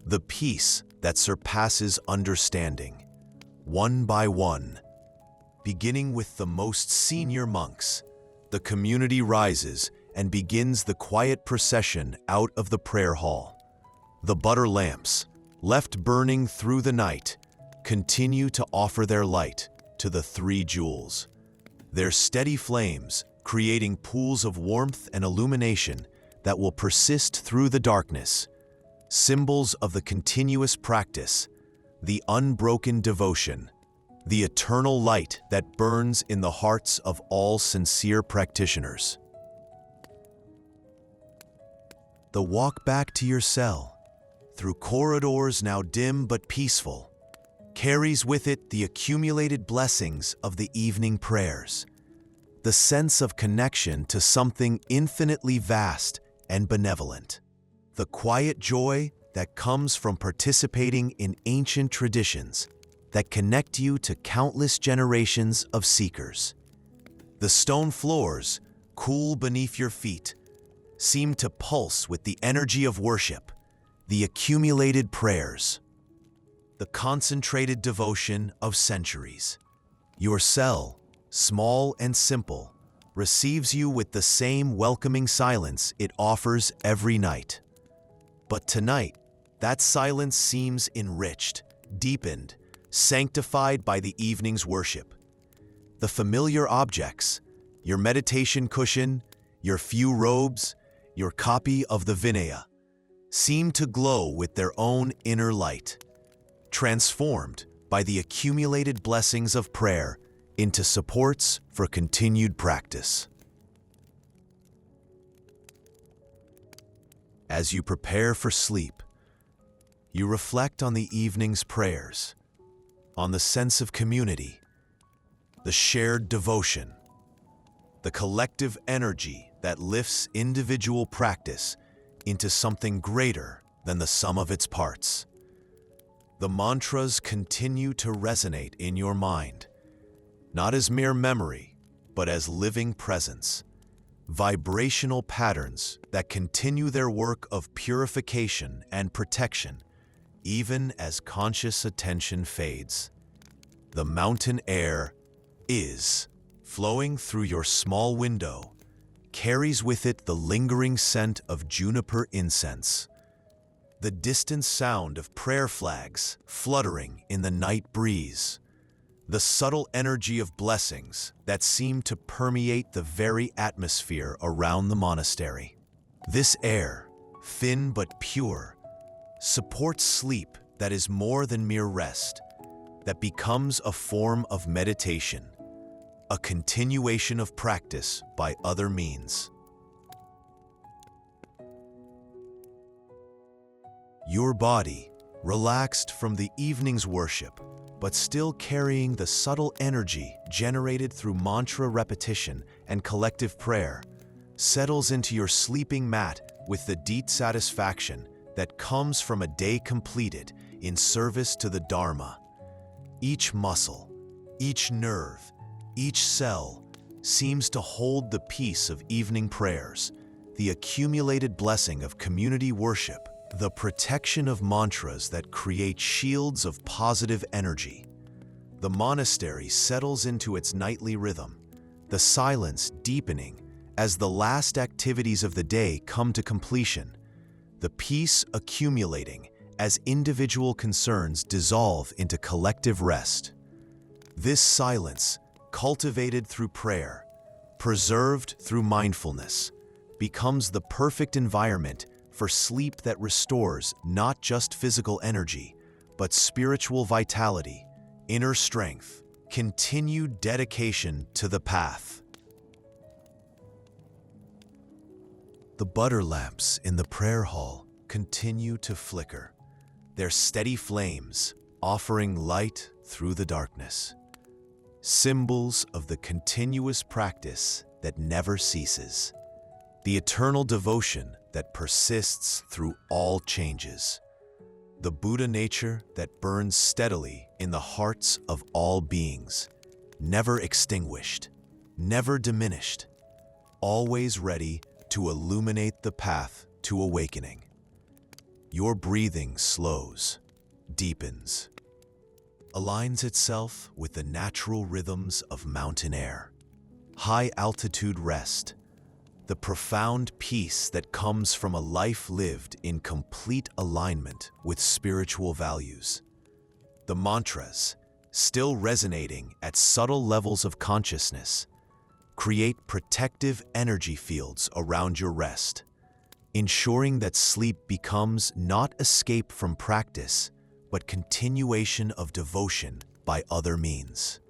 the peace that surpasses understanding. One by one, beginning with the most senior monks, the community rises and begins the quiet procession out of the prayer hall. The butter lamps, left burning through the night, continue to offer their light to the three jewels. Their steady flames creating pools of warmth and illumination that will persist through the darkness, symbols of the continuous practice, the unbroken devotion, the eternal light that burns in the hearts of all sincere practitioners. The walk back to your cell, through corridors now dim but peaceful, carries with it the accumulated blessings of the evening prayers, the sense of connection to something infinitely vast and benevolent, the quiet joy that comes from participating in ancient traditions that connect you to countless generations of seekers. The stone floors, cool beneath your feet, seem to pulse with the energy of worship, the accumulated prayers, the concentrated devotion of centuries. Your cell, small and simple, receives you with the same welcoming silence it offers every night. But tonight, that silence seems enriched, deepened, sanctified by the evening's worship. The familiar objects, your meditation cushion, your few robes, your copy of the Vinaya, seem to glow with their own inner light, transformed by the accumulated blessings of prayer into supports for continued practice. As you prepare for sleep, you reflect on the evening's prayers, on the sense of community, the shared devotion, the collective energy that lifts individual practice into something greater than the sum of its parts. The mantras continue to resonate in your mind, not as mere memory, but as living presence, vibrational patterns that continue their work of purification and protection, even as conscious attention fades. The mountain air is flowing through your small window, carries with it the lingering scent of juniper incense, the distant sound of prayer flags fluttering in the night breeze, the subtle energy of blessings that seem to permeate the very atmosphere around the monastery. This air, thin but pure, supports sleep that is more than mere rest, that becomes a form of meditation, a continuation of practice by other means. Your body, relaxed from the evening's worship, but still carrying the subtle energy generated through mantra repetition and collective prayer, settles into your sleeping mat with the deep satisfaction that comes from a day completed in service to the Dharma. Each muscle, each nerve, each cell seems to hold the peace of evening prayers, the accumulated blessing of community worship, the protection of mantras that create shields of positive energy. The monastery settles into its nightly rhythm, the silence deepening as the last activities of the day come to completion, the peace accumulating as individual concerns dissolve into collective rest. This silence, cultivated through prayer, preserved through mindfulness, becomes the perfect environment for sleep that restores not just physical energy, but spiritual vitality, inner strength, continued dedication to the path. The butter lamps in the prayer hall continue to flicker, their steady flames offering light through the darkness. Symbols of the continuous practice that never ceases, the eternal devotion that persists through all changes, the Buddha nature that burns steadily in the hearts of all beings, never extinguished, never diminished, always ready to illuminate the path to awakening. Your breathing slows, deepens, aligns itself with the natural rhythms of mountain air, high-altitude rest, the profound peace that comes from a life lived in complete alignment with spiritual values. The mantras, still resonating at subtle levels of consciousness, create protective energy fields around your rest, ensuring that sleep becomes not escape from practice, but continuation of devotion by other means.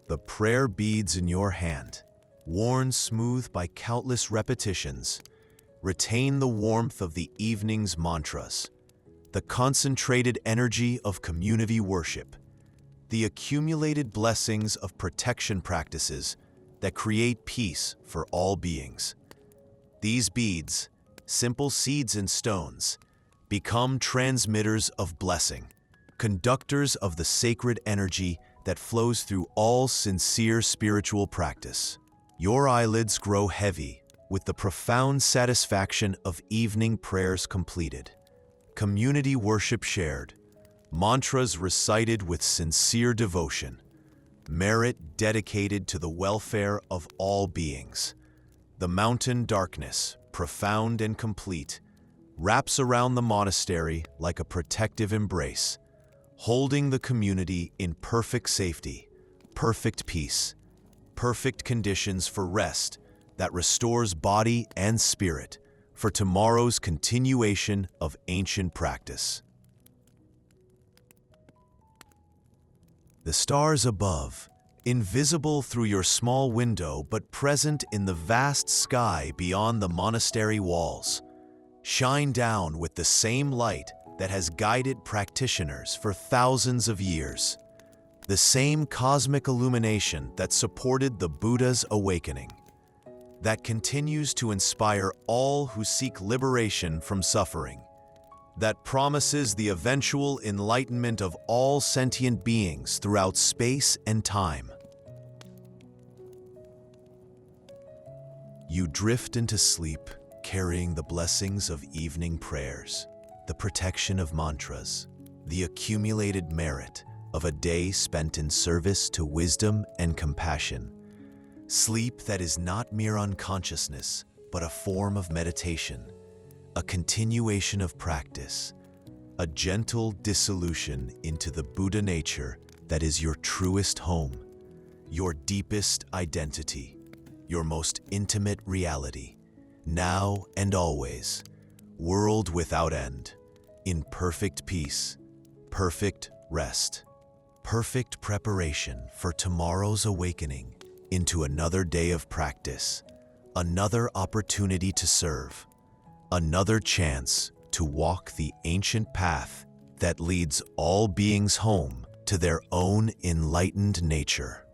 The prayer beads in your hand, worn smooth by countless repetitions, retain the warmth of the evening's mantras, the concentrated energy of community worship, the accumulated blessings of protection practices that create peace for all beings. These beads, simple seeds and stones, become transmitters of blessing, conductors of the sacred energy that flows through all sincere spiritual practice. Your eyelids grow heavy with the profound satisfaction of evening prayers completed, community worship shared, mantras recited with sincere devotion, merit dedicated to the welfare of all beings. The mountain darkness, profound and complete, wraps around the monastery like a protective embrace, holding the community in perfect safety, perfect peace, perfect conditions for rest that restores body and spirit for tomorrow's continuation of ancient practice. The stars above, invisible through your small window but present in the vast sky beyond the monastery walls, shine down with the same light that has guided practitioners for thousands of years, the same cosmic illumination that supported the Buddha's awakening, that continues to inspire all who seek liberation from suffering, that promises the eventual enlightenment of all sentient beings throughout space and time. You drift into sleep, carrying the blessings of evening prayers, the protection of mantras, the accumulated merit of a day spent in service to wisdom and compassion. Sleep that is not mere unconsciousness, but a form of meditation, a continuation of practice, a gentle dissolution into the Buddha nature that is your truest home, your deepest identity, your most intimate reality, now and always, world without end, in perfect peace, perfect rest, perfect preparation for tomorrow's awakening into another day of practice, another opportunity to serve, another chance to walk the ancient path that leads all beings home to their own enlightened nature.